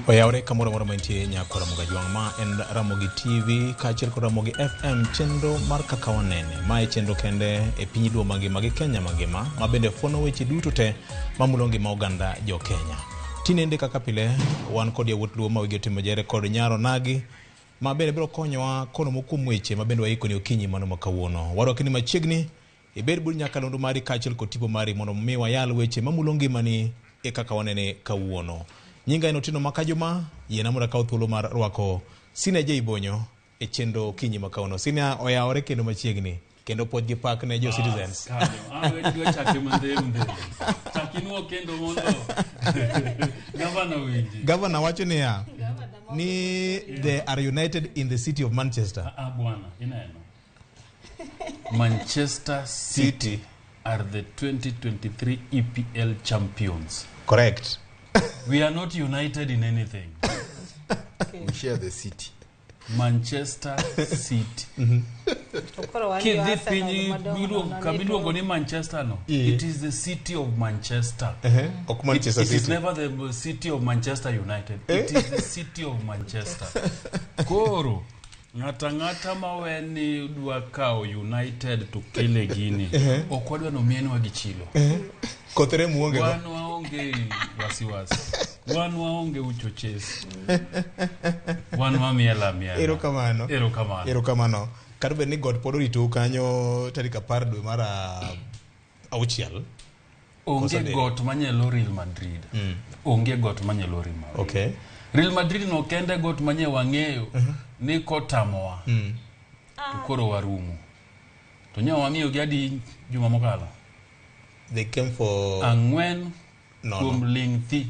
Oyaore kamoro moro mantie nyako Ramogi Jwang ma en Ramogi TV kaachiel kod Ramogi FM chenro mar kaka wanene. Mae chenro kende e piny duo mangima gi Kenya mangima ma bende fuono weche duto te mamulo ngima oganda jo Kenya. Tinende kaka pile wan kod yawuot luo ma wigi timo jere kod nyaro nagi ma bende biro konyowa kono mokuom weche ma bende waiko ni okinyi mano ma kawuono. Warwakni machiegni ibed bul nyakalondo mari kaachiel kod tipo mari mondo mi wayal weche mamulo ngimani e kaka wanene kawuono. Nyinga ino Tino Makajuma yena mura kawo thuolo mar rwako Sine Jeibonyo e chenro kinyi makawuono. Sine oyaore kendo machiegni kendo pod gi pak ne jo citizens. Dwa chake mndhe. Chakinwo kendo mondo. Governor winji. Governor wacho ni they are united in the city of Manchester. Bwana, inaeno. Manchester City are the 2023 EPL champions. Correct. We are not united in anything. We share the city. Manchester City. Kabiluongo ni Manchester no. It is the city of Manchester. It is never the city of Manchester United. It is the city of Manchester. Koro ngata maweni dwa kao United to kile gini. Okwadwa no mienu wa gichilo. Kotere muonge ba. Wanu waonge wasiwasi. Wanu waonge uchochezi. Wanu wa miela. Ero kamano. Karbe ni God podo rito kanyo tarika pardwe mara auchiel. Onge got manyelo Real Madrid. Onge got manyelo Real Madrid. Okay. Real Madrid no kende got manye wang'eyo ni kotamowa. Koro warumo. To nyawa wang'eyo gadi juma mokalo. They came for Angwen Kumlingthi.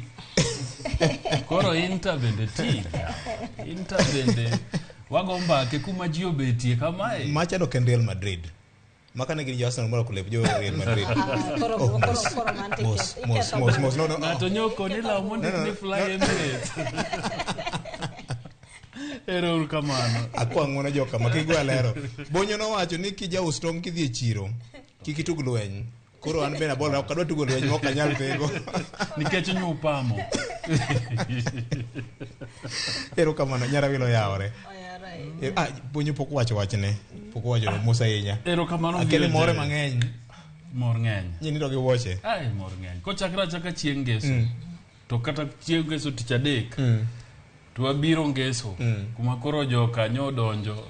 Koro Inter bende wagomba ke kuma jio betie kamae. Macha do ken Real Madrid. Makane gini Arsenal mora kulep jo Real Madrid. Mos no. Nato nyoko ni la mondi ni fly Emirates. Ero kamano. Akwa ngona joka makigwa lero. Bonyo no wacho ni kija ustong kidhi e chiro. Kikitug lweny. Koro an bena bola okadwa tugo lweny mok anyal tego. Nikech nyupamo. Ero kamano nyara wilo yaore. Bonyo pok wacho wachne. Pok wacho Musa Inya. Ero kamano akele more mang'eny. Mor ng'eny. Nyini to gi woche. Ai mor ng'eny. Ko chaka chieng' ngeso. To kata chieng' ngeso tich adek. To wabiro ngeso. Kuma koro joka nyodonjo.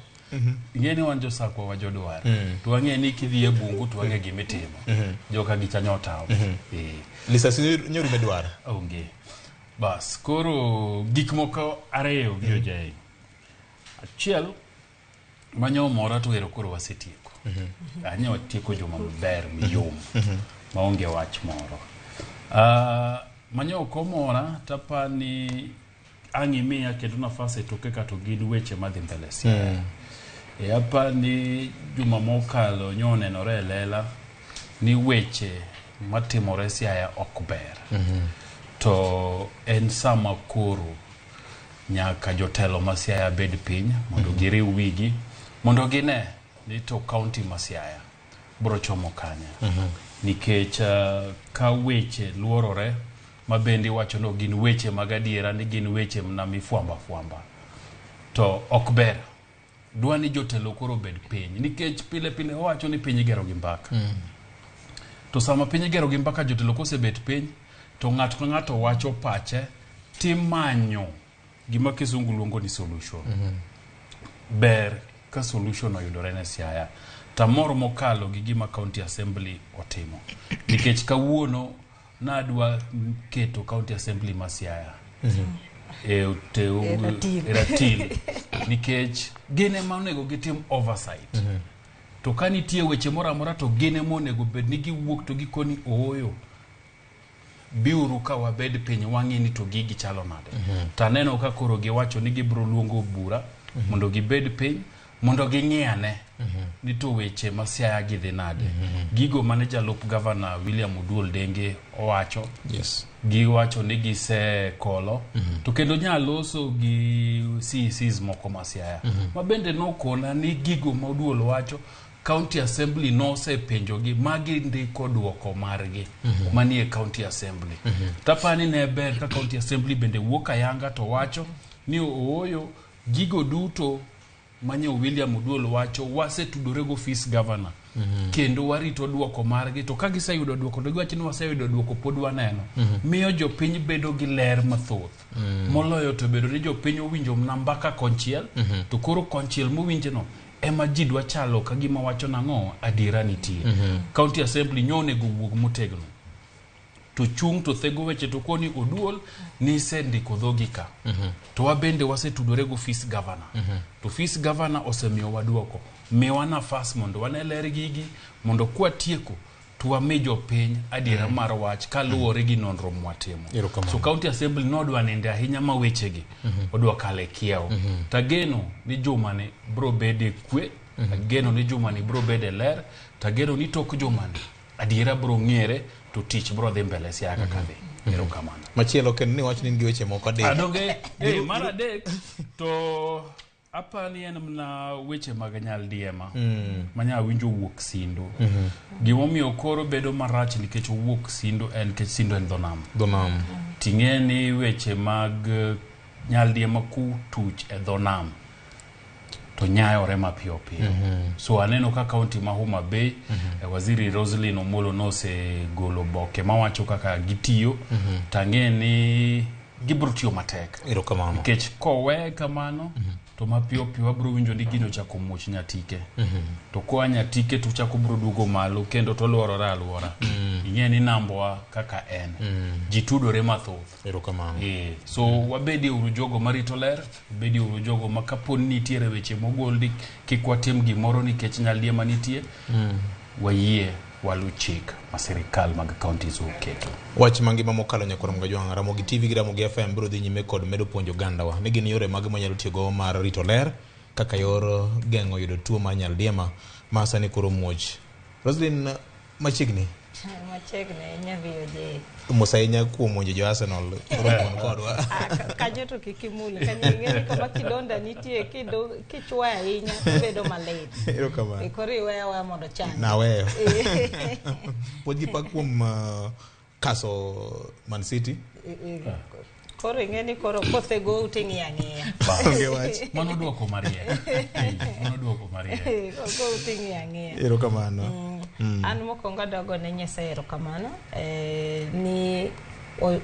Ngeni wanjo sakwa wajodwar. To wang'e ni kidhi e bungu to wang'e gimitimo. Joka gichanyo tawo. Lisasi nyori medwar. Onge. Bas, koro gik moko ariyo giyojai. Achiel manyo mora to ero koro wasetieko. Anya watieko juma maber miyom. Maonge wach moro. Manyo komora tapani ang'imiya kendo nafasi toke kato gin weche madhi mbele siya. Hapa ni juma mokalo nyonenore lela ni weche matimore siaya ok ber. To en sama koro nyaka jotelo ma siaya bed piny mondo giriw wigi mondo gine ni to county ma siaya bro chomo kanya. Nikech ka weche luorore ma bendi wacho no gin weche magadiera ni gin weche na mifuamba. To ok ber. Dwa ni jotelo koro bed piny nikech pile wacho ni piny igero gi mbaka. To sama piny igero gi mbaka jotelo kose bet piny to ng'ato wacho pache timanyo gima kisungu luongo ni solution. Ber ka solution oyudore ne siaya. Tamoro mokalo gi gima county assembly otimo. Nikech kawuono nadwa keto county assembly ma siaya. Ratil. Nikech gene maonego gitim oversight. To kanitie weche mora to gene monego bed ni giwuok to gikoni ooyo. Biuru ka wabed piny wang'e ni to gigi chalo nade. Taneno ka koro giwacho ni gibro luongo bura mondo gibed piny mondo ging'iane ni to weche ma siaya gidhi nade. Gigo mane jalup governor William Oduol Denge owacho. Yes. Giwacho ni gise kolo. To kendo nyaloso gi CCs moko ma siaya. Ma bende nokona ni gigo ma Oduol wacho county assembly no se penjogi magi ndiko duoko margi manie county assembly tapani ne ber ka county assembly bende wuok ayanga to wacho ni ooyo gigo duto manyo William Oduol wacho wase tudore go office governor kendo warito duoko margi to ka giseyudo duoko to giwacho ni waseyudo duoko pod waneno miyo jopiny bedo gi ler mathoth moloyo to bedo ni jopiny owinjo nambaka konchiel to koro konchiel mowinjeno ema ji dwa chalo ka gima wacho nang'o adiera nitie county assembly nyone go wuog motegno to chung to thego weche to koni Oduol ni sendiko dhogi ka to wabende wasetudore go office governor to office governor osemiyo waduoko miwa nafas mondo waneler gigi mondo kwa tieko to wami jopiny adiera mar wach kaluwore gi nonro mwatimo so county assembly nodwa nende ahinya ma wechegi odwa kale kiewo tageno ni jumane bro bede kwe tageno ni jumane bro bede ler tageno ni tok jumane adiera bro ng'ere to tich bro dhi mbele siaka kadhi erokamano machielo ken ni wach ni weche moko adek adonge mara adek to apani en mna weche mag nyaldiema manya winjo wuok Sindo gimomiyo koro bedo marach nikech wuok Sindo en kech Sindo en dhonam ting'eni weche mag nyaldiema ku tuch e dhonam to nyayore mapiyo piyo so aneno ka county ma Homa Bay waziri Roslyn Omolo nose golo boke mawacho kaka gitiyo tang'eni gibro tiyo matek erokamano nikech kowe kamano to mapiyo piyo wabro winjo ni gino chako muoch nyatike to kwa nyatike to chako bro dugo malo kendo to luorore aluora ing'e ni nambwa kaka en jitudore mathoth erokamano so wabedi uru jogo marito ler bedi uru jogo makaponi nitiere weche mogoldi kik watim gimoro nikech nyaldiema nitie wayie walu chik ma sirikal mag counties oketo wach mangima mokalo nyakoro Mgajwang' Ramogi TV gi Ramogi FM biro dhi nyime kod medo puonjo gandawa ni gin yore mag manyalo tiyogo mar rito ler kaka yor geng'o yudo tuo mar nyaldiema ma sani koro muoch Roslyn machiegni nyaviyoje Musainya kuom monjo jo Arsenal romon kodwa kanyo to kikimuli kanyo kama kidonda nitie kichwa ahinya bedo malit erokamano ikori wewe mondo chan na wewe podgi pa kuom kaso Man City koro ing'eni koro kosego uting'i ang'eya onge wach mano duoko Maria koro uting'i ang'eya erokamano an mokwongo dogo ne Nyasaye erokamano ni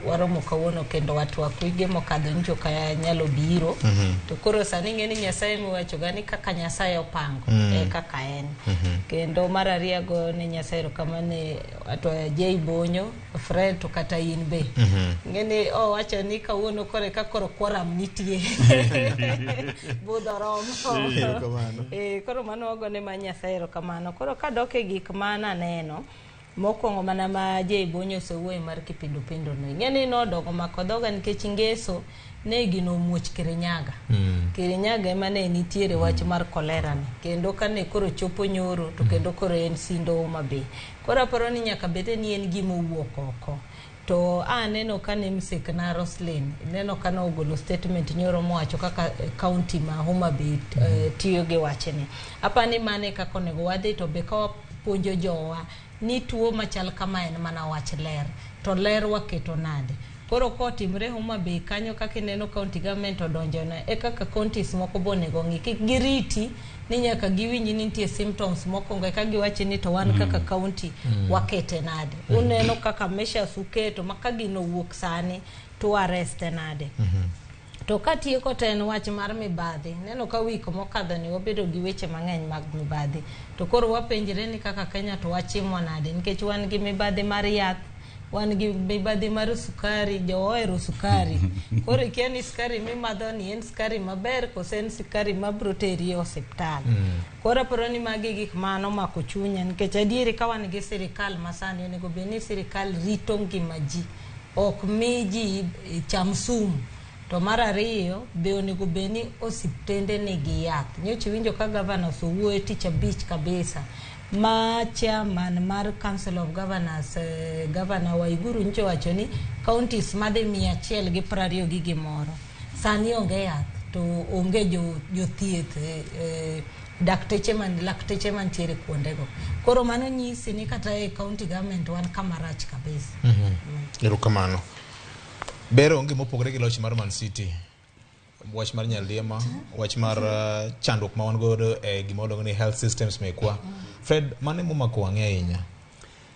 waromo kawuono kendo watwak wige mokadho njo ka nyalo biro to koro sani ing'eni Nyasaye miwachoga ni kaka Nyasaye opango kaka en kendo mar ariyo ne Nyasaye erokamano atwa Jay Bonyo Fred to kata in be ing'eni wacho ni kawuono kore ka koro kwaram nitie budho romo koro mano wagone ma Nyasaye erokamano koro kadok e gik mana neno mokwongo mana ma Jay Bonyo sowuoyo mar kipindupindu no ing'eni nodogo mako dhoga nikech ngeso ne gino muoch Kirinyaga ema ne nitiere wach mar kolera ni kendo kane koro chopo nyoro to kendo koro en Sindo Homa Bay koro aparo ni nyaka bede ni en gimo wuok oko to aneno kane msekna Roslyn neno kana ogolo statement nyoro mowacho kaka county ma Homa Bay tiyo gi wachni apani mane kako nego wadhi to be ka puonjo jowa ni tuo machal kama en mana wach ler to ler waketo nade koro kotimre Homa Bay kanyo kaka neno county government odonjona kaka counties moko bonego ng'i kik giriti ni nyaka giwinji ni nitie symptoms moko ka giwacho ni to wan kaka county wakete nade uneno kaka measures uketo maka gino wuok sani to arrest nade to katieko to en wach mar mibadhi neno ka wiko mokadho ni wabedo gi weche mang'eny mag mibadhi to koro wapenjre ni kaka Kenya to wachimo nade nikech wan gi mibadhi mar yath wan gi mibadhi mar sukari jo ohero sukari koro ikia ni sukari mimadho ni en sukari maber kose en sukari mabro teri e osiptal koro aparo ni magi gik mano mako chunya nikech adieri ka wan gi sirikal masani onego bed ni sirikal rito ngima ji ok mi ji cham sum to mar ariyo be onego bed ni osiptende nigi yath nyocha winjo ka gavana sowuoyo tich abich kabisa ma chairman mar Council of Governors Governor Waiguru ncho wacho ni counties madhe 120 gi gimoro sani onge yath to onge jothieth lakteche man tiere kuondego. Koro mano nyisi ni kata e county government wan kamarach kabisa. Erokamano. Bero onge mopogore gi loch mar Man City. Wach mar nyaldiema, wach mar chandruok ma wan godo e gima waluongo ni health systems mekwa. Fred, mane momako wang'e ahinya?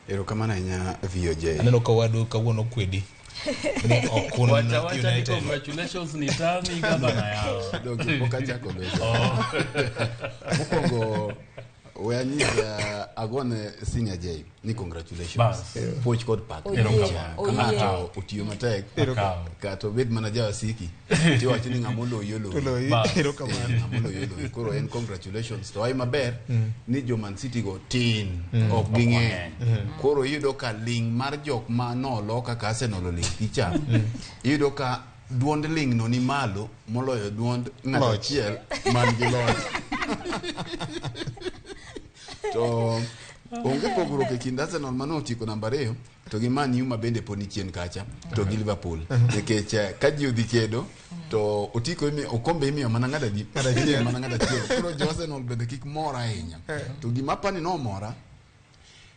Erokamano ahinya VOJ. Aneno ka wadu kawuono kwedi. Okun United. Congratulations ni tami gabana yao. Dogi pokachako beso. Mokwongo weanyisa agone Senior J ni congratulations. Poch kod pak. Kama utiyo matek. Kato bed manager wa Siki. Tiyo wachini ngamolo yolo. Ngamolo yolo. Kuro en congratulations. To ay maber ni jo Man City go tin of ginge. Kuro yudo ka ling mar jok ma no loka ka Arsenal ling kicha. Yudo ka duond ling no ni malo moloyo duond ng'ato chiel man gi loch. To onge pogruok e kind Arsenal mano otiko namba 2 to gi Man U ma bende poni chien kacha to gi Liverpool nikech ka ji odhi kedo to otiko okombe imiyo mana ng'ada chiel koro jo Arsenal bende kik mora ahinya to gima pani no mora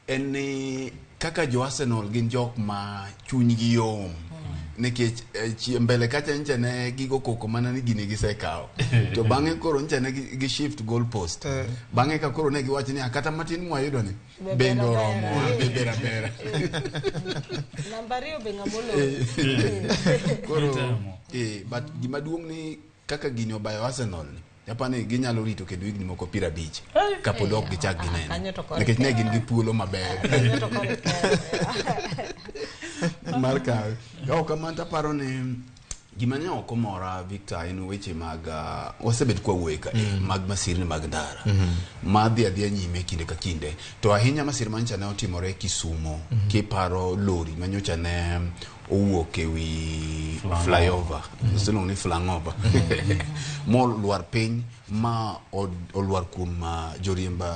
en ni kaka jo Arsenal gin jok ma chunygi yom nikech mbele kacha ncha ne gigo koko mana ni gini gisekao to bang'e koro ncha ne gi shift goal post bang'e ka koro ne giwacho ni akata matin mwayudo ni bendo romo bera namba 2 be ngamolo koro but gima duong' ni kaka gini obayo Arsenal ni Japani ginyalo rito kendo higni moko 50 kapod ok gichak gineno nikech ne gin gi thuolo maber marka ka manta paro ni gima ne ok omora Victor en weche mag osebet kwa wueka mag masirni mag ndara madhi adhi nyime kinde ka kinde to ahinya masir mancha ne otimore Kisumo kiparo lori manyocha ne owuok ewi flyover usilong ni flangover mo luar piny ma oluar kuom joriemba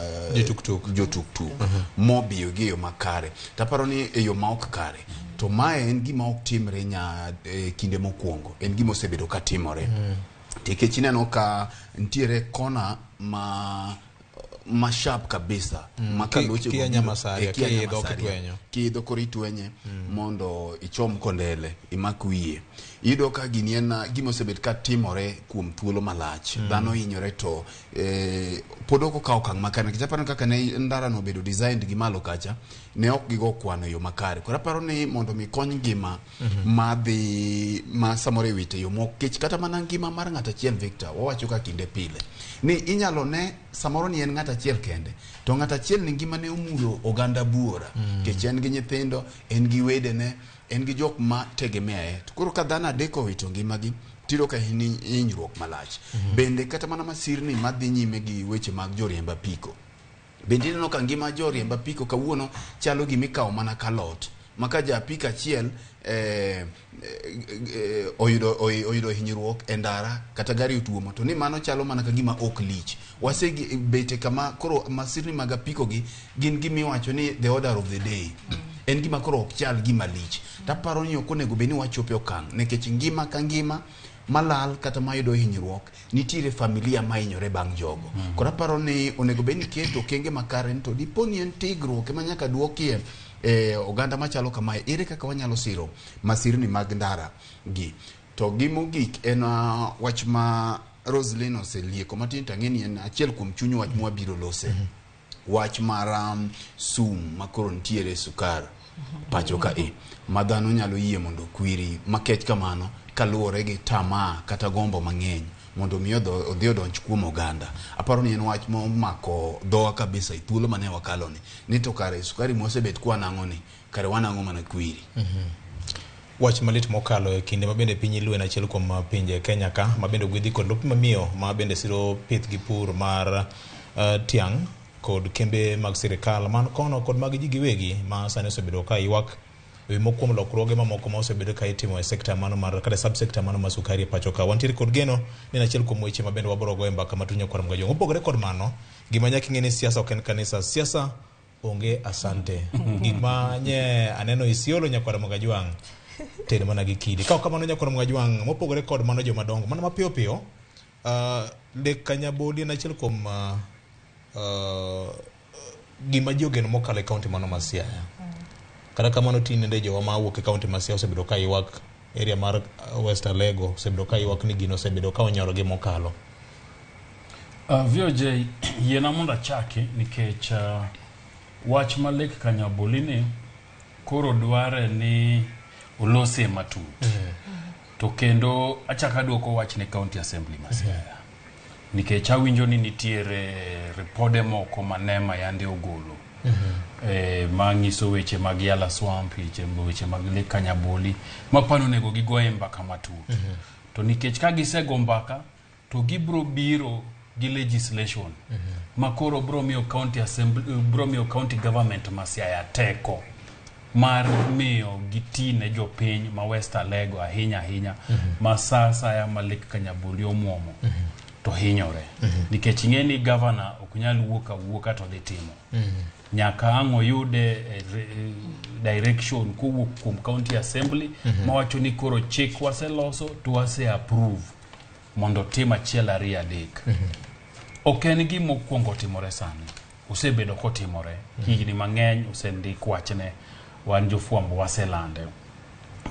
jotuktuk mo biyo gi yo makare taparo ni e yo ma ok kare to mae en gima ok timre nya kinde mokwongo en gima osebedo ka timore tikech ineno ka ntiere kona ma sharp kabisa makaloche kia nyamasaria kiidho koritwenye mondo ichom kondele imak wiye ido ka gini en gima osebet ka timore kuom thuolo malach dhano hinyore to podoko ka okang' makare nikech aparo kaka ne ndara no bedo designed gi malo kacha ne ok gigo kwano yo makare koro aparo ni mondo mi kony ngima ma samore wite yo mokech kata mana ngima mar ng'ata achiel Victor wawacho ka kinde pile ni inyalo ne samoro ni en ng'ata achiel kende to ng'ata achiel ni ngima ne omulo oganda buora kech en gi nyithindo en gi wedene en gi jok ma tegemea to koro ka dhano adek owito ngimagi tiro ka hinyruok malach bende kata mana masirni madhi nyime gi weche mag joriemba piko bende ineno ka ngima joriemba piko kawuono chalo gimikawo mana kalot maka ja apika achiel oyudo hinyruok e ndara kata gari otuomo to ni mano chalo mana ka gima ok lich wasegi bete kama koro masirni mag apiko gi gin gimiwacho ni the order of the day en gima koro ok chal gima lich taparo ni okonego beni wachope okang' nikech ngima ka ngima malal kata mayudo hinyruok nitiere familia mainyore bang' jogo koro aparo ni onego beni keto kenge makare to diponi en tigruok ema nyaka duokie oganda machalo kamae ere kaka wanyalo siro masirni mag ndara gi to gimogik en wach ma Roslyn oselieko matin tang'eni en achiel kuom chuny wach mwabiro lose wach mar sum makoro ntiere sukar pacho ka madhano nyalo yie mondo kwiri makech kamano kaluwore gi tamaa kata gombo mang'eny mondo mi odhi odonj kuom oganda aparo ni en wach momako dhowa kabisa thuolo mane wakaloni ni to kare sukari mosebet kwa nang'oni kare wanang'o mana kwiri wach malit mokalo e kinde mabende piny iluwe na achiel kuom pinje Kenya ka mabende gwedhi kod lopi mamiyo mabende siro pith gi pur mar tiang' kod kembe mag sirikal man kono kod mag ji giwegi ma sani osebedo ka ywak mokuom lokruoge mamoko ma osebedo ka itimo e sekta mano mar kata subsekta mano mar sukari e pacho ka wantiere kod geno ni achiel kuom weche mabende wabiro go e mbaka matunyo kod mga jong opogore kod mano gima nyaka ing'e ni siasa ok en kanisa siasa onge asante gima nye aneno Isiolo nyakwara mga jwang tede mana gi kidi ka kamano nyakwara mga jwang mopogore kod mano joma dongo mana mapiyo piyo lek Kanyabodi na achiel kuom gima ji ogeno mokalo e kaunti mano ma Siaya. Kata kamano tinende jowa ma wuok e kaunti ma Siaya osebedo ka ywak area mar West Alego, osebedo ka ywak ni gino osebedo ka onyoro gi mokalo. VOJ yiena mondo achaki nikech wach ma Lake Kanyaboli ni koro dware ni olose matut. To kendo achaka duoko wach ne County Assembly ma Siaya. Nikech awinjo ni nitiere ripode moko manema yande ogolo. Ma nyiso weche mag Yala Swamp, weche mag Lake Kanyaboli, mapano nego gigoe mbaka matut. To nikech ka gisego mbaka, to gibro biro gi legislation makoro bro miyo County Assembly, bro miyo County Government ma Siaya teko mar miyo gitine jopiny ma West Alego ahinya ma Saya ma Lake Kanyaboli omuomo to hinyore. Nikech ing'eni governor ok nyal wuoka to dhi timo. Nyaka ang' oyude direction kuwuok kuom County Assembly mawacho ni koro chik waseloso to wase approve mondo tim achiel ariyo adek. Ok en gima okwongo timore sani, osebedo kotimore higni mang'eny, osendik wachne wan jofwambo waselande.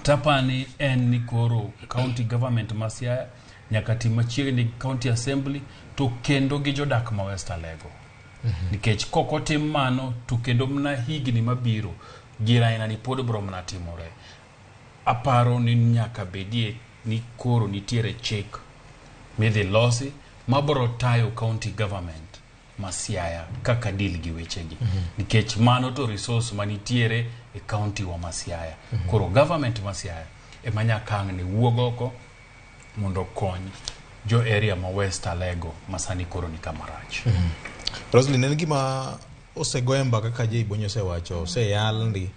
Tapani en ni koro county government ma Siaya nyaka tim machiegni County Assembly to kendo gi jodak ma West Alego. Nikech koko tim mano to kendo mna higni mabiro giraina ni pod bro mna timore. Aparo ni nyaka bedie ni koro nitiere chik midhi losi mabro tayo county government ma Siaya kaka deal gi wechegi. Nikech mano to resource manitiere e county wa ma Siaya. Koro government ma Siaya e manyaka ang' ni wuogoko mondo kony jo area ma West Alego masani koro ni kamarach. Roslyn, en gima osegoye mbaka ka je Ibonyo osewacho, oseyal ndi,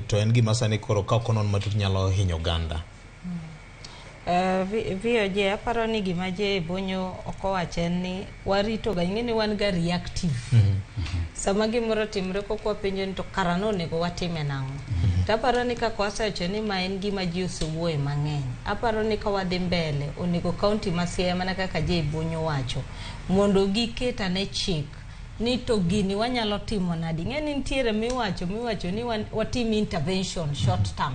to en gima sani koro ka okonon matut nyalo hinyo ganda. VOJ aparo ni gima je Ibonyo okowacho en ni warito ga, ing'eni wan ga reactive. Sama gimoro timre kokwa penjo ni to karano nego watime nang'o. Taparo ni ka kwasewacho ni ma en gima ji osewuoye mang'eny. Aparo ni ka wadhi mbele onego kaunti ma Siaya mana kaka je Ibonyo wacho mondo giketa ne chik ni to gini wanyalo timo nadi. Ng'eni nitiere miwacho ni watim intervention short term.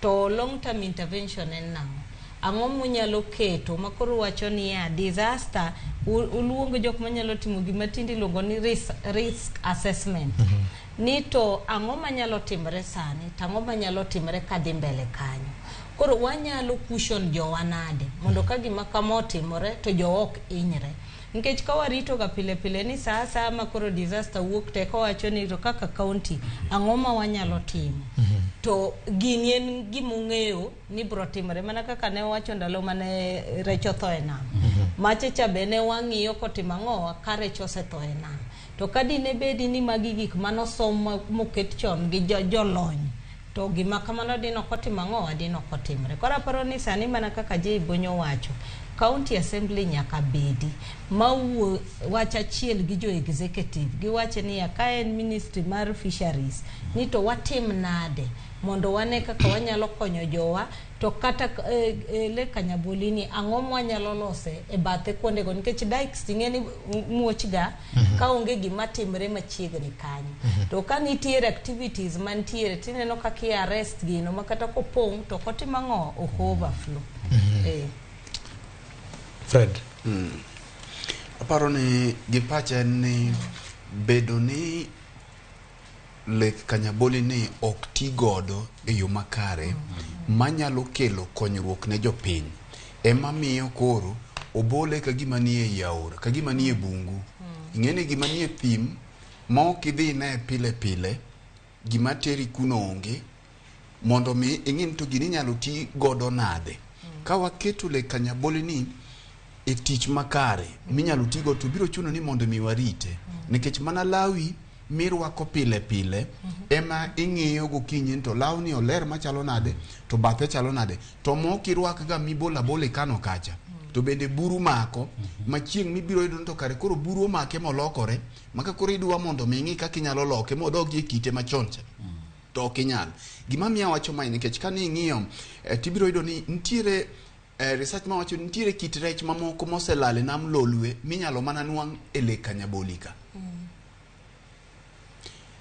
To long term intervention en nang'o? Ang'o munyalo keto makoro wacho ni ya disaster uluongo jok manyalo timo gima tindi luongo ni risk assessment. Ni to ang'o manyalo timre sani, tang'o manyalo timre kadhi mbele kanyo. Koro wanyalo cushion jowa nade mondo ka gima kama timore to jo ok inyre. Nikech ka warito ga pile ni saa makoro disaster wuok te kawacho ni to kaka county ang'o ma wanyalo timo. To gini en gimung'eyo ni bro timore mana kaka ne wacho ndalo mane recho tho e nam. Machecha bene wang'iyo kotimo ang'o ka recho osetho e nam. To kadine bedi ni magi gik manosom moket chon gi jolony. To gima kamano dino kotimo ang'o dino kotimre. Koro aparo ni sani mana kaka je Ibonyo wacho, County Assembly nyaka bedi mawuo wach achiel gi jo executive giwache ni ka en ministry mar fisheries ni to watim nade mondo wane kaka wanyalo konyo jowa to kata Lake Kanyaboli ni ang'o mwanyalo lose e bathe kuonde go nikech dikes ting'eni muochga ka onge gima timre machiegni kanyo. To ka nitiere activities mantiere tineno kaka arrest gino makata kopong' to kotimo ang'o overflow. Fred. Aparo ni gipacha ni bedo ni Lake Kanyaboli ni ok ti godo e yo makare manyalo kelo konyruok ne jopiny ema miyo koro obole ka gima nie yaur ka gima nie bungu. Ing'eni gima nie thim ma ok idhi ne pile gima teri kuno onge mondo mi ing'in to gini nyalo ti godo nade. Ka waketo Lake Kanyaboli ni e tich makare minyalo tigo to biro chuno ni mondo mi warite. Nikech mana lawi mirwako pile ema ing'iyo gokinyi to lawni oler machalo nade to bathe chalo nade to moki rwak ga mibola bole kano kacha to bende buru mako machieng' mibiro yudo to kare koro buru make molokore maka koro idwa mondo mingi kaka inyalo loke modog e kite machoncha to okinyal. Gima miya wacho mai nikech kani ing'iyo tibiro yudo ni nitiere research ma wacho nitiere kit rech mamoko moselale nam lolwe minyalo mana nwang' e Lake Kanyaboli ka.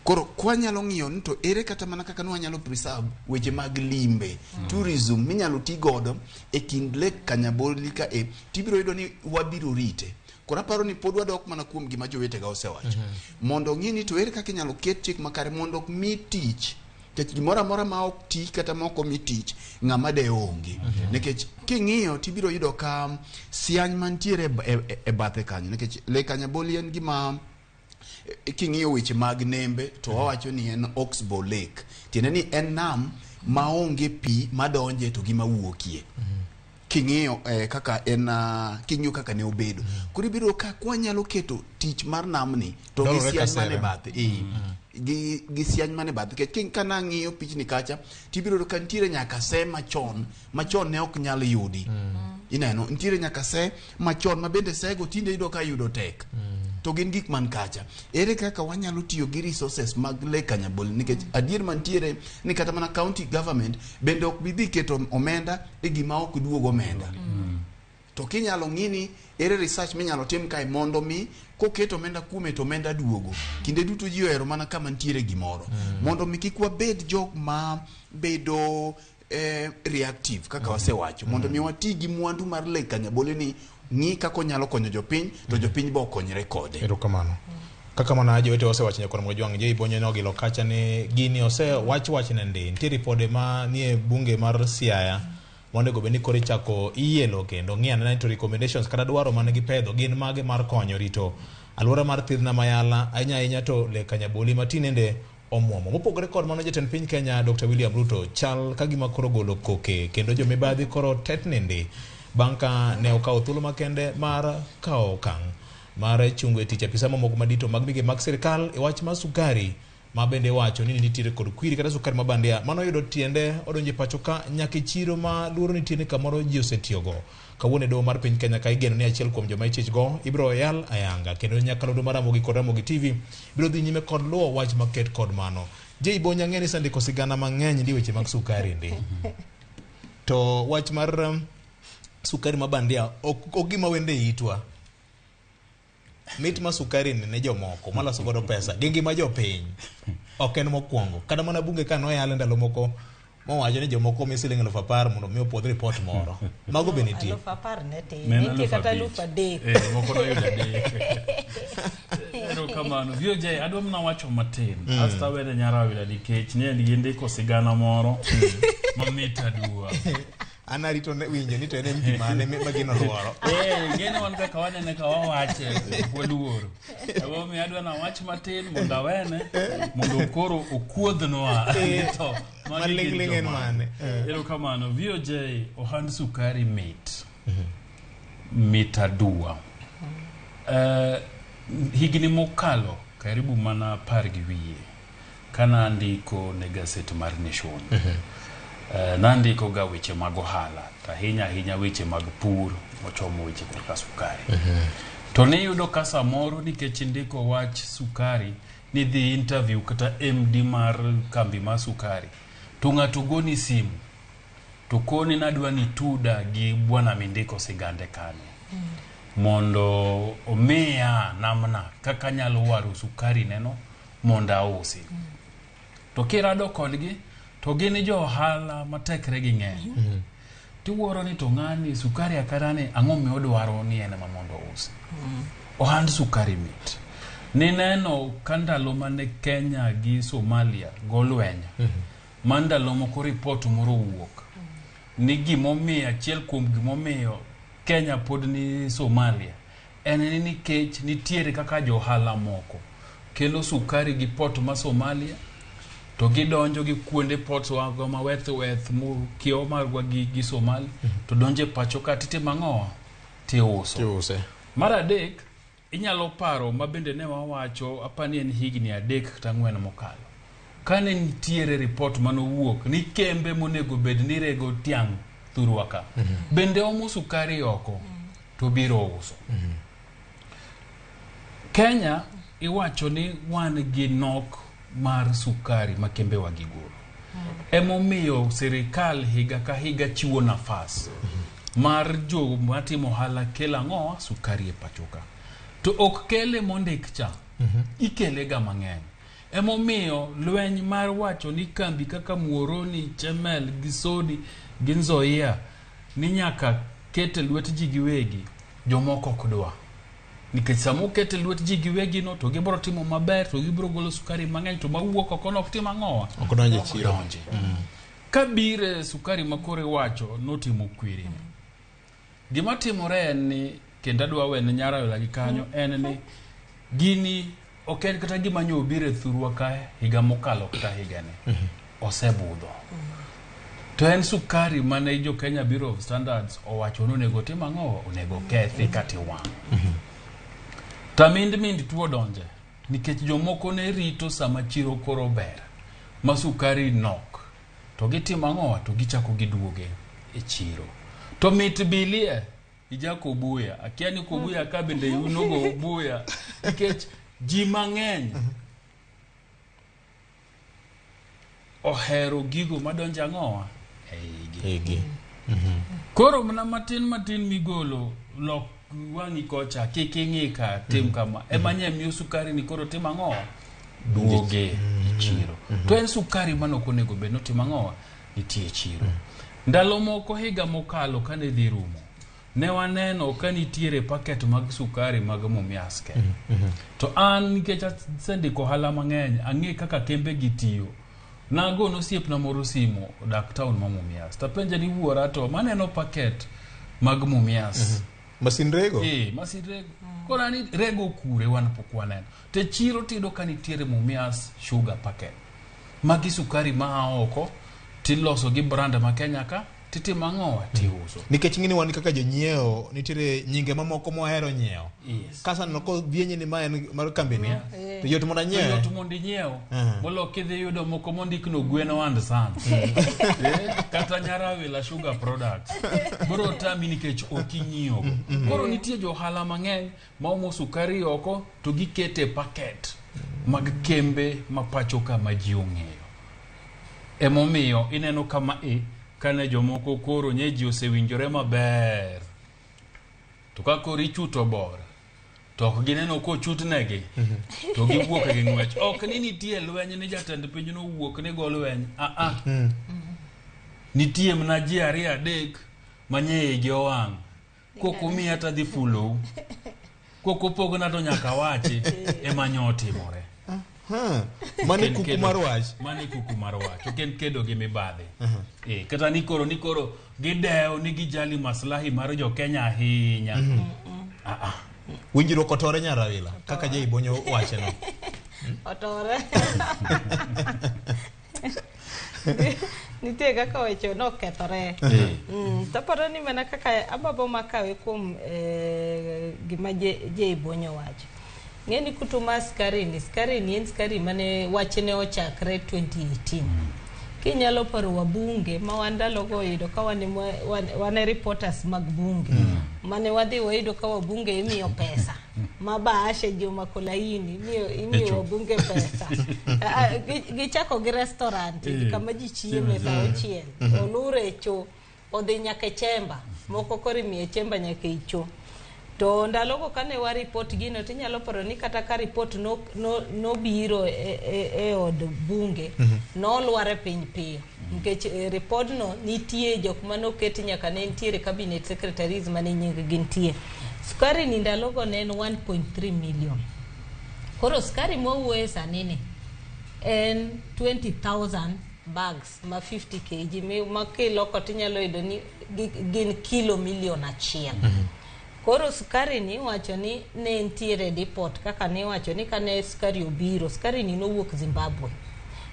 Koro kwanyalo ng'iyo ni to ere kata mana kaka nwanyalo preserve weche mag limbe, tourism minyalo ti godo e kind Lake Kanyaboli ka tibiro yudo ni wabiro rite. Kora paro ni pod wadok mana kuom gima jowetega osewacho. Mondo ng'ini to ere kaka inyalo ket chik makare mondo mi tich. Nikech gimoro amora ma ok ti kata ma ok omi tich ng'ama de onge. Nikech king'iyo tibiro yudo ka siany mantiere e bathe kanyo. Nikech Lake Kanyaboli en gima king'iyo weche mag nembe to wawacho ni en Oxbow Lake. Tiende ni en nam maonge pi madonje to gima wuokie. King'iyo kaka king'iyo kaka ne obedo. Koro ibiro ka kwanyalo keto tich mar namni to gi siany mane bathe. Gi siany mane bathe. Nikech kana ng'iyo pichni kacha tibiro ka ntiere nyaka se machon ne ok nyal yudi. Ineno ntiere nyaka se machon ma bende sego tinde yudo ka yudo tek. To gin gik man kacha. Ere kaka wanyalo tiyo gi resources mag Lake Kanyaboli, nikech adier mantiere ni kata mana county government bende ok bidhi keto omenda e gima ok duogo omenda. To kinyalo ng'ini ere research minyalo tim kae mondo mi koketo omenda kume to omenda duogo. Kinde duto ji ohero mana kama ntiere gimoro. Mondo mi kik wabed jok ma bedo reactive kaka wasewacho. Mondo mi wati gi mwandu mar Lake Kanyaboli ni ng'i kako nyalo konyo jopiny to jopiny bo konyre kode. Erokamano. Kaka mana jowete osewacho nyakoro Mojwang' je ibonyo no gilo kacha ni gini wach nende nitie ripode ma nie bunge mar Siaya mondo go beni kori chako ielo kendo ng'iane to recommendations kata dwaro mane gipedho gin mage mar konyo rito alwora mar thidhna mayala ahinya to Lake Kanyaboli matinende omwomo. Mopogore kod mano jatend piny Kenya Dr. William Ruto chal kagima koro golo koke kendo jomibadhi koro tetnende banka ne okawo thuolo makende mar kawo okang' mar chungo e tich apisa mamoko madito mag mige mag sirkal e wach mar sukari ma bende wacho ni nitiere kod kwiri kata sukari mabandia mano yudo tiende odonje pacho ka nyaka chiro ma luoro nitiere kamoro ji osetiyogo. Kawuone doho mar piny Kenya ka igeno ni achiel kuom joma ichich go ibiro yal ayanga kendo nyakalondo mar Ramogi kod Ramogi TV biro dhi nyime kod luwo wach maket kod mano. Je ibonya ng'eni sandiko sigana mang'eny ndi weche mag sukari ndi. To wach mar sukari mabandia ok gima wende itwa. Mit ma sukari ne jomoko maloso godo pesa gengi ma jopiny ok en mokwongo kata mana bunge ka noyale ndalo moko mowacho ni jomoko mi siling 10,000 mondo mi opodh report moro mago be nitie 10,000 nitie kata 3,000 moko no yudo adek. Erokamano VJ adwa mana wacho matin asta wede nyarawila nikech ne ndiko sigana moro mamit aduwa. Anarito winjo ni to en mpi mane magino luoro. Ngene wan kaka wanene ka wawache waluoro. Abo mi adwa na wach matin mondo awene mondo koro okuodhnwa to malingling en mane. Erokamano VJ ohand sukari mit aduwa. Higni mokalo karibu mana 10 gi wiye kana andiko ne gaset mar Nation. Nandiko ga weche mag ohala ahinya weche mag pur mochomo weche kaka sukari. To ne yudo ka samoro nikech ndiko wach sukari ni dhi interview kata MD mar kambi mar sukari to ng'ato goni simu to koni nadwa ni tuda gi bwana mindiko sigande kane mondo omiya namna kaka nyalo waro sukari neno mondo ausi. To kirado kodgi to gini jo ohala matekre gi ng'eny. Tiwuoro ni to ng'ani sukari akarane ang'o mi odwaro ni en mamondo usi. Ohand sukari mit. Ni neno kandalo mane Kenya gi Somalia golwenya. Mandalo moko report moro wuok. Ni gimomiyo achiel kuom gimomiyo Kenya pod ni Somalia. En ni nikech nitiere kaka jo ohala moko kelo sukari gi port ma Somalia to gidonjo gi kuonde ports wago ma weth mu kio marwa gi Somali to donje pacho ka tite mang'owa ti uso. Mar adek inyalo paro mabende ne wawacho apani en higni 3 kata 4 mokalo kane nitiere report manowuok ni kembe monego bed ni rego tiang' thurwaka bende omo sukari oko to biro uso. Kenya iwacho ni wan gi nok mar sukari makembe wagigolo. Emomiyo serikal higa ka higa chiwo nafas mar jo matimo hala kela ng'owa sukari e pachoka. To ok kele mondik cha ikele ga mang'eny Emomiyo lweny mar wacho ni kambi kaka Muoroni, Chemel, Gisodi, Ginzoia ni nyaka kete lwet ji giwegi, jomoko ok dwa. Nikech samo kete lwet ji giwegi no to gibro timo maber, to gibro golo sukari mang'eny, to mawuok oko no ok tim ang'owa. Ok donje chiro. Kabire sukari makore wacho notimo kwiri. Gima timore en ni kendo adwa wene Nyarayola gi kanyo en ni gini ok en kata gima nyo bire thurwa kae higa mokalo kata higa ne. Osebudho. To en sukari mane jo Kenya Bureau of Standards owacho nonego tim ang'owa, onego kethi kati wang'. Tamind tuo donje nikech jomoko ne rito sama chiro koro ber ma sukari nok, to gitimo ang'owa to gichako giduoge e chiro. To mit bilie ijako buya, akia ni kubuya ka bende yunogo buya nikech ji mang'eny ohero gigo madonje ang'owa eigi. Koro mana matin migolo lok wang'i kocha kiking'ika tim kama emanye miyo sukari ni koro tim ang'owa duoge e chiro. To en sukari manokonego bed notim ang'owa nitie e chiro. Ndalo moko higa mokalo kane dhi rumo ne waneno ka nitiere paket mag sukari mag Mumias ke. To an nikech sendiko ohala mang'eny ang'e kaka kembe gitiyo, nago nosiepna moro simo dak town ma Mumias, tapenje ni wuora to maneno paket mag Mumias masin rego. Masin rego. Kora ni rego kure wan pok waneno. Te chiro tido ka nitiere Mumias sugar packet. Magi sukari ma oko tiloso gi brand ma Kenya ka titimo ang'owa tiuso. Nikech ng'ini wan kaka jonyiewo nitiere nyinge mamoko mohero nyiewo. Kasa noko vienye ni ma en mar kambini. To yot mondo nyiewo. Yot mondo nyiewo. Molo kidhi yudo moko mondikno gweno and san. Kata Nyarayola sugar products. Bro tami nikech okinyiewo. Koro nitie jo ohala mang'eny ma omo sukari oko to gikete paket mag kembe mapacho kama ji ong'eyo. Emomiyo ineno kama kane jomoko koro nye ji osewinjore maber. To ka koro ichuto bor, to ok gineno ko chutnegi, to giwuok gi ng'wech. Ok ni nitie lweny ni jatend piny no wuok ni go lweny. Nitie mna ji 2-3 manye igi owang'. Koko miya ta dhi fulo. Koko pogna to nyaka wachi ema nyotimore. Mani kuku mar wach. Mani kuku mar wach. Oken kedo gi mibadhi. Kata ni koro gidewo ni gijali maslahi mar jo Kenya ahinya. Winjruok otore Nyarayola kaka je ibonyo wache no. Otore. Nitie kaka weche no kethore. Taparo ni mana kaka ababo makawe kuom gima je ibonyo wacho. Ngeni kutuma skari ni en skari mane wachne ochakre 2018. Kinyalo paro wabunge ma wandalo go yudo ka wane reporters mag bunge mane wadhi wayudo ka wabunge imiyo pesa mabashe joma kolaini imiyo wabunge pesa. Gichako gi restaurant kama ji chieme sa ochiel olure cho odhi nyaka chemba moko kori miye chemba nyaka icho. To ndalogo kane wa report gino tinyalo paro ni kata ka report no biro e od bunge no lware piny piyo nikech report no nitie jok mano keti nyaka ne nitiere cabinet secretaries mane nyingi gintie. Sukari ni ndalogo ne en 1.3 million. Koro sukari mowuoye sani en 20,000 bags ma 50 kg ma kiloko tinyalo yudo ni gin kilo milion 1. Koro sukari ni wacho ni ne ntiere depot kaka ne wacho ni kane sukari obiro, sukari ni nowuok Zimbabwe.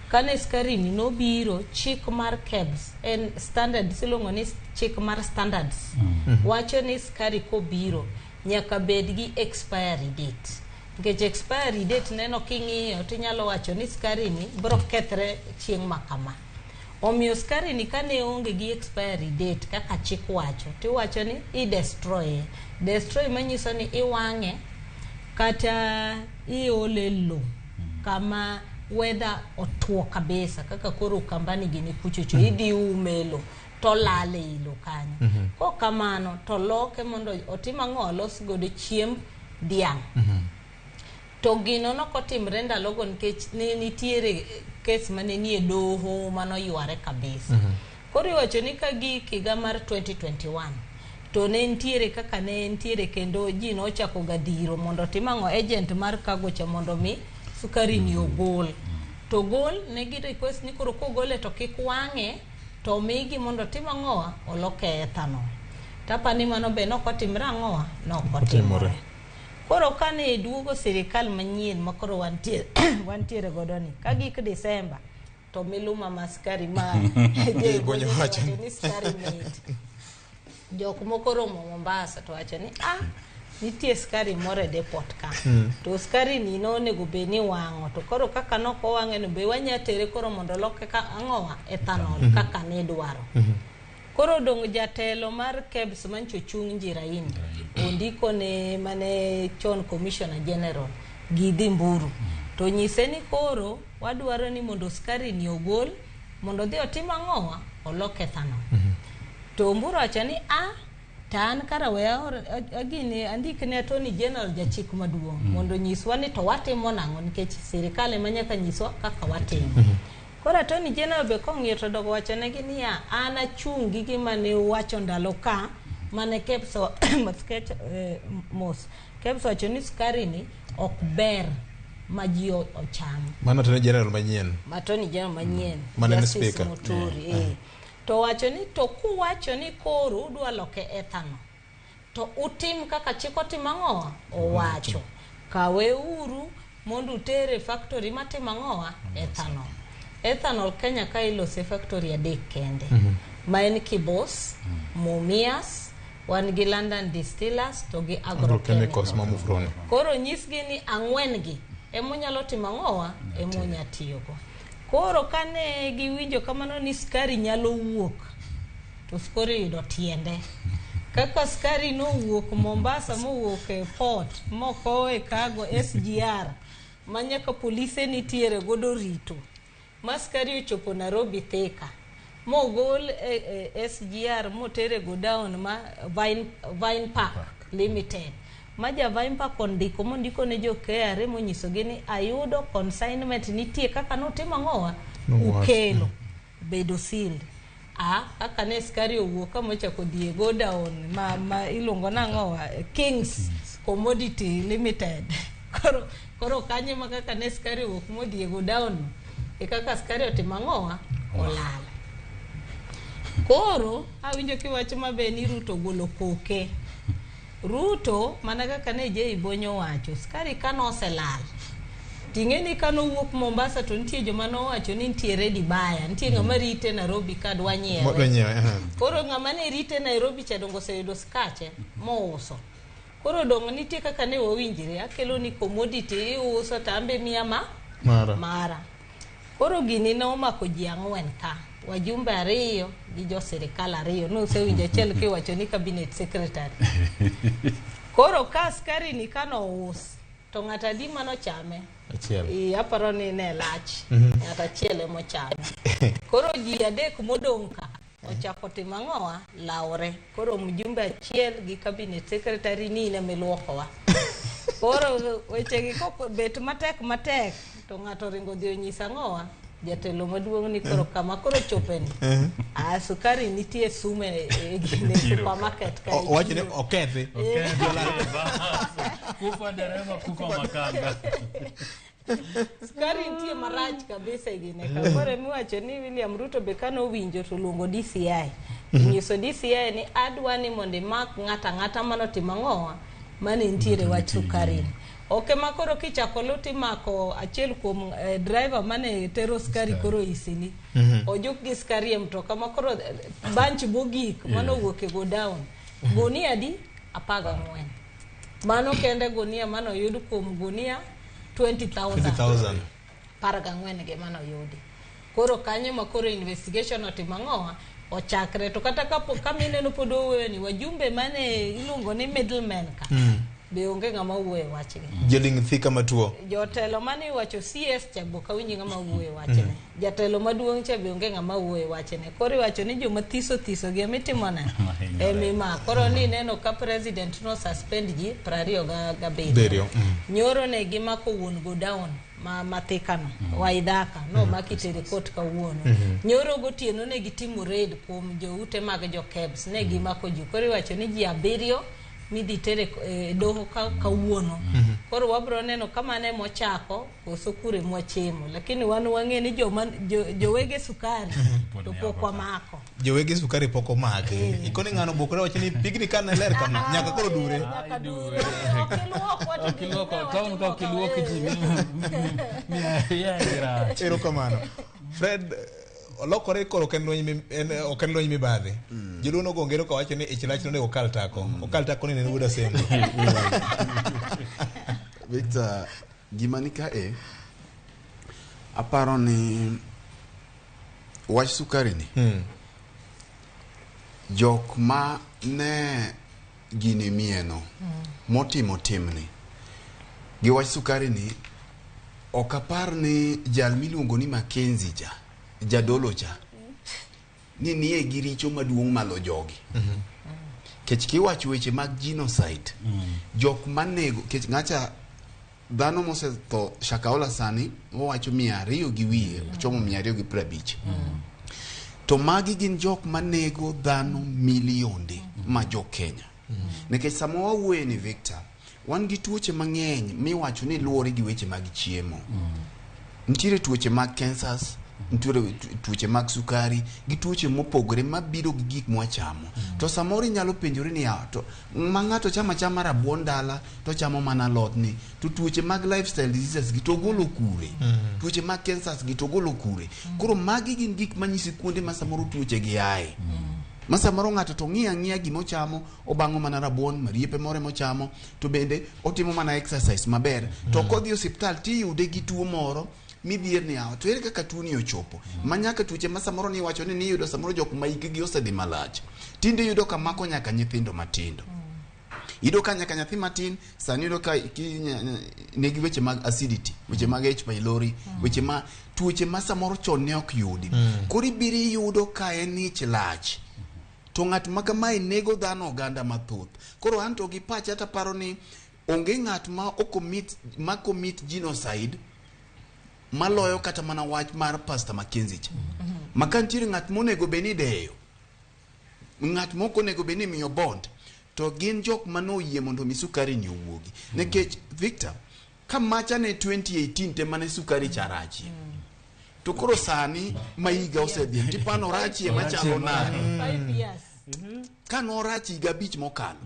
Kane sukari ni nobiro, chik mar KEBS en standard silongo ni chik mar standards. Wacho ni sukari kobiro nyaka bed gi expiry date. Nikech expiry date neno king'iyo tinyalo wacho ni sukari ni bro kethre chieng' makama. Omiyo sukari ni kane onge gi expiry date kaka chik wacho, tiwacho ni i-destroy. Destroy manyiso ni iwang'e kata iole lo kama weather otuo kabisa kaka koro kambani gini kuchocho idi umelo to lale ilo kanyo. Ko kamano to loke mondo otima ng'o los godo chiemb diang'. to gino nokotimre ndalogo nikech ne nitiere kes mane nie doho manoyware kabisa. Koro iwacho ni ka higa mar 2021 to ne ntiere kaka ne ntiere kendo ji nochako gadhiro mondo timang'o agent mar cargo cha mondo mi sukari ni ogol. To gol ne gi request ni koro kogole to kik wang'e to migi mondo timang'owa oloke ethanol. Tapani mano be nokotimre ang'owa nokotimore. Koro kane duogo sirikal manyien makoro wantiere godo ni ka gik Desemba to miluma maskari ma bonyo wacho ni skari mit. Jok moko romo Mombasa to wacho ni nitie skari moro e depot ka. To skari ni nonego be ni wang'o to koro kaka noko wang'e no be wanya tere koro mondo loke ka ang'owa ethanol kaka ne dwaro. Koro dong jatelo mar KEBS mancho chung Njiraini ondiko ne mane chon Commissioner General Gidhi Mburu to nyise ni koro wadwaro ni mondo skari ni ogol mondo dhi otim ang'owa olok ethanol. To Mburu acha ni tan kara we agini andikne Attorney General jachik maduong' mondo nyiswa ni to watimo nang'o nikech sirikal ema nyaka nyiswa kaka watimo. Kora Attorney General be kong'iyo to dogo wachonegi ni an achung' gi gima ne wacho ndalo ka mane KEBS KEBS wacho ni skari ni ok ber ma ji ocham. Mano Attorney General manyien. Attorney General manyien. Mane ni speaker. To wacho ni to kuwacho ni koro udwa loke ethanol to utim kaka chik otimo ang'owa owacho kawe uru mondo utere factory matimo ang'owa ethanol. Ethanol Kenya ka ilose factory adek kende. Ma en Kibos, Mumias, wan gi London Distillers to gi Agrochemicals ma Mufroni. Koro nyisgi ni ang'wen gi emonyalo timo ang'owa emonya tiyogo. Koro kane giwinjo kamano ni skari nyalo wuok to skari yudo tiende. Kaka skari no wuok Mombasa mowuok e port moko e cargo SGR manyaka polise nitiere godo rito. Maskari ochopo Nairobi Thika mogol SGR motere go down ma Vine Park Limited maja Vine Park ondiko mondiko ne jo KRA monyisogi ni ayudo consignment nitie kaka notimo ang'owa ukelo bedo sealed. Kaka ne skari owuok kamochako die go down ma ilongo nang'owa Kings Commodity Limited. Koro kanye makaka ne skari owuok modie go down kaka skari otimo ang'owa olal. Koro awinjo kiwacho mabe ni Ruto golo koke. Ruto mana kaka ne je Bonyo wacho skari kano oselal. Ting'eni kano wuok Mombasa to nitie joma nowacho ni nitie ready buyer, nitie ng'ama rite Nairobi kadwa nyiewe. Koro ng'ama ne rite Nairobi cha dongo seyudo skache mouso. Koro dongo nitie kaka ne wawinjire akelo ni commodity iuso tambe miya mara. Koro gini nomako ji ang'wen ka. Wajumbe 2 gi jo sirikal 2 nosewinjo achiel kiwacho ni cabinet secretary. Koro ka skari ni kano us to ng'ata di mano chame achiel. Aparo ni ne lach ng'ata achiel emo chame. Koro ji 3 modong' ka ochako timo ang'owa lawre. Koro mjumbe achiel gi cabinet secretary ni ne miluokowa. Koro wechegi kok bet matek to ng'ato ringo dhi onyisa ang'owa jatelo maduong' ni koro kama koro chopeni. Sukari nitie sume e supermarket ka. Wacho ni okethi. Kufa derema kufa makanga. Sukari nitie marach kabisa gine ka. Koro miwacho ni William Ruto be kano winjo to luongo DCI. Nyiso DCI ni adwa ni mondo mak ng'ata mano timo ang'owa mane nitiere wach sukari. Makoro kichako luti mako achiel kuom driver mane tero skari koro isini. Ojuk gi skari e mtoka makoro bunch bogik mano wuok e go down. Gunia di 14. Mano kende gunia mano yud kuom gunia 20,000. 14 ge mano yudi. Koro kanye makoro investigation otimo ang'owa ochakre to kata kapo kamine no podo weni wajumbe mane iluongo ni middleman ka. be onge ng'ama wuoye wachgi. Joding thika matuo. Jotelo mane wacho CS cha boka winji ng'ama wuoye wachne. Jatelo maduong' cha be onge ng'ama wuoye wachne. Koro wacho ni joma thiso gi emitimona. Emima koro ni neno ka president no suspend ji 27. Nyoro ne gimako wuon go down ma thikano waidaka no makitere kot kawuono. Nyoro gotieno ne gitimo raid kuom joute mag jo kebs ne gimako ji. Koro wacho ni ji 7 midhi tere doho kawuono. Koro wabro neno kama ne mochako koso kure mwachemo, lakini wan wang'e ni jowege sukari to pok mako. Jowege sukari pok omako. Ikoni ng'ano bokore wacho ni pigni kan ler kama nyaka koro dure. Okiluoko ji. Ero kamano. Fred olokore koro oken lony mibadhi. Joduono gongero ka wacho ni ichilachno ne okal tako ni ne wuoda sembo. Victor, gimani ka aparo ni wach sukari ni jok ma ne gini mieno motimo timni gi wach sukari ni okapar ni jal miluongo ni Mackenzie jadolo cha ni nie giricho maduong' malo jogi. Kech kiwacho weche mag genocide jok manego kech ngacha dhano mose to Shakaola sani owacho 200 gi wiye chomo 250. To magi gin jok manego dhano milionde ma jo Kenya. Nekech samo wawuoye ni Victor, wan gi tuoche mang'eny miwacho ni luore gi weche mag chiemo. Nitiere tuoche mag cancers, nitiere tuoche mag sukari, gi tuoche mopogore mabiro gi gik mwachamo. To samori nyalo penjore ni to ng'ato chama rabuon dala to chamo mana lot ni. To tuoche mag lifestyle diseases gi to golo kure. Tuoche mag cancers gi to golo kure. Koro magi gin gik manyisi kuonde ma samoro tuoche gi ae. Masamoro ng'ato to ng'iya gimo chamo, obango mana rabuon, mariepe more mochamo, to bende otimo mana exercise maber. To kodhi hospital tiyude gi tuo moro midhier ni to ere kaka tuo ni ochopo. Manyaka tuoche masamoro ni wacho ni yudo samoro jok ma hikgi osedhi malach. Tinde yudo ka mako nyaka nyithindo matindo. Yudo ka nyaka nyathi matin sani yudo ka negi weche mag acidity, weche mag H. pylori, weche ma tuoche masamoro chon ne ok yudi. Koro ibiri yudo ka en ich lach. To ng'at ma kamae nego dhano oganda mathoth. Koro anto gi pacha ata paro ni onge ng'at ma commit genocide maloyo kata mana wach mar Pastor Mackenzie. Makantiere ng'at monego beni deyo, ng'at moko nego beni miyo bond, to gin jok manoyie mondo mi sukari ni owuogi. Nekech Victor, ka macha ne 2018 te mane sukari charachi. To koro sani maiga osedhi tipano rachi machalo nani 5 years. Kano rachi gabich mokalo.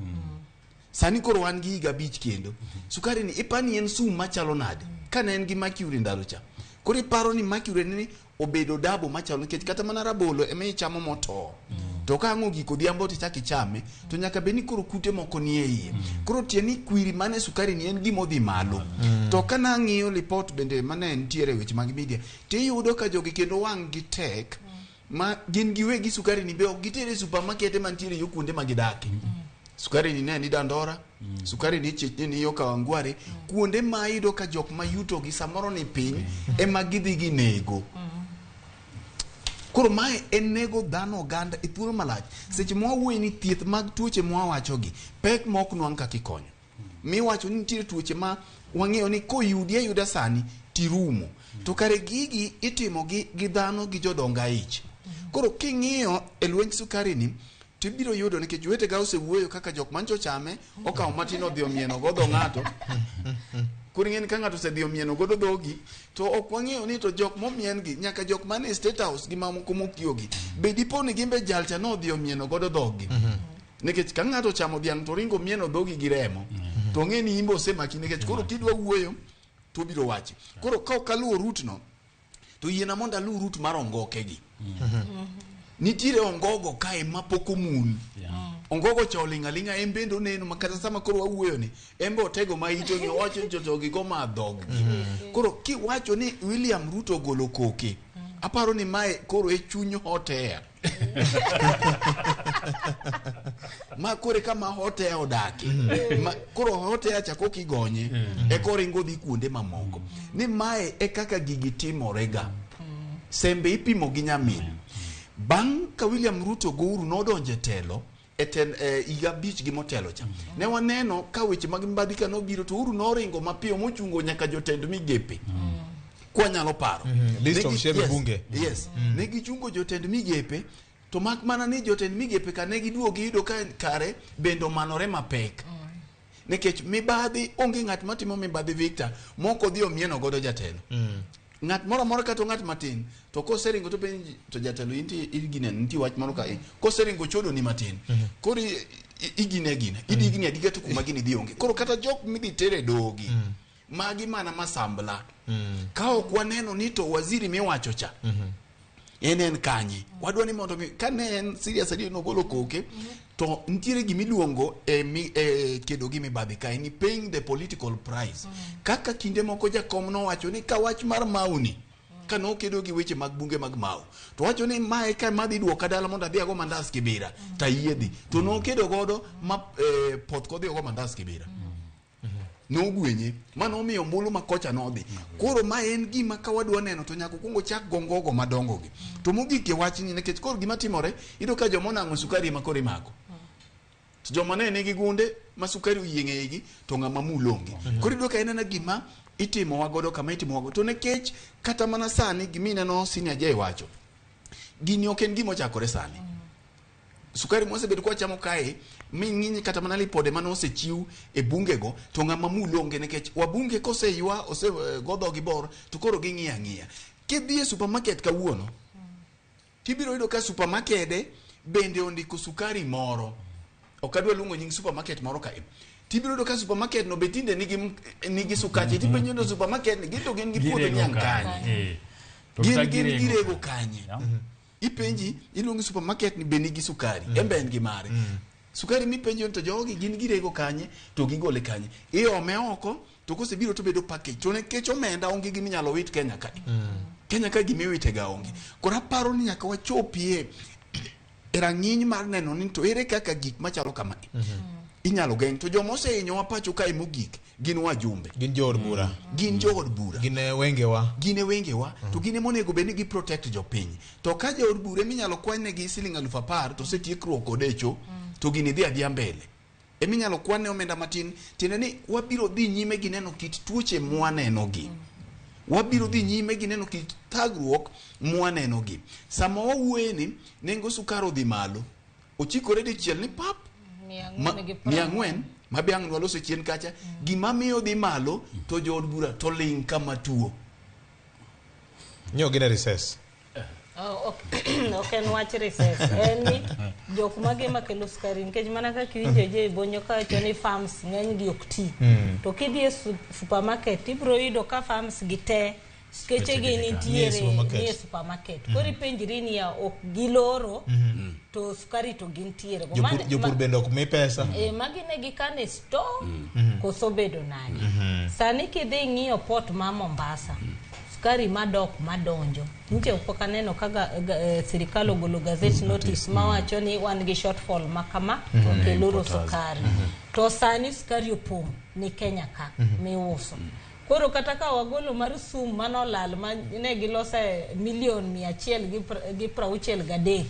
Sani koro wan gi gabich kendo. Sukari ni ipani en sum machalo nade. Kana en gi mercury ndalo cha. Koro iparo ni mercury ni obedo dabo machalo nikech kata mana rabolo eme chamo moto. To ka ang'o giko dhiambo tichaki chame to nyaka beni koro kute moko nie iye. Koro tieni kwiri mane sukari ni en gimo dhi malo. To kana ng'iyo report bende mane nitiere weche mag media tiyudo ka jogi kendo wang' gi tek ma gin giwegi sukari ni be ok gitere supermarket mantiere yo kuonde magidake. Sukari ni ne ni Dandora, sukari ni Chechni ni yo Kawangware, kuonde ma iyudo ka jok ma yuto gi samoro ni piny ema gidhi gi nego. Koro mae en nego dhano oganda e thuolo malach. Seche mwawuoye ni thieth mag tuoche mwawachogi pek mok nwang' kaka ikonyo. Miwacho ni nitiere tuoche ma wang'eyo ni koyudi ayuda sani tirumo. To kare gigi itimo gi dhano gi jodonga ich. Koro king'iyo e lwenj sukari ni tibiro yudo nikech wetega osewuoyo kaka jok mancho chame okawo matin odhi omieno godo ng'ato. Koro ng'eni ka ng'ato osedhi omieno godo dhogi to ok wang'eyo ni to jok momien gi nyaka jok mane State House gi mamoko mokiyogi be dipo ni gimbe jalcha no odhi omieno godo dhogi. Nikech ka ng'ato chamo dhiang' to ringo mieno dhogi gi remo to ng'eni imbo osemaki nikech koro kidwa wuoyo to biro wachi. Koro ka okaluwo root no to yiena mondo aluw root mar ongoke gi. Nitiere ongogo kae mapoko mul. Ongogo cholinga embendo neno makata sama koro wawuoyo ni embe otego ma ito ni wacho jogi go ma dog. Koro ki wacho ni William Ruto golo koke aparo ni mae koro e chuny hotea ma kore kama hote odaki ma koro hote acha kokigonye e koringo dhi kuonde mamoko ni mae e kaka gigi timorega sembe ipimo gi nyamin bang' ka William Ruto Gouru nodonje telo iga bich gi motelo cha ne waneno ka weche mag mbadhi ka nobiro to Uhuru noringo mapiyo mochungo nyaka jotend migepe kwa nyalo paro list of shebe bunge ne gichungo jotend migepe to mak mana ni jotend migepe ka ne giduogi yudo ka kare bendo manore mapek nikech mibadhi onge ng'at matimo mibadhi Victor moko dhi omieno godo jatelo ng'at moro moro kata ng'at matin to koseringo to penj to jatelo inti igine nti wach moro ka koseringo chodo ni matin koro igine idigine adiga to kuma gini dhi onge koro kata jok midhi tere dogi magi mana masambla ka ok waneno ni to waziri miwacho cha en kanye wadwa ni mondo ka ne en serious adi no golo koke to ntiere gimiluongo kedo gi mibadhi ka ni paying the political price kaka kinde moko jakom no wacho ni ka wach mar mauni ka no kedo gi weche mag bunge mag mau to wacho ni mae ka madhi duoka dala mondo adhi ago mandas Kibira ta yiedhi to no kedo godo ma poth kodhi ago mandas Kibira no gwenye mano miyo mbulu makocha nodhi koro ma en gima ka wadwa neno to nyako kungo chak gongogo madongo gi to mogik e wach ni nekech koro gima timore ido ka jomona ngo sukari makore mako to joma ne nigi gunde ma sukari uyienge igi to ngama mulongi koro ido ka enena gima itimo wagodo kama itimo wagodo to nekech kata mana sani gimina no senior jay wacho gini oken gimo chakore sani sukari mwase bedo kwa chamo kae minginyi kata manali pode mano osechiu e bunge go to ngama mulonge nekech wabunge kose ywa ose godho gi bor to koro gingia ngia kidhi e supermarket kawuono tibiro yudo ka supermarket bende ondiko sukari moro okadwa lungo nying supermarket moro kae tibiro yudo ka supermarket no betinde nigi sukari tipenyo no supermarket ni gito gin gi puodho nyankani gin girego kanye ipenji ilungi supermarket ni benigi sukari embe ngi mare sukari mi penjo to jogi gin girego kanye to gigole kanye iome oko to kosebiro to bedo package to ne kecho menda onge gimi nyalo wit Kenya ka Kenya ka gimi wite ga onge kora paro ni nyaka wachopie rang'iny mar neno ni to ere kaka gik machalo kama inyalo geng to jomo osehinyo wapacho kae mogik gin wajumbe gin jood bura gin wengewa to gin monego beni gi protect jopiny to ka jood bura minyalo kwanye gi siling 10,000 to setiekruok kodecho to gini dhi adhia mbele minyalo kwane omenda matin tiende ni wabiro dhi nyime gi neno kit tuoche mwaneno gi wabiro dhi nyime gi neno kit thagruok mwaneno gi sama wawuoye ni nengo sukari dhi malo ochikore dichiel ni pap 400 mabiang nwalo so chien kacha gima miyo dhi malo to jood bura to ling kama tuo nyo gina recess okay watch recess eni jok mage makelo sukari nikech mana ka kiwinjo je bonyo ka choni farms ng'eny gi okti to kidhi e supermarket ibro yudo ka farms gite skeche gi nitiere nie supermarket kori penjiri ni ya ok giloro to sukari to gintiere jopur bende ok mi pesa magi ne gikane store koso bedo nani sani kidhi ng'iyo port ma Mombasa sukari madok madonjo nche upoka neno kaga sirikal ogolo gazette notice mawacho ni wan gi shortfall makama keloro sukari to sani sukari opong ni Kenya ka miuso koro kata ka wagolo mar sum manolal ne gilose milion 163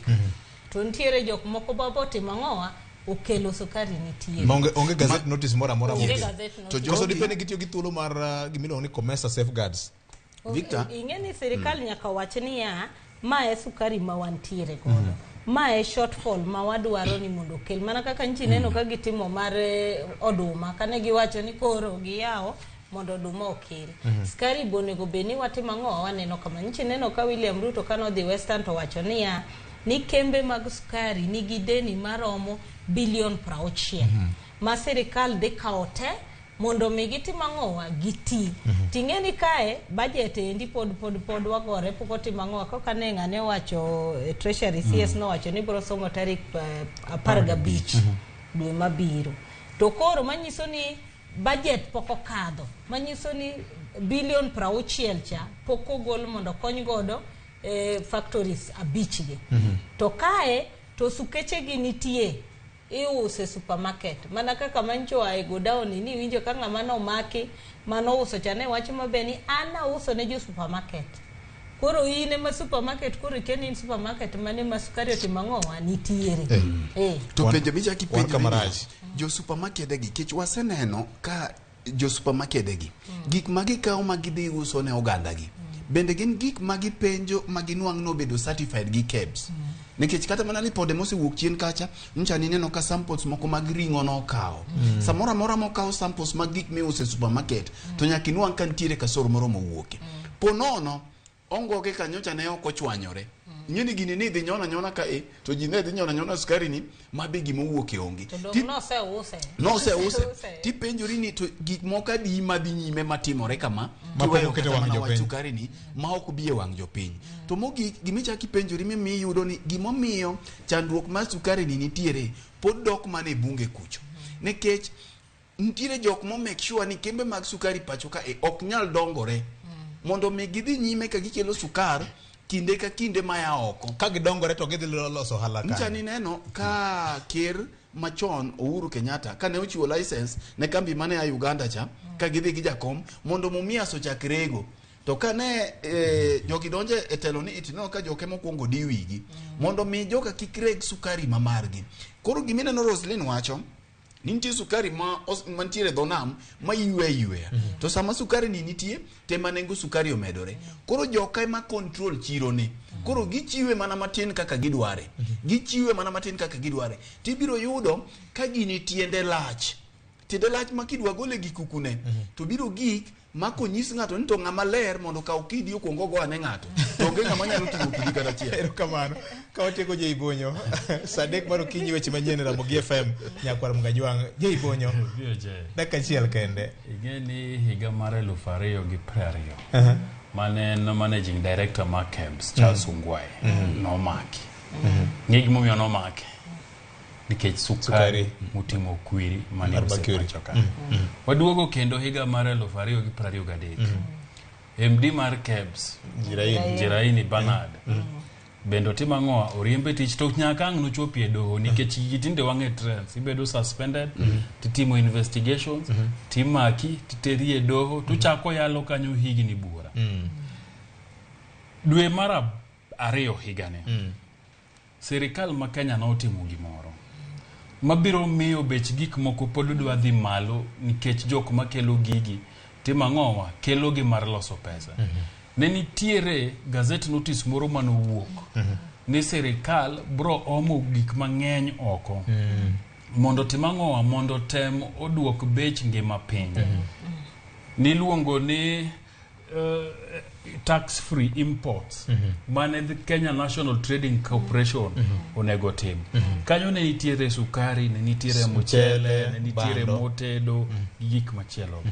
to ntiere jok moko babote mang'owa okelo sukari nitiere onge gazette notice mora to joso dipene gitiyo gi thuolo mar gimilo ni commerce safeguards Victor ingeni sirikal nyaka wach niya mae sukari ma wantiere godo mae shortfall ma wadwaro ni mondo kel mana kaka nchi neno ka gitimo mar oduma kane giwacho ni koro giyawo mondo oduma okel sukari bonego beni watimo ang'o waneno kama nchi neno ka William Ruto kano dhi Western to wacho niya ni kembe mag sukari nigi deni maromo bilion 60 ma sirikal dhi kawo te mondo mi gitimo ang'owa giti tingeni kae budget endi pod wagore poko timo ang'owa koka ne ng'ane wacho treasury CS no wacho ni bro somo tarik 15 dwe mabiro to koro manyiso ni budget poko kadho manyiso ni bilion 60 cha poko gol mondo kony godo factories abichgi to kae to sukeche gi nitie iuse supermarket mana kaka mancho ai go down ni winjo ka ng'ama no maki mano uso chane wach mabeni ana uso ne jo supermarket koro ine ma supermarket koro kenin supermarket mane masukari otimang'owa nitiere to penjo bicha kipenjo jo supermarket gi kech waseneno ka jo supermarket gi gik magikaw magidhi uso ne oganda gi bende gin gik magipenjo maginwang' no bedo certified gi KEBS nikech kata mana lipode mosewuok chien kacha ncha nineno ka samples moko mag ring'o no kao samora mora mokao samples mag gik miuse supermarket to nyaka inwang' ka ntiere kasoro moro mowuoke ponono ongoge kanyocha ne ok ochwanyore nyini gini ni dhi nyona ka to ji ne dhi nyona sukari ni mabe gima owuok e onge no se use ti penjori ni to gik moko adi madhi nyime matimore kama kiweyo kete wang jopiny sukari ni ma ok biye wang jopiny to mogi gimicha kipenjori mi yudo ni gimomiyo chandruok mar sukari ni nitiere pod dok mane bunge kucho nekech nitiere jok mo make sure ni kembe mag sukari pacho ka ok nyal dongore mondo mi gidhi nyime ka gikelo sukar kinde ka kinde maya oko ka gidongore to gidhi loso halaka nchani neno ka ker machon Uhuru Kenyatta kane ochiwo license ne kambi mane ya Uganda cha ka gidhi gi jakom mondo mumia so chakrego to kane jogi donje e telo ni itino ka joke mokwongo diwigi mondo mi joka kikreg sukari mamargi koro gimine no Roslyn wacho nitie sukari mantiere dhonam ma ywe to sama sukari ni nitie tema nengo sukari omedore koro joka ema control chiro ni koro gichiwe mana matin kaka gidware tibiro yudo ka gini tiende lach ma kidwa gole gikukune to biro gik mako nyis ng'ato ni to ng'ama ler mondo ka okidi okuongo go ane ng'ato to onge ng'ama nyalo timo kidi kata chiel erokamano ka otego Jeibonyo sadek mar okinyi weche manyien Ramogi FM nyakwar Mgajwang Jeibonyo dakika achiel kende ingeni higa mar 2020 mane no managing director mar KEBS Charles Ungwai nomaki ng'ig momiyo nomaki nikech sukari mutimo kwiri mane osepachoka waduogo kendo higa mar 2023 MD mar KEBS Jiraini Bernard bendo timang'oa oriembe tich to nyaka ang' nochopie doho nikech gitinde wang'e trends ibedo suspended titimo investigations timaki titerie doho tuchako yalo kanyo higni bura dwe mar 2 higane serikal ma Kenya notimo gimoro mabiro miyo bech gik moko pod dwa dhi malo nikech jok makelo gigi timang'owa kelo gi mar loso pesa ne nitiere gazet notice moro manowuok ni serikal bro omo gik mang'eny oko mondo timang'owa mondo tem oduok bech ngima piny niluongo ni tax free imports mane the Kenya National Trading Corporation onego tim kanyo ne nitiere sukari ne nitiere mchele ne nitiere motedo gik machielo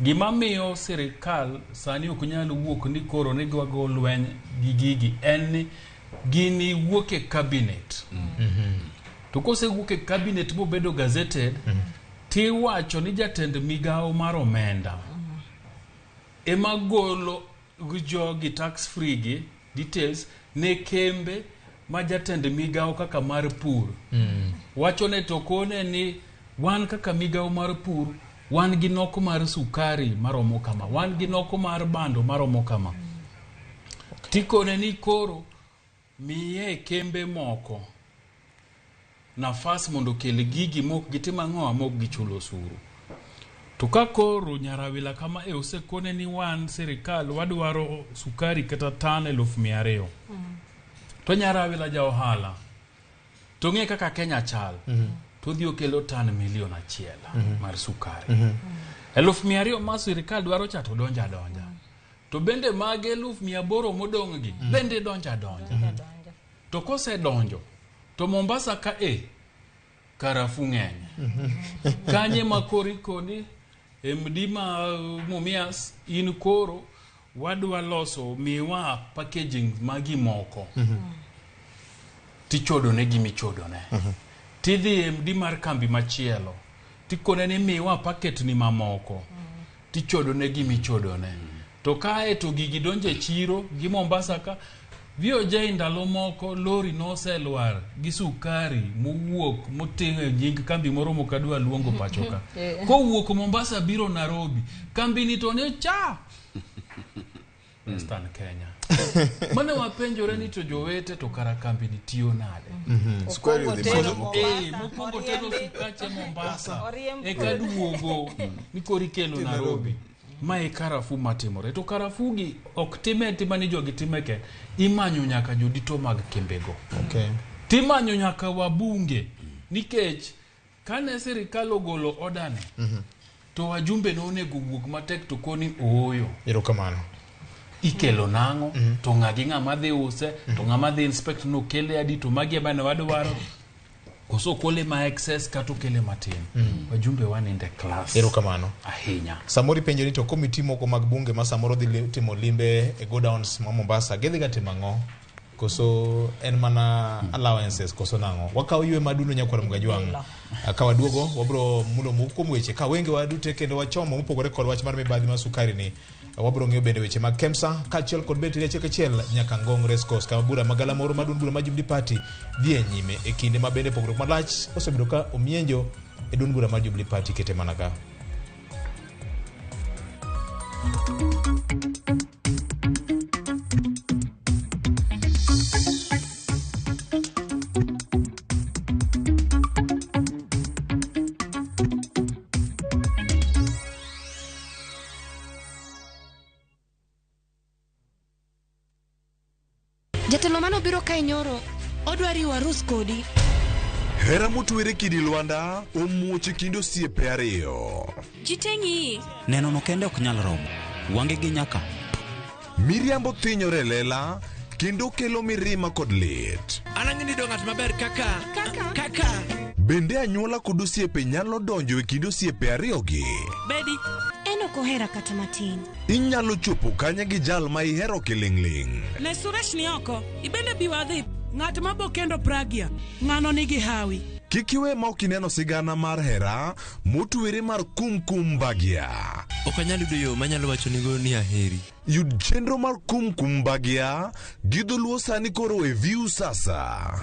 gima miyo serikal sani ok nyalo wuok ni koro ne gwago lweny gi gigi en ni gini wuok e cabinet to kose wuok e cabinet mobedo gazetted ti wacho ni jatend migao mar omenda ema golo jogi tax free gi details ne kembe ma jatend migao kaka mar pur wacho ne tokone ni wan kaka migao mar pur wan gi noko mar sukari maromo kama wan gi noko mar bando maromo kama tikone ni koro miye kembe moko nafas mondo kel gigi mok gitima ng'oa mok gichulo suru to ka koro nyarawila kama osekone ni wan serikal wadwaro sukari kata tan 200,000 to nyarawila ja ohala to ng'e kaka Kenya chal to dhi okelo tan 1,000,000 mar sukari 200,000 ma serikal dwaro cha to donja to bende mage 800 modong' gi bende donja to kose donjo to Mombasa ka karafu ng'eny kanye makoriko ni MD ma Mumias in koro wadwa loso miwa packaging magi moko tichodo ne gimi chodo ne tidhi MD mar kambi machielo tikone ni miwa packet ni mamoko tichodo ne gimi chodo ne to kae to gigi donje chiro gi Mombasa ka VOJ ndalo moko lori noselwar gi sukari mowuok moting'o nying kambi moro mokadwa luongo pachoka. Kowuok Mombasa biro Nairobi. Kambi ni to ne cha. Western Kenya. Mane wapenjore ni to jowete to kara kambi ni tiyo nade. Sukari mokongo tero sukache Mombasa. Ekaduogo ni korikelo Nairobi. Mae karafu matimore. To karafugi ok time ni jogi timeke. Imanyo nyaka jodito mag kembego. Okay. Timanyo nyaka wabunge. Nikech kane sirikal ogolo odane. To wajumbe no onego wuok matek to koni ooyo. Erokamano. Ikelo nango to ng'agi ng'ama dhi use to ng'ama dhi inspect no kele adi to magi bana wadwaro koso kole ma excess kato kele matin wajumbe waninde class Erokamano ahinya. Samori penjo ni to komiti moko mag bunge ma samoro dhi timo limbe e go downs ma Mombasa gedhi ga timo ang'o koso en mana allowances koso nango wakaw yue maduno nyakwara Mgajwang ka waduogo wabro mulo mukom weche ka wenge wadute kendo wachomo mopogore kod wach mar mibadhi ma sukari ni wabro ng'iyo bende weche mag Kemsa kachiel kod betri achiel nyaka Ngong Race Course kama bura magala moro madun bura majubdi party dhie nyime e kinde ma bende pogruok malach osebedo ka omienjo e dun bura majubdi party kete manaka. Jatelo mano biro kae nyoro odwari warus kodi. Hera motwere kidi Lwanda omuoche kindo osiepe ariyo. Jitengi neno no kende ok nyal romo wange gi nyaka Miriambo thinyore lela kendo kelo mirima kod lit. Anang'ini do ng'at maber kaka Bende anyuola kod osiepe nyalo donjo e kindo osiepe ariyo gi. Bedi eno kohera kata matin. Inyalo chopo kanya gi jal ma ihero kiling'ling. ne Suresh ni oko ibende biwadhi ng'at mabo kendo Pragya ng'ano nigi hawi. Kik iwe ma ok ineno sigana mar hera motwere mar Kumkum Bagya. Ok anyal yudo yo manyalo wacho nigo ni aheri. Yud chenro mar Kumkum Bagya gi dholuo sani koro e View sasa.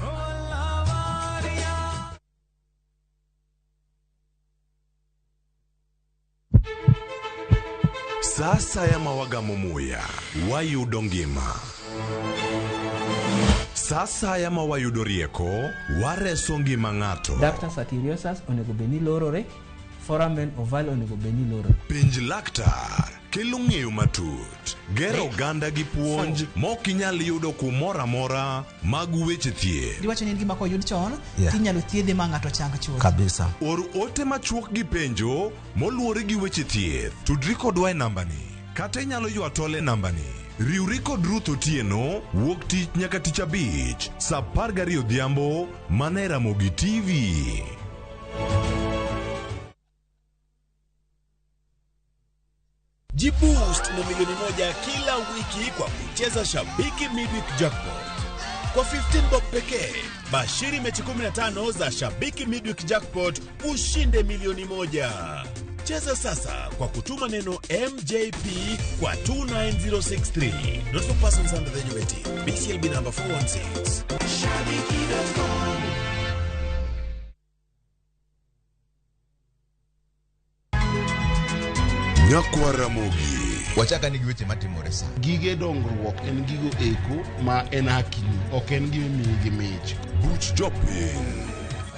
Sasa ya mawagamo muya wayudo ngima. Sasa ya mawayudo rieko wareso ngima ng'ato. Ductus arteriosus onego beni lorore, foramen oval onego beni lorore. Penj laktar kelo ng'eyo matut. Gero oganda gi puonj mok inyal yudo kumoro amora mag weche thieth. Diwacho ni gima koyud chon tinyalo thiedhe ma ng'ato chang chuth. Kabisa. Or ote machuok gi penjo moluwore gi weche thieth. Tudri kodwa e nambani kata inyalo ywa tole nambani. Riwri kod Ruth Otieno wuok tich nyaka tich abich saa 12 odhiambo mana e Ramogi TV. Jiboost na milioni 1 kila wiki kwa kucheza Shabiki Midweek Jackpot. Kwa 15 bob pekee, bashiri mechi 15 za Shabiki Midweek Jackpot ushinde milioni 1. Cheza sasa kwa kutuma neno MJP kwa 29063. Not for persons under the age of 18. BCLB number 416. Shabiki.com. Nyakwa Ramogi. Wachaka nigi weche matimore sa. Gige dongruok en gigo eko ma en hakini, ok en gimi gi mich. Buch Jopin.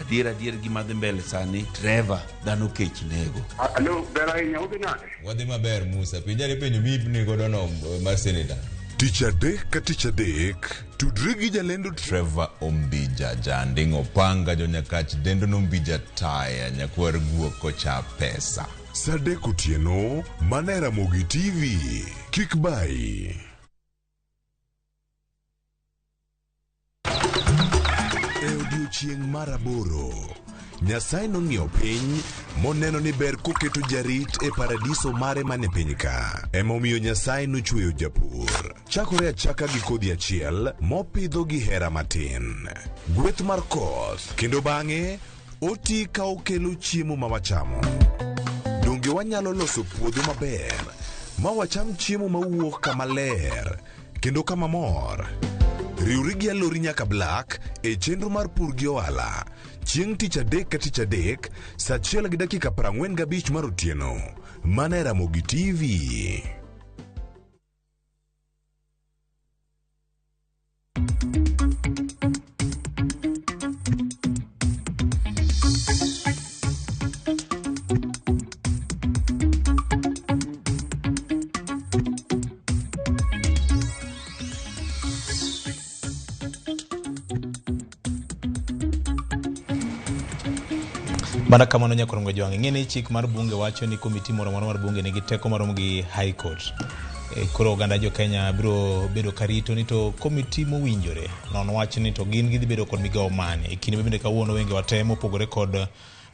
Adier gima dhi mbele sani Trevor dhano kech nego. Alo, bera inya udhi nade? Wadhi maber Musa, pinjari penyo mipni godono mar seneta. Tich adek ka tich adek, tudri gi jalendo Trevor Ombija janding opanga jo nyakach dendo nombija taya nyakwar guok kocha pesa. Sadek Otieno, mana Ramogi TV. Kik bai. E odiochieng' mar 8, Nyasaye nong'iyo piny moneno ni ber koketo jarit e paradiso mare mane piny ka. Emomiyo Nyasaye nochweyo japur. Chakore achaka gi kodhi achiel mopidho gi hera matin. Gweth mar koth kendo bang'e oti ka okelo chiemo ma wachamo. Donge wanyalo loso puodho maber ma wacham chiemo mawuok kama ler kendo kama mor. Riwri gi alori nyaka Black e chenro mar pur gi ohala. Chieng' tich adek ka tich adek, saa 1:45 mar otieno. Mana e Ramogi TV. Bana kamano nyakorongo jwange ngene chik mar bunge wacho ni komiti moro mar bunge nigi teko maromo gi High Court. Koro oganda jo Kenya biro bedo karito ni to komiti mowinjore non wach ni to gin gidhi bedo kod migawo mane e kinde bende kawuono wenge watemo pogore kod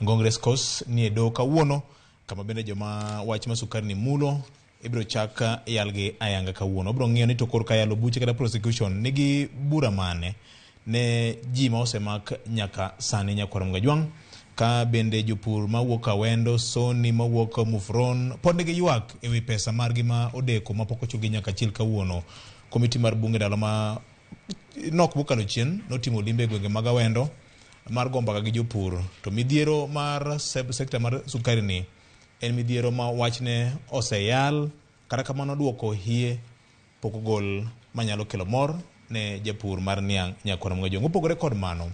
Congress Coast ni edo kawuono kama bende joma wach masukari ni mulo ibiro chaka yalgi ayanga kawuono biro ng'iyo ni to kor kayalo buche kata prosecution nigi bura mane ne ji ma osemak nyaka sani nyakorongo jwang ka bende jopur mawuok Awendo Soni mawuok Mufron pod nigi ywak ewi pesa margi ma odeko ma pok ochulgi nyaka chil kawuono. Komiti mar bunge dalo ma nok bukalo chien notimo limbe gwenge mag Awendo mar gombaga gi jopur to midhiero mar sekta mar sukari ni en midhiero ma wachne oseyal kata kamano duoko hie pok gol manyalo kelo mor ne japur mar niang nyakorongo jwang. Opogore kod mano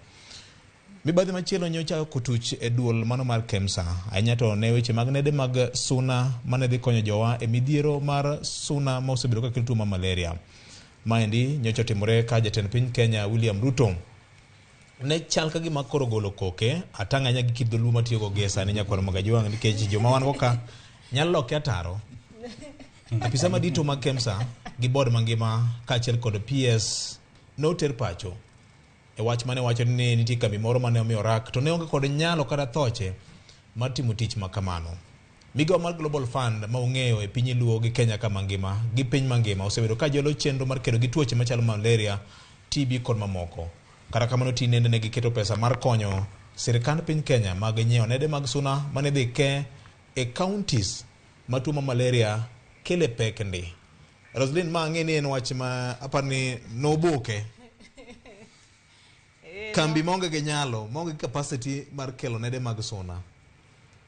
mibadhi machielo nyocha kutuch e duol mano mar KEMSA ahinya to ne weche mag nede mag suna mane dhi konyo jowa e midhiero mar suna ma osebedo ka kelo tuo mar malaria. Maendi nyocha timore ka jatend piny Kenya William Ruto ne chal ka gima koro golo koke atanga nya gi kidholu matiyo go gesa ne nyakorongo jwang nikech joma wan go ka nyalo loke ataro. Apisa madito mag KEMSA gi board mangima kaachiel kod PS noter pacho e wach mane wacho ni nitie kambi moro mane omiyo rak to ne onge kod nyalo kata thoche mar timo tich makamano. Migawo mar Global Fund ma ung'eyo e piny Luo gi Kenya ka mangima gi piny mangima osebedo ka jolo chenro mar kedo gi tuoche machalo malaria, TB kod mamoko. Kata kamano tinende ne giketo pesa mar konyo sirikand piny Kenya mag nyiewo nede mag suna mane dhi ke e counties ma tuo mar malaria kele pek ndi. Roslyn ma ng'eni en wach ma aparni noboke kambi monge ge nyalo monge capacity mar kelo nede mag suna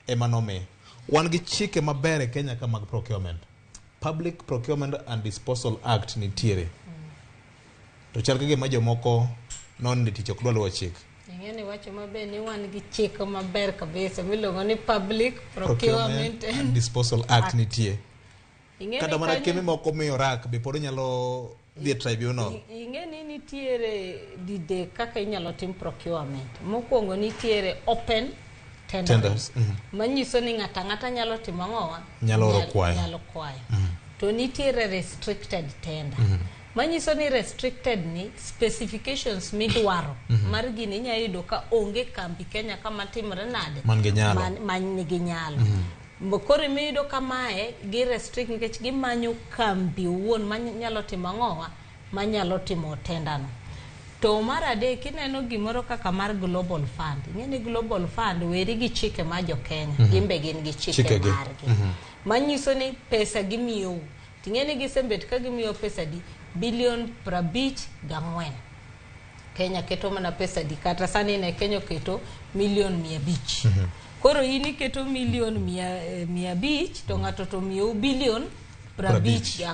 emanome wan gi chike maber e Kenya ka mag procurement. Public Procurement and Disposal Act nitiere to chal kage ma jomoko non ni tich ok dwa luwo chik. Ngene wacho maber ni wan gi chike maber kabisa miluongo ni Public Procurement and Disposal Act nitie. Kada mana kemi moko miyo rak be pod nyalo the tribunal. Ingeni nitiere dide kaka inyalo tim procurement. Mokwongo nitiere open tenders. Manyiso ni ng'ata nyalo timo ang'owa nyalo kwayo. To nitiere restricted tender. Manyiso ni restricted ni specifications midwaro mar gini inya yudo ka onge kambi Kenya kama timre nade man nigi nyalo. Mbokore mido kamae gi restrict nikech gimanyo kambi wuon manyalo timo ang'owa manyalo timo tendano. To mar adek ineno gimoro kaka mar Global Fund. Ng'eni Global Fund weri gi chike ma jo Kenya gimbe gin gi chike margi. Manyiso ni pesa gimiyo ting'eni gisembet ka gimiyo pesa di bilion 54. Kenya keto mana pesa di kata sani ne Kenya keto milion 500. Koro ini keto milion 500 to ng'ato to miyo bilion 54.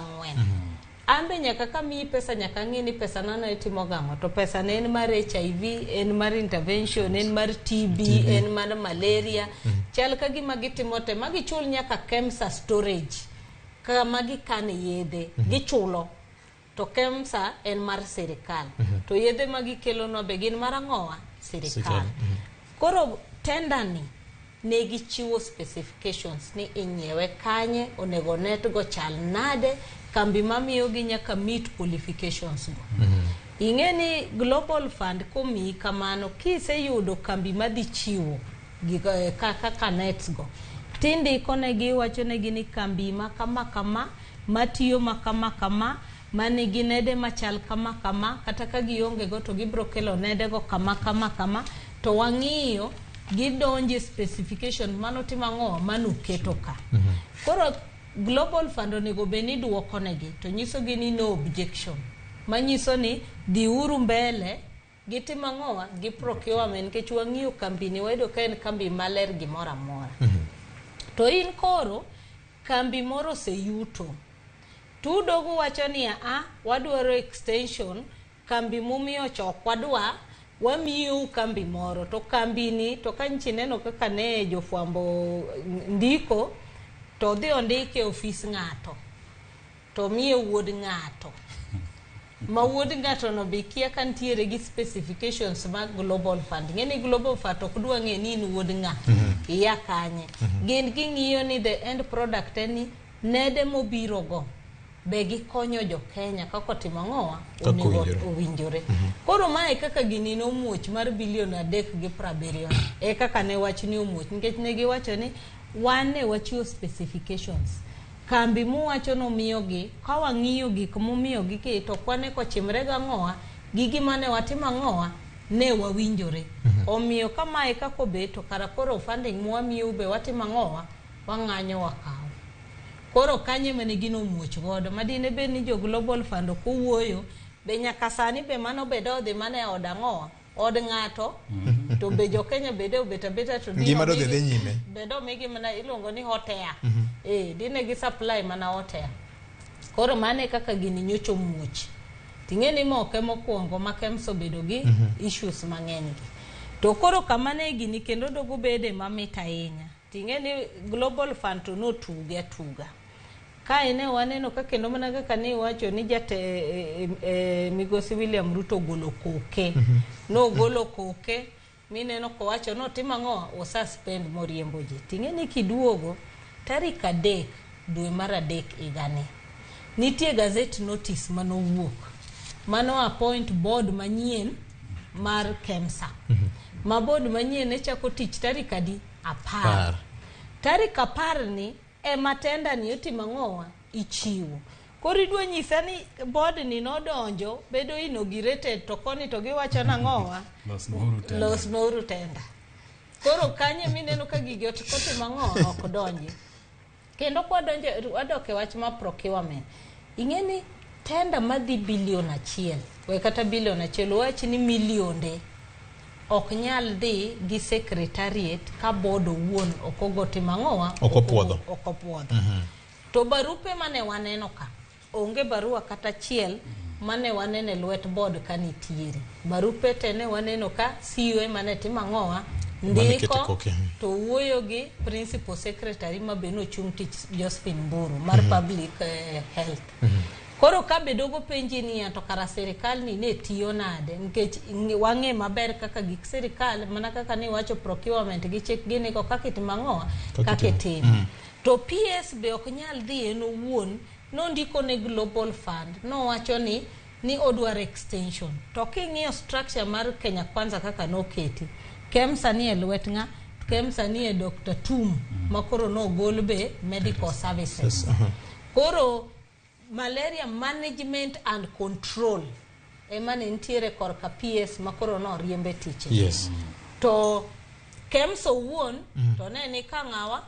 Ambe nyaka kami pesa nyaka ng'ini pesa nano itimo gamo to pesa ne en mar HIV, en mar intervention, en mar TB, en mar malaria. Chal ka gima gitimo te magichul nyaka KEMSA storage kama gikane yedhe gichulo. To KEMSA en mar sirikal. To yedhe magikelo no be gin mar ang'owa sirikal. Koro tendani ne gichiwo specifications ni inyiewe kanye onego net go chal nade kambi mamiyo gi nyaka meet qualifications go. Ingeni Global Fund komi kamano kiseyudo kambi madhi chiwo kaka nets go tindi konegi wacho negi ni kambi ma kama matiyo ma kama mane ginede machal kama kata ka gionge go to gibro kelo nede go kama to wang'iyo gidonje specification mano timang'o manu keto ka. Koro Global Fund onego beni duoko negi to nyiso gi ni no objection manyiso ni di uru mbele gitimo ang'owa gi procurement nikech wang'iyo kambi ni wayudo ka en kambi maler gimoro amora. To in koro kambi moro oseyuto, tudogo wacho ni wadwaro extension, kambi mumiyo chok wadwa wamiyo kambi moro, to kambi ni to kanchi neno kaka ne jofwambo ndiko to dhi ondike ofis ng'ato to miyo wuod ng'ato ma wuod ng'ato no be kia kantiere gi specifications mag global fund. Ng'eni global fund ok dwa ng'e ni in wuod ng'a iya kanye. Gin ging'iyo ni the end product ni nede mobiro go be gikonyo jo Kenya kako timo ang'owa onego owinjore. Koro mae kaka gini nomuoch mar bilion 3.70 kaka ne wach ni omuoch nikech ne giwacho ni wan ne wachiwo specifications, kambi muwacho nomiyogi ka wang'iyo gik momiyogi ki to kwane kochimre ga ang'owa gi gima ne watimo ang'owa ne wawinjore. Omiyo kamae kako obet to kara koro funding mwamiyo be watimo ang'owa wang'anyo wakawo. Koro kanye mane gino muoch godo madine be ni jo global fund kowuoyo be nyaka sani be mano bedo dhi mane od ang'owa od ng'ato to be jo Kenya bedo beta to ngima do dhi nyime bedo migi mana iluongo ni hotea dine gi supply mana hotea. Koro mane kaka gini nyocho muoch ting'eni moke mokwongo ma KEMSA bedo gi issues mang'eny gi to koro kamane gini kendo dogo bede mamita ahinya ting'eni global fund to no tuga ka ene waneno ka kendo mana kaka ne wacho ni Migosi William Ruto golo koke no golo koke mineno ko wacho no timo ang'owa o suspend moriembo ji. Ting'eni kiduogo tarik 3 dwe mar 3 igani nitie gazette notice manowuok mano appoint board manyien mar KEMSA ma board manyien ne chako tich tarik 10 tarik 10 ni matenda ni itimo ang'owa ichiwo. Koro idwa nyisa ni board ni nodonjo bedo inaugurated to koni to giwacho nang'owa los noru tenda. Koro kanye mineno ka gigi otimo ang'owa ok donji. Kendo kwa donjo wadoke wach ma procurement. Ing'eni tenda madhi bilion 1 we kata bilion 1 wach ni milionde ok nyal dhi gi secretariat ka board owuon okogo timo ang'owa okopuodho. To barupe mane waneno ka onge barua kata chiel mane wanene lwet board kanitiere. Barupe tene waneno ka CEO mane timo ang'owa ndiko to wuoyo gi principal secretary mabeno chung tich Josephine Mburu mar public health. Koro ka bedogo penji ni to kara serikal ni ne tiyo nade nikech wang'e maber kaka gik serikal mana kaka ni wacho procurement gi chek gini ko kaka itimo ang'owa kaka itimo. To PS be ok nyal dhi en owuon no ndiko ne global fund no wacho ni odwaro extension. To king'iyo structure mar Kenya Kwanza kaka noketi KEMSA ni e lwet ng'a KEMSA ni e Dr. Tum makoro no gol be medical services. Koro malaria management and control emane ntiere korka PS makoro no riembe tiche. To KEMSA owuon to ne ni kang'awa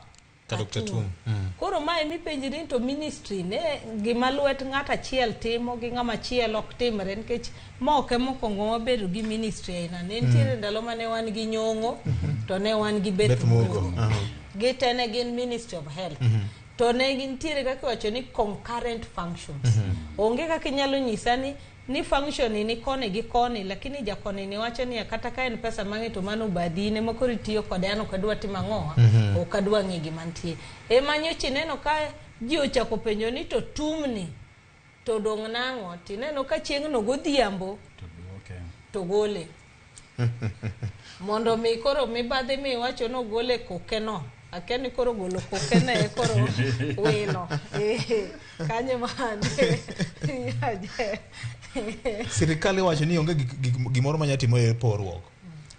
ka Dr. Tum. Koro mae mipenjiri to ministry ne gima lwet ng'ata achiel timo gi ng'ama chiel ok timre nikech moke mokwongo mabedo gi ministry aina ne ntiere ndalo mane wan gi nyong'o to ne wan gi Beth Mugo gitene gin Ministry of Health. To ne gintiere kaka wacho ni concurrent functions. Onge kaka inyalo nyisa ni function ni kone gi kone lakini jakone ni wacho ni kata ka en pesa mang'e to mano badine makoro tiyo kode ano kadwa timo ang'owa o kadwa ng'e gima nitie. Manyochi neno ka ji ochako penjo ni to tumni to dong' nang'o tineno ka chieng' no godhiambo to gole mondo mi koro mibadhi mi wacho no gole koke no akeni koro golo koke ne koro wino kanye mande Sirikali wacho ni onge gimoro manya timo e porruok.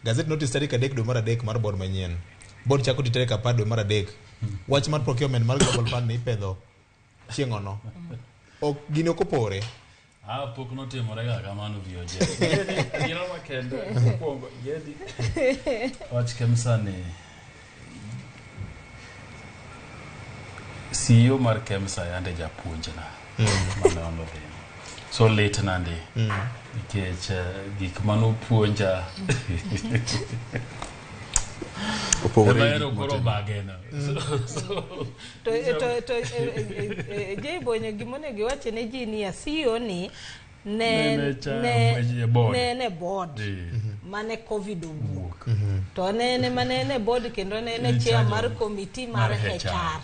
Gazette notice tarik 3 dwe mar 3 mar board manyien. Board chako tarik 10 dwe mar 3. Wach mar procurement mar global fund ni ipedho chieng' ono. Ok gini okopore. Pok notimore ga kamano vioje. Gino makende kuongo yedi. Wach KEMSA ni CEO mar KEMSA yande japuonjna. Manono so late nande nikech gik mano puonja opogore koro bagena to jibonyo gimone giwache ne ji ni asiyo ni ne board mane covid owuok to ne board kendo ne chair mar committee mar HR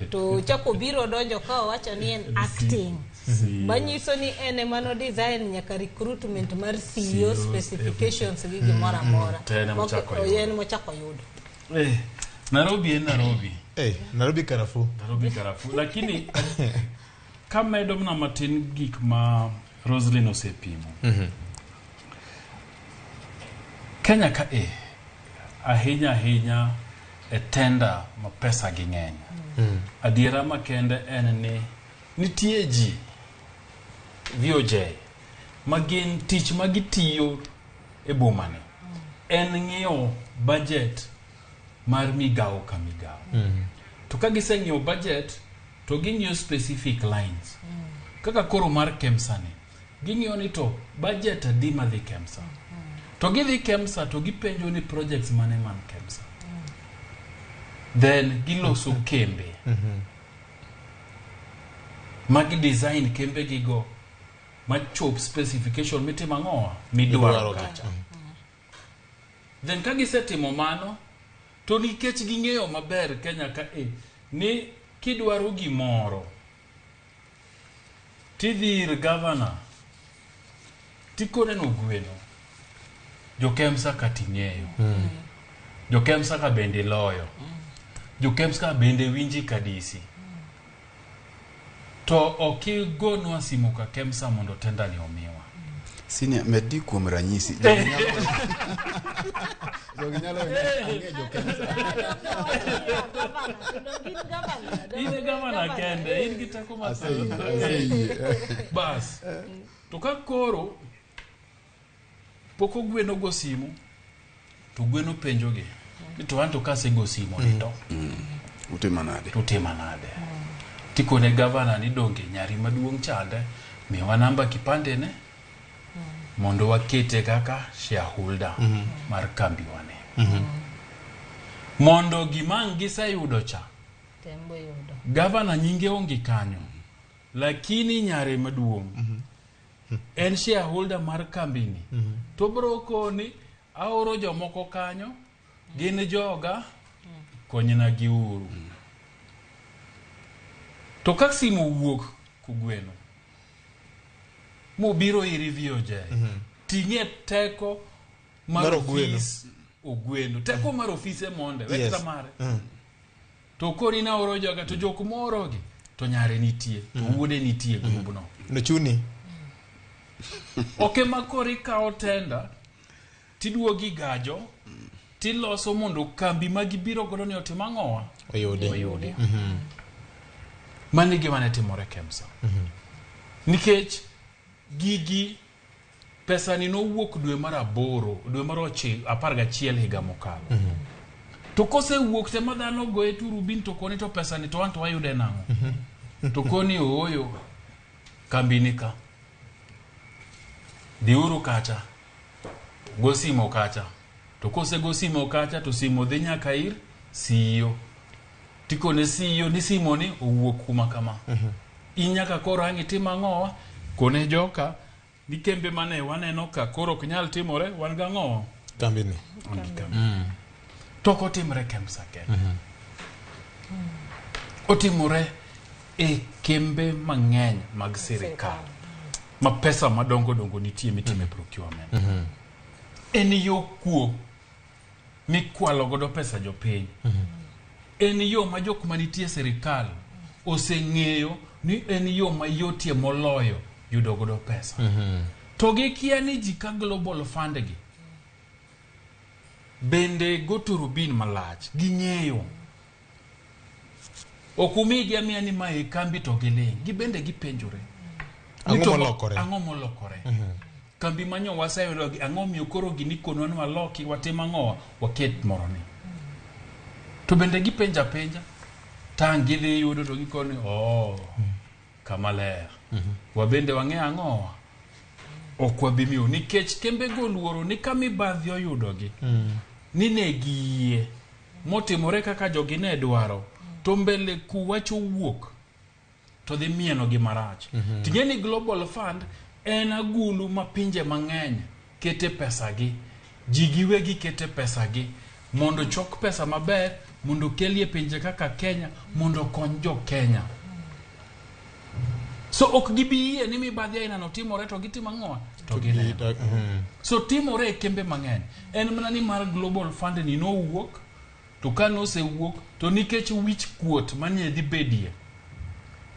to chako biro donjo ka wacho ni en acting banyiso ni ene mano design nyaka recruitment mar CEO specifications gi gimora mora yen mochako yudo Nairobi Nairobi karafu lakini kamedo mna matin gik ma Roslyn osepimo Kenya ka ahinya e tender ma pesa gi ng'eny adiera makende en ni nitie ji VOJ magin tich magitiyo e bomane en ng'iyo budget mar migao ka migao to ka giseng'iyo budget to ging'iyo specific lines kaka koro mar KEMSA ni ging'iyo ni to budget adi madhi KEMSA to gidhi KEMSA to gipenjo ni projects mane man KEMSA then giloso kembe magi design kembe gigo machop specification mitima ng'owa midwaro kacha then ka gisetimo mano to nikech ging'eyo maber Kenya ka ni kidwaro gimoro tidhir governor tikone no gweno jo KEMSA kating'eyo jo KEMSA ka bende loyo jo KEMSA bende winji kadisi to okigonwa simu ka KEMSA mondo tenda ni omiwa Senior medi kuom ranyisi joginyalo jo KEMSA in gavana kende in gitako masai bas to ka koro poko gweno go simu to gweno penjoge to anto kase go simu to utemanade tikone gavana ni donge nyari maduong' chande miwa namba kipande ne mondo wakete kaka shareholder mar kambi wane mondo gimang gisayudo cha tembo yudo gavana nyinge onge kanyo lakini nyare maduong' en shareholder mar kambini to broko ni aoro jomoko kanyo gin joga konyna gi uru to kak simu wuok ku gweno mobiro iri VOJ ting'e teko mar ofis ogweno teko mar ofise monde wekta mare to kori na oro joga to jok morogi to nyare nitie to wuode nitie grubno no chuni oke makori kao tenda tiduogi gajo tiloso mondo kambi magibiro godo ni otima ng'owa oyudi manigi manetimore KEMSA nikech gigi pesa ni no wuok dwe mar 11 higa mokalo to kose wuok te madhano goe turu bin to koni to pesa ni to anto ayude nang'o to koni oyo kambini ka diuru kacha gosimo kacha to kose gosimo kacha to simo dhi nyaka ir CEO tikone CEO ni simo ni owuok kuma kama inyaka koro angi tima ng'owa kone joka ni kembe mane waneno ka koro knyal timore wan ga ng'owa kambini toko timre KEMSA ke otimore e kembe mang'eny mag sirikal ma pesa madongo nitie mitime procurement en yo kuo mikwalo godo pesa jopiny en yo ma jok manitie sirikal oseng'eyo ni en yo mayotie moloyo yudo godo pesa to gikia ni ji ka global fund gi bende goturubin malach ging'eyo okumigi amia ni mae kambi to giling gibende gipenjore ang'o molokore kambi manyo wasayudo ang'o miyo koro gini konwa waloki watima ng'owa waket moroni to bende gipenja tang gidhi yudo to gikoni kama ler. Wabende wang'e ang'owa ok wabimiyo nikech kembe go luoro ni kamibadhi oyudogi ni ne giyie motimore kaka jogi ne dwaro to mbele kuwacho wuok to dhi mieno gi marach. Ting'eni Global Fund en agulu ma pinje mang'eny kete pesagi, ji giwegi kete pesagi mondo chok pesa maber mondo kelie pinje kaka Kenya mondo kony jo Kenya. So ok gibiyie ni mibadhi aina no timore to gitimo ang'owa to gineno. So timore kembe mang'eny. En mana ni mar Global Fund ni nowuok to ka nosewuok to nikech wich kuot manie dhi bedie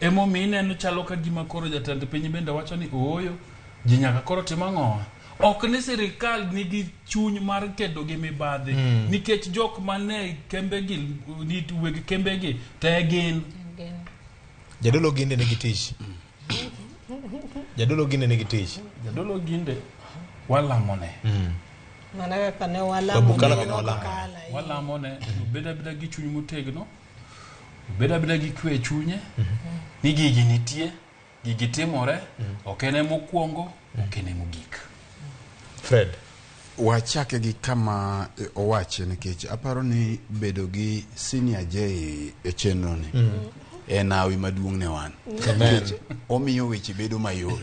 emomiyo ineno chalo ka gima koro jatend piny bende wacho ni ooyo ji nyaka koro timo ang'owa. Ok ni sirikal nigi chuny mar kedo gi mibadhi nikech jok mane kembegi ni weg kembegi te gin Jadolo Ginde nigi tich. Jadolo Ginde nigi tich. Jadolo Ginde walamone. Mana ka ne walamone. Walamone beda gi chuny motegno. Beda gi kwe chunye. Ni gigi nitie, gigi timore, ok ene mokwongo, ok ene mogik. Fred, wachake gi kama owache nikech aparo ni bedo gi senior J e chenro ni en awi maduong' ne wan. Omiyo weche bedo mayot.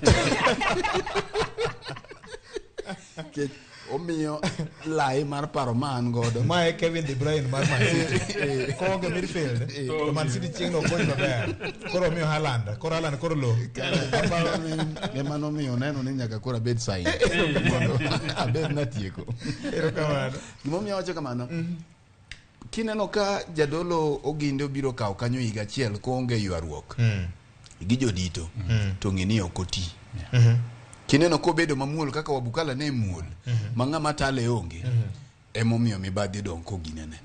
Omiyo lai mar paro man godo. Mae Kevin De Bruyne mar Man City. Koge midfield. To Man City chieng' no konyo maber. Koro omiyo Haaland. Koro Haaland koro lo. Aparo ni ema nomiyo neno ni nyaka koro abed sign. Abed natieko. Erokamano. Gimomiyo wacho kamano. Kineno ka jadolo Oginde obiro kawo kanyo higa achiel koonge ywaruok gi jodito to ng'eni ok oti. Kineno kobedo mamuol kaka Wabukala ne muol ma ng'ama tale onge emomiyo mibadhi dong koginene.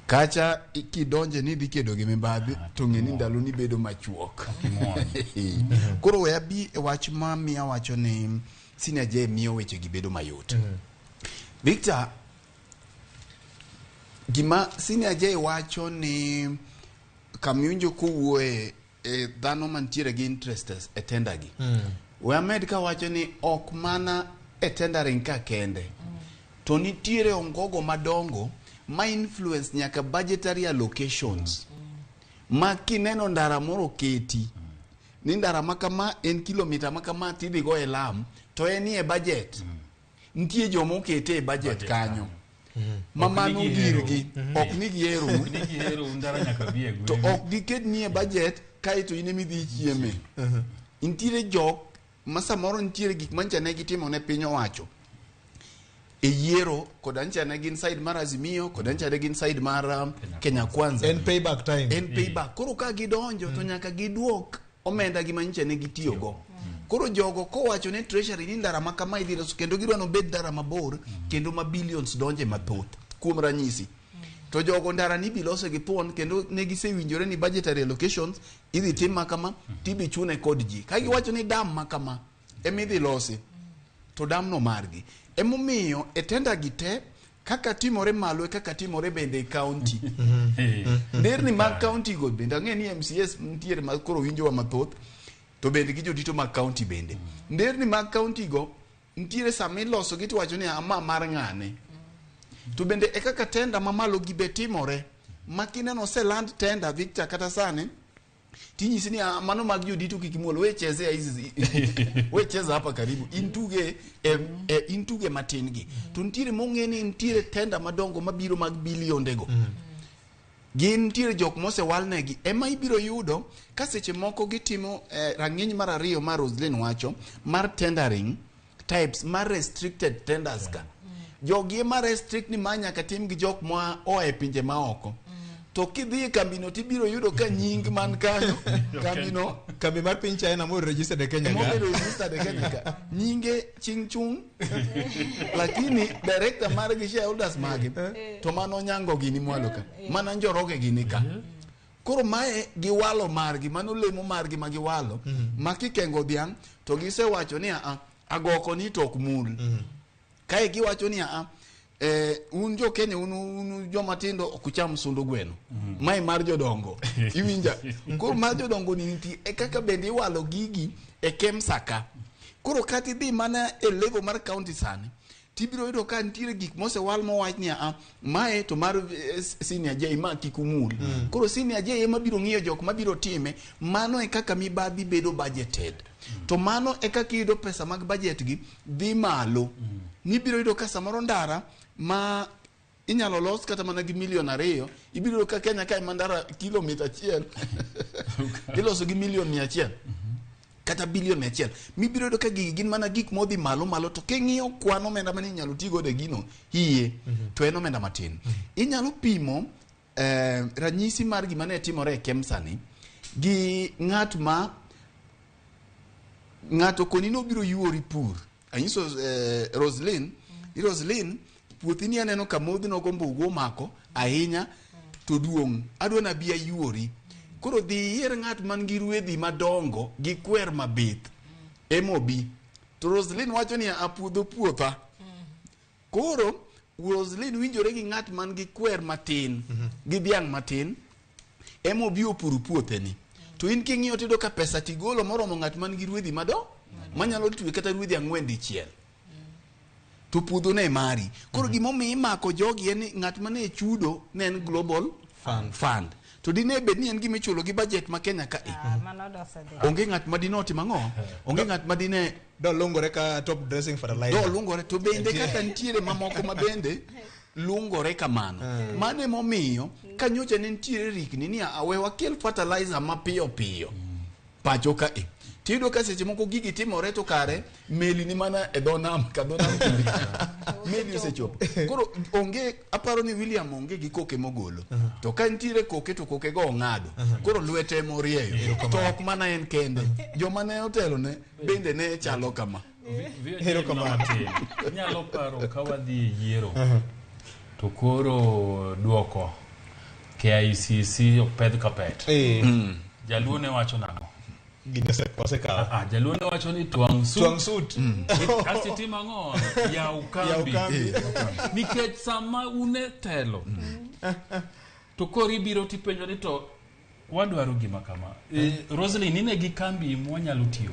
Kacha kidonje ni dhi kedo gi mibadhi to ng'eni ndalo ni bedo machuok. Koro we abi e wach ma miya wacho ni senior J miyo weche gi bedo mayot. Victor, gima senior J wacho ni kamyunjo kowuoe e dhano mantiere gi interests e tenda gi. We amed ka wacho ni ok mana e tendering ka kende. To nitiere ongogo madongo ma influence nyaka budgetary allocations. Ma kineno ndara moro keti ni ndara makama en kilomita makama tidhi go e lam to en e budget. Nitie jomo kete e budget kanyo. Mamano girgi ok ni gihero ndara nyaka biye to ok giket ni e budget kaito ine midhi chieme. Nitiere jok masamoro nitiere gik mancha ne gitimo ne piny owacho e yiero koda ncha ne gin side mar Azimio koda ncha ne gin side mar Kenya Kwanza. En payback time. En payback. Koro ka gidonjo to nyaka giduok omenda gi mancha ne gitiyo go. Koro jogo kowacho ne treasury ni ndara makama idhi loso kendo gidwano bed ndara mabor kendo ma billions donje mathoth kuom ranyisi. To jogo ndara ni biloso gi thuon kendo ne gisewinjore ni budgetary allocations idhi tim makama tibi chune kod ji. Ka giwacho ni dam makama emidhi losi to dam no margi. Emomiyo e tenda gite kaka timore malo kaka timore bende e county. Nderni mag county go bende ang'e ni MCS ntiere ma koro winjowa mathoth to bende gi jodito mag county bende. Nderni mag county go ntiere sama iloso gi tiwacho ni ama mar ng'ane. To bende e kaka tenda mamalo gibe timore makineno se land tenda Victor kata sane tinyisi ni mano mag jodito kikimuol wecheze hizi wecheza hapa karibu intuge matin gi to ntiere mong'eni ntiere tenda madongo mabiro mag billiondego gin ntiere jok mose walnegi ema ibiro yudo ka seche moko gitimo rang'iny mar ariyo mar Roslyn wacho mar tendering types mar restricted tenders ka jogi ema restrict ni manya ka tim gi jok ma oe pinje maoko. To kidhi e kambino tibiro yudo ka nying man kanyo kambino kambi mar piny China mo registered e Kenya ga registered e Kenya ga nyinge chingchung lakini director mar gi shareholders mage to mano nyango gini mwalo ka mana njoroge gini ka. Koro mae giwalo margi mano lemo margi ma giwalo makikengo dhiang to gisewacho ni agoko ni tok mul kae giwacho ni un jo Kenya un joma tindo okucham sundo gweno mai mar jodongo iwinja koro mar jodongo ni nitie kaka bende iwalo gigi e Kemsaka koro kati dhi mana e level mar county sani tibiro yudo ka nitiere gik mosewal mowach ni mae to mar senior J ma kikumul koro senior J ema biro ng'iyo jok mabiro time mano e kaka mibadhi bedo budgeted to mano e kaka iyudo pesa mag budget gi dhi malo nibiro yudo ka samoro ndara ma inyalo los kata mana gi $2 ibiro yudo ka Kenya kae mandara kilomita 1 iloso gi $1,100,000 kata $1,100,000,000 mibiro yudo ka gigi gin mana gik modhi malo to king'iyo kwan omenda mane inyalo tigo de gino hiye to en omenda matin inyalo pimo ranyisi mar gima ne timore e Kemsani gi ng'ato koni no biro yuori pur anyiso Roslyn puothi ni aneno ka modhi no gombugo mako ahinya to duong' adwa na bia yuori koro dhi yier ng'at man gi ruedhi madongo gi kwer mabith emobi to Roslyn wacho ni apuodho puotha koro Roslyn winjore gi ng'at man gi kwer matin gi dhiang' matin emobi opuru puothe ni to in king'iyo tido ka pesa tigolo moromo ng'at man gi ruedhi madongo manyalo twe kata ruedhi 4 dichiel to puodho ne mari koro gimomiyo imako jogi en ng'at mane chudo ne en global fund to dine bed ni en gima ichulo gi budget ma Kenya ka onge ng'at madino timang'o onge ng'at madine do lungore ka top dressing fertilizer do lungore to bende kata nitiere mamoko ma bende lungore kamano mane momiyo kanyocha ne nitiere rikni ni awewa kel fertilizer mapiyo pacho ka tido ka seche moko gigi timore to kare meli ni mana e donam ka donam meli osechopo koro onge aparo ni William onge gi koke mogolo to ka nitiere koke to koke go ng'ado koro lwete morieyo to ok mana en kende joma ne otelo ne bende ne chalo kama hero kamano nyalo paro ka wadhi yiero to koro duoko KICC opedh kapet jaluo ne wacho nang'o jaluo ne wacho ni twang' sut kasi timang'o ya ukambi nikech sama une telo to kori biro tipenjo ni to wadwaro gima kama Roslyn nine gi kambi mwanyalo tiyo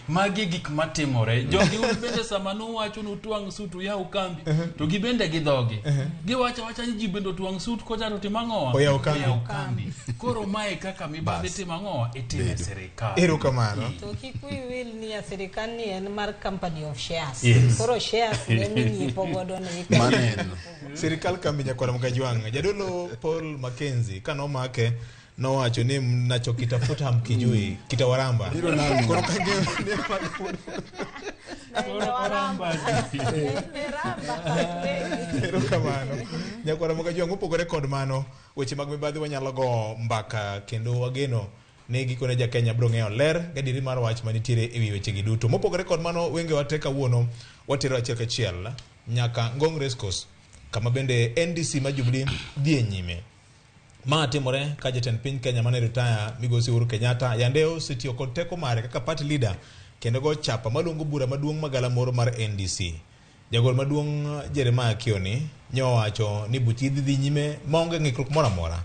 magi gik matimore jogi bende sama no wacho no twang' sut ya ukambi to gibende gi dhogi giwacha ni jibendo twang' sut ko jaro timang'o ya ukambi koro mae kaka mibadhi timang'o itime serikal ero kamano to Kikuyu will ni serikal ni en mar company of shares koro shares ne ni pogodo ne maneno serikal kambi nyakora Mgajwanga jadolo Paul Mackenzie kanomake nowacho ni mnachokitafuta hamkijui kitawaramba koro kangeo ero kamano nyakora Mgajwanga opogore kod mano weche mag mibadhi wanyalo go mbaka kendo wageno ne gikone ja Kenya bro ng'eyo ler gadiri mar wach manitiere ewi weche gi duto mopogore kod mano wenge wateka wuono watero achiel kachiel nyaka Ngong Race Course kama bende NDC ma Jubilee dhie nyime ma timore ka jatend piny Kenya mane retire Migosi Uhuru Kenyatta yandeo setiyo kod teko mare kaka party leader kendo go chapa maluongo bura maduong' magala moro mar NDC jagoro maduong' Jeremiah Kioni nyowacho ni buchi dhi nyime maonge ng'ikruok moro amora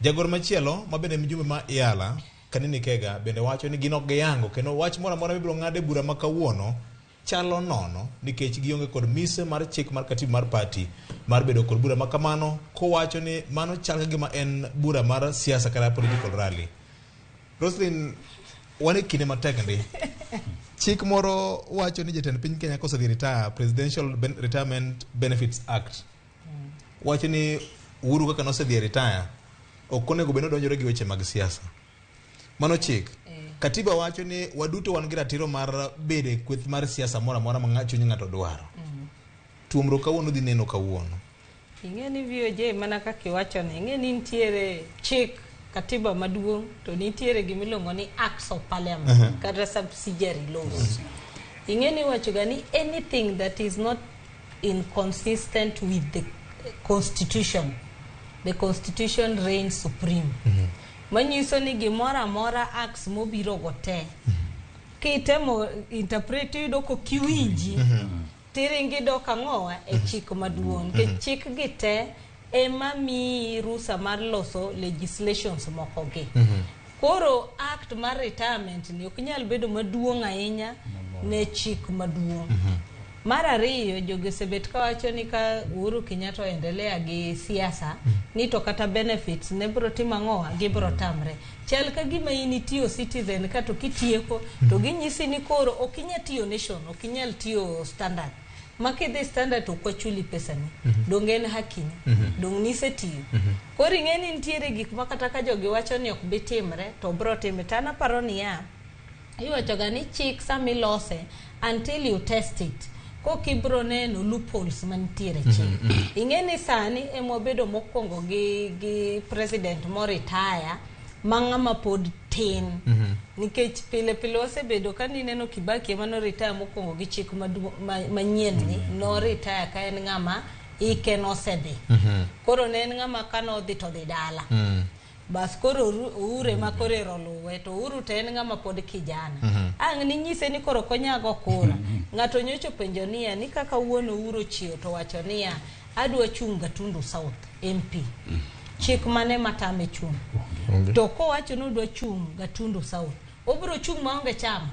jagoro machielo ma bende mjumbe ma Iala Kanini Kega bende wacho ni gin ok giyango kendo wach moro amora mibiro ng'ade bura ma kawuono chalo nono nikech gionge kod mise mar chik mar katiba mar party mar bedo kod bura makamano ko wacho ni mano chal gima en bura mar siasa kata political rally. Roslyn wane kine matek ndi chik moro wacho ni jatend piny Kenya kosedhi retire Presidential Retirement Benefits Act wacho ni Uhuru kaka nosedhi retire okonego beno donjore gi weche mag siasa mano chik katiba wacho ni waduto wan gi ratiro mar bede kweth mar siasa mora mora ma chuny ng'ato dwaro tuomro kawuono dhi neno kawuono ing'eni VOJ mana kaka iwacho ni ing'eni nitiere chik katiba maduong' to nitiere gimiluongo ni acts of parliament kata subsidiary laws ing'eni wacho gani anything that is not inconsistent with the constitution reigns supreme manyiso ni gimora mora acts mobiro gote kitemo interpret yudo ko kiwinji tiringi dok ang'owa e chik maduong' ke chik gi te ema mi rusa mar loso legislations moko gi. Koro act mar retirement ni ok nyal bedo maduong' ahinya ne chik maduong'. Mar ariyo jogo osebet ka wacho ni ka Uhuru Kenyatta oendelea gi siasa ni to kata benefits ne bro timo ang'owa gibro tamre. Chal ka gima in itiyo Citizen ka to kitieko to ginyisi ni koro ok inyal tiyo Nation, ok inyal tiyo Standard. Makidhi Standard to kwachuli pesa ni. Dong en hakini. Dong nisetiyo. Koro ing'eni nitiere gik ma kata ka jogi wacho ni ok bitimre to bro timre. Tana paro ni ya iwacho ga ni chik samilose until you test it. Ko kibro neno loopholes mantiere chik. Ing'eni sani emobedo mokwongo gi president mo retire mang'ama pod tin. Nikech pile pile osebedo ka nineno Kibaki ema no retire mokwongo gi chik manyien ni no retire ka en ng'ama ike nosedhi. Koro ne en ng'ama kano dhi to dhi dala. Bas koro Uhuru ma koro luwe to Uhuru te en ng'ama pod kijana. Ang' ni nyise ni koro konyago kura. Ng'ato nyocho penjo niya ni kaka wuon Uhuru chiew to wacho niya adwa chung Gatundu South MP. Chik mane matame chung. To ko wacho no dwa chung Gatundu South. Obro chung maonge chama.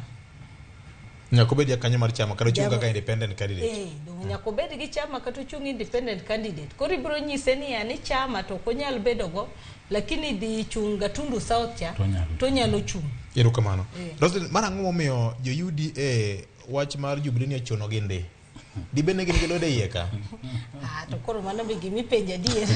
Nyakobedi kanyo mar chama karo chung kaka independent candidate. Nyakobedi gi chama kato chung independent candidate. Koro ibro nyise niya ni chama to konyal bedo go lakini di chung Gatundu South cha to nyalo chung. Erokamano. Roslyn mar ang'o momiyo jo UDA wach mar Jubilee ni ochuno ginde. Di bene gin gelode yeka. To koro mano be gimi penja dier.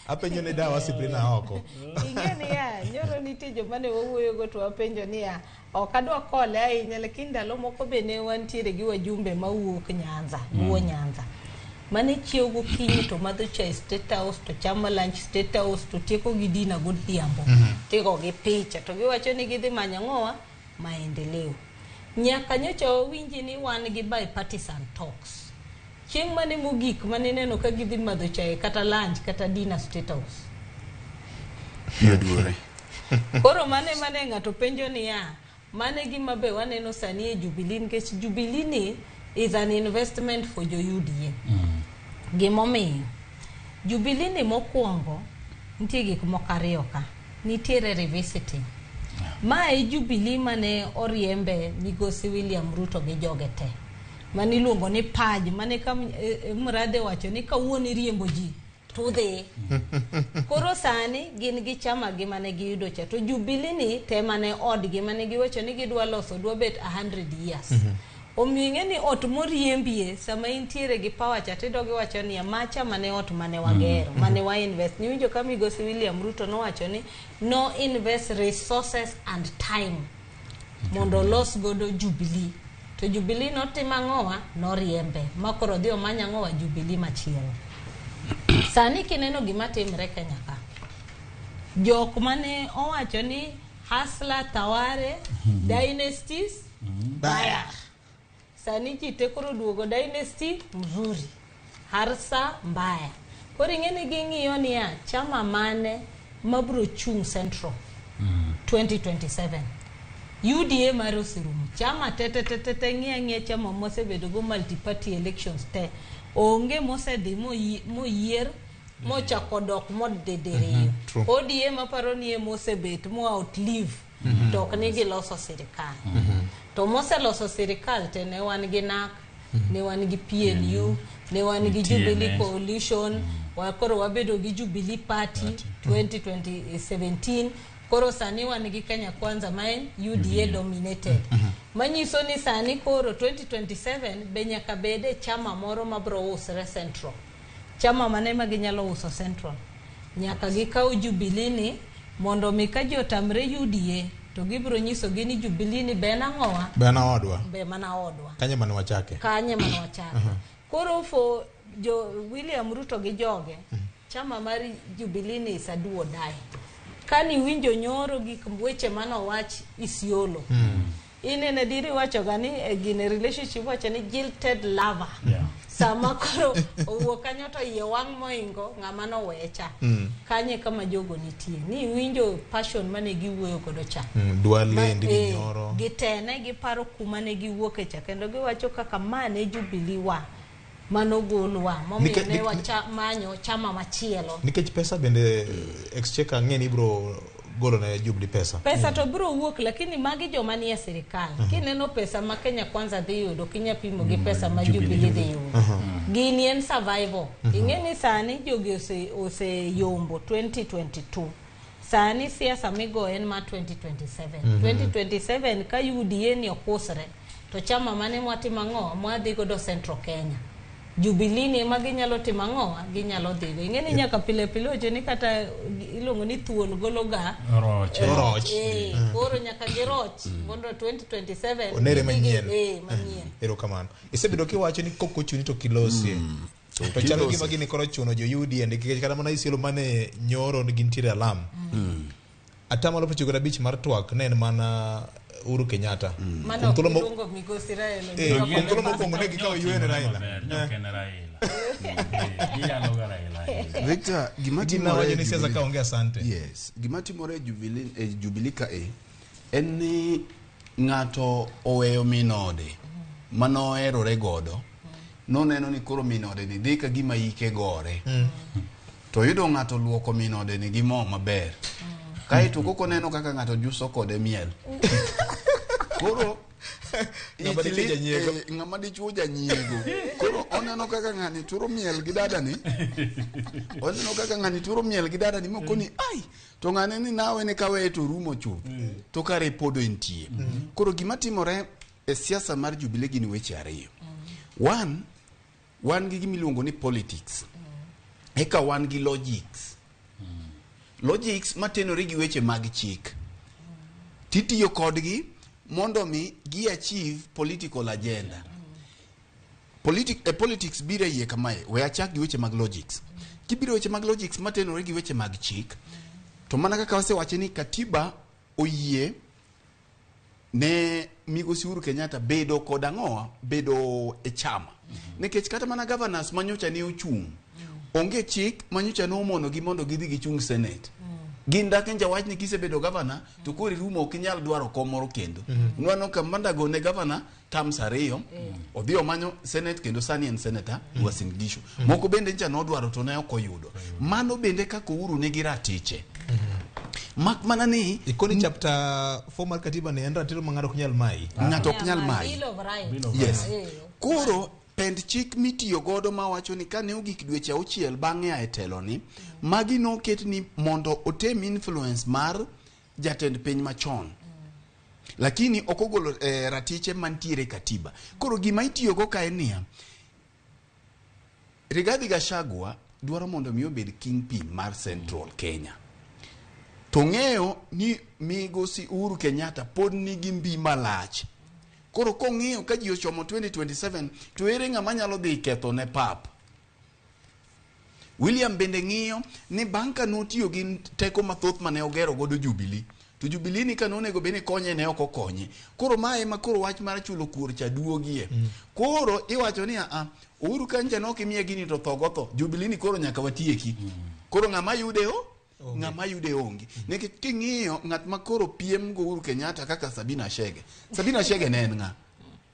Apenjo ne dawa Siprina oko. Ingeni ya nyoro nitie joma ne wawuoyo go to apenjo niya ok adwa kole ahinya lakini ndalo moko be ne wantiere gi wajumbe mawuok Nyanza, luwo Nyanza. Mane chiew gokinyi to madho chai State House to chamo lunch State House to tieko gi dina godhiambo. Tieko gi picha to giwacho ni gidhi manyo ng'owa maendeleo. Nyaka nyocha winji ni wan gi bipartisan talks. Chieng' mane mogik mane neno ka gidhi madho chai kata lunch kata dina State House. Yaduore. Koro mane ng'ato penjo ni ya mane gima be waneno sani e Jubilee nikech Jubilee ni is an investment for jo UDA. Gimomiyo Jubilee ni mokwongo nitie gik moko ariyo ka. Nitiere revisiting. Ma e Jubilee mane oriembe migosi William Ruto gi joge te. Mani luongo ni paj mane kam Mradhe wacho ni kawuoni riembo ji tudhi. Koro sani gin gi chama gi mane giyudo cha to Jubilee ni te mane od gi mane giwacho ni gidwa loso dwa bet 100 years. Omiyo ing'eni ot moriembie sama intiere gi power cha tidogi wacho ni macha mane ot mane wagero mane wa invest. Niwinjo ka migosi William Ruto no wacho ni no invest resources and time mondo los godo Jubilee. To Jubilee notima ng'owa noriembe makoro dhi omanya ng'owa Jubilee machielo. Sani kineno gima timre Kenya ka. Jok mane owacho ni Hasla Taware dynasties baya. Sani jite koro duogo dynasty mzuri. Harsa mbaya. Koro ing'eni ging'iyo niya chama mane mabro chung Central 2027. UDA maro sirumu. Chama tete ng'e chama mosebedo go multi-party elections te. Onge mosedhi moyier mochako dok modedereyo. ODM aparo ni mosebet mo outlive to ok ni giloso sirikal. To moseloso sirikal te ne wan gi NAC, ne wan gi PNU, ne wan gi Jubilee Coalition, koro wabedo gi Jubilee Party 2017. Koro sani wan gi Kenya Kwanza maen UDA dominated. Manyiso ni sani koro 2027 be nyaka bede chama moro mabro usre Central. Chama mane ma ginyalo uso Central. Nyaka gikaw Jubilee ni mondo mika ji otamre UDA to gibro nyiso gini Jubilee ni bena ng'owa. Bena odwa. Be mana odwa. Kanye mane wachake. Kanye mane wachake. Koro for William Ruto gi joge chama mari Jubilee ni saduo dai. Kani winjo nyoro gik weche mano wach Isiolo. Inene diri wacho gani gine relationship wacho ni jilted lover. sama koro owuok kanyo to iye wang' moingo ng'ama nowecha kanye kama jogo nitie ni winjo passion mane giwuoyo godo cha dwale ndi nyoro gitene giparo kuma ne giwuoke cha kendo giwacho kaka mane Jubilee wa manogolwa momiyo ne manyo chama machielo nikech pesa bende exchequer ng'eni bro golo na Jubilee pesa to bro wuok lakini magi joma ni e sirikal kineno pesa ma Kenya Kwanza dhi yudo kinya pimo gi pesa ma Jubilee dhi yudo gini en survival ing'eni sani jogi ose yombo 2022 sani siasa migo en ma 2027 ka UDA ni okusre to chama mane mwatima ng'o mwadhi godo Central Kenya Jubilee ni magi nyalo timo ng'o ginyalo dhigo ing'eni nyaka pile oche ni kata ilongo ni thuol gologa roch koro nyaka giroch mondo 2027 onere manyien erokamano isebedo kiwacho ni koko chuni to kilosie to chalo gima gini koro chuno jo UDA nikech kata mana isielo mane nyoro ni gintiere alam atamalo 95 mar twak ne en mana Uhuru Kenyatta kuntolo migosi Raila kuntolo mokwongo ne gikawo yuen Raila Victor gimatimore ni siasa ka onge asante yes gimatimore Jubilee ka en ni ng'ato oweyo minode manoerore godo noneno ni koro minode ni dhi ka gima ike gore to yudo ng'ato luoko minode ni gi mo maber kaito koko neno kaka ng'ato juso kode miel koro ng'ama dichuo janyiego koro oneno kaka ng'ani turo miel gi dada ni mokoni ai to ng'ane ni nawe ne kawe to rumo chuth to kare podo entie koro gima timore e siasa mar Jubilee gini weche ariyo wan gi gimiluongo ni politics eka wan gi logics matenore gi weche mag chik titiyo kodgi mondo mi gi achieve political agenda politics bire yie kamae we achak gi weche mag logics kibiro weche mag logics matenore gi weche mag chik to mana kaka wasewache ni katiba oyie ne migosi Uhuru Kenyatta bedo kod ang'owa bedo e chama nikech kata mana governors manyocha ne ochung onge chik manyocha no mono gi mondo gidhi gichung senate gin dak en jawach ni kisebedo governor to kori rumo ok nyal dwaro komoro kendo nwano kamanda go ne governor terms ariyo odhi omanyo senate kendo sani en senator Uasin Gishu moko bende nja no dwaro to ne ok oyudo mano bende kako Uhuru ne gi ratiche mak mana ni ikoni chapter 4 mar katiba ne en ratiro mang'ato ok nyal mai ng'ato ok nyal mai yes koro pend chik mitiyo godo mawacho ni kane ogik dweche 6 bang'e a telo ni magi no ket ni mondo otem influence mar jatend piny machon lakini okogolo ratiche mantiere katiba koro gima itiyo go kae niya Rigathi Gachagua dwaro mondo mi obed kingpin mar Central Kenya to ng'eyo ni migosi Uhuru Kenyatta pod nigi mbi malach koro kong'iyo ka ji ochomo 2027 to ere ng'ama nyalo dhi ketho ne pap William bende ng'iyo ni banka notiyo gi teko mathoth mane ogero godo Jubilee to Jubilee ni kanonego bene konye ne ok okonye koro mae ma koro wach mar chulo kuor cha duogie koro iwacho ni Uhuru Kenyatta no kimiye gini to thogotho Jubilee ni koro nyaka watieki koro ng'ama yude ongi nekech king'iyo ng'at makoro piem go Uhuru Kenyatta kaka Sabina Chege ne en ng'a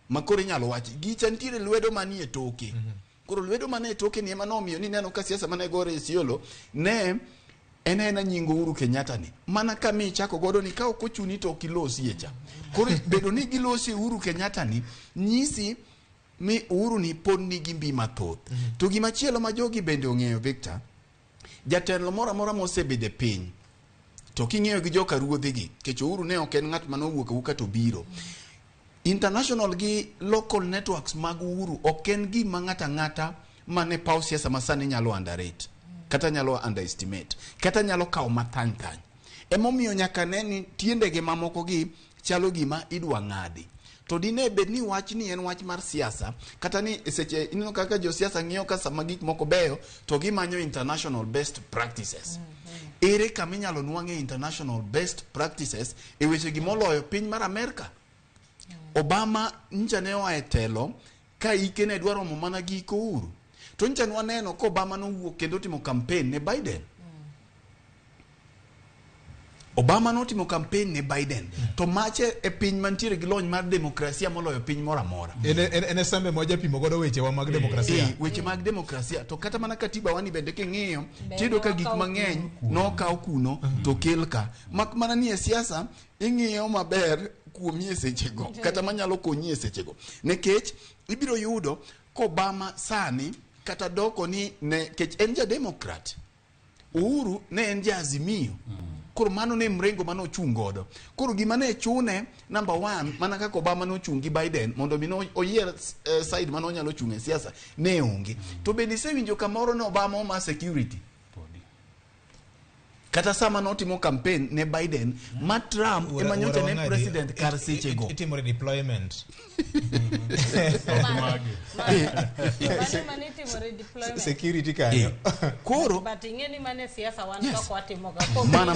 makoro inyalo wachi gicha ntiere lwedo manie toke koro lwedo manie toke ni ema nomiyo ni neno ka siasa mane gore Isiolo ne ena nyingo Uhuru Kenyatta ni mana kami chako godo ni ka ok ochuni to kilosi echa koro bedo ni gilosi Uhuru Kenyatta ni nyisi mi Uhuru ni pod nigi mbi mathoth to gimachielo ma jogi bende ong'eyo Victor jatelo mora mosebede piny to king'eyo gi joka ruodhigi kech Uhuru ne ok en ng'at manowuok awuka to biro international gi local networks mag Uhuru ok en gima ng'ata mane paw siasa masani nyalo underrate kata nyalo underestimate kata nyalo kawo mathany emomiyo nyaka ne ni tiendege mamoko gi chalo gima idwa ng'adi to dine bed ni wach ni en wach mar siasa kata ni seche ineno kaka jo siasa ng'iyo ka sama gik moko beyo to gimanyo international best practices ere kama inyalo nwang'e international best practices e weche gimoloyo piny mar Amerika Obama ncha ne oa e telo ka ike ne dwaro mo mana giko uru. To ncha waneno ko Obama no wuok kendo timo campaign ne Biden. Obama no timo campaign ne Biden. To mache e piny mantiere gi lony mar demokrasia moloyo piny moro amora. En sambe moja pimo godo weche wa mag demokrasia. Weche mag demokrasia. To kata mana katiba wani bende king'iyo tido ka gik mang'eny no kaw kuno to kel ka. Mak mana ni e siasa ing'iyo maber kuomie sechego. Kata manyalo konyie sechego. Nekech ibiro yudo ko Obama sani kata doko ni ne kech en ja Democrat. Uhuru ne en ja Azimio. Koro mano ne mrengo mano chung godo. Koro gima ne chune number 1 mana kaka Obama no chungi Biden mondo mino oyier side mano nyalo chunge siasa ne onge. To bende sewinjo kamoro ne Obama oma security. Kata sama notimo campaign ne Biden, ma Trump emanyocha ne president kar sechego. Itimo redeployment. Security kanyo. Koro but ingeni mane siasa wan ka kwatimo ga mana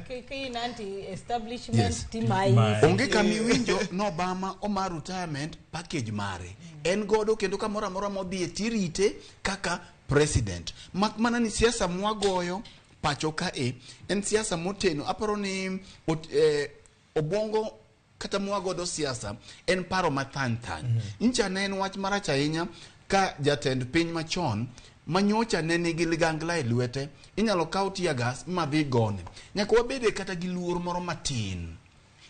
ki anti establishment timai. Onge kamiwinjo no Obama o retirement package mare. En godo kendo kamora mora modhi tirite kaka president. Mak mana ni siasa mwagoyo pacho ka en siasa moteno. Aparo ni obongo kata mwagodo siasa en paro mathan. Incha ne en wach marach ahinya ka jatend piny machon manyocha ne nigi ligangla e lwete inyalo kaw tear gas madhi gone. Nyaka wabede kata gi luor moro matin.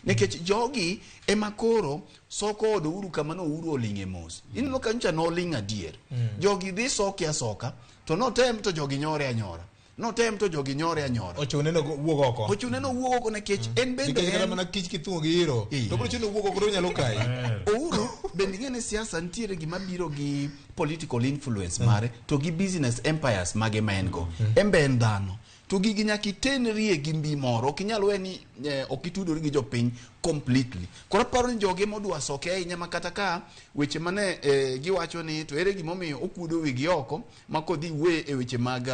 Nekech jogi ema koro soko odo uru kama no uru olinge mos. Ineno ka ncha no linga dier. Jogi dhi soka to no tem to jogi nyore anyora. No tem to jogi nyore anyora. Ochune no wuog oko. Ochune no wuog oko nekech en bende en mana kich kithuo gi iro. To bro chuno wuog oko nyalo kai. Ouru bende ngene siasa ntiere gima biro gi political influence mare to gi business empires mage mengo. Embe en dhano. To gigi nyaki tenrie gi mbi moro kinyalo weni okitudori gi jopiny completely. Kora paro ni joge modwa soke ahinya makata ka weche mane giwacho ni to ere gimomiyo okudo wigi oko makodhi we e weche mag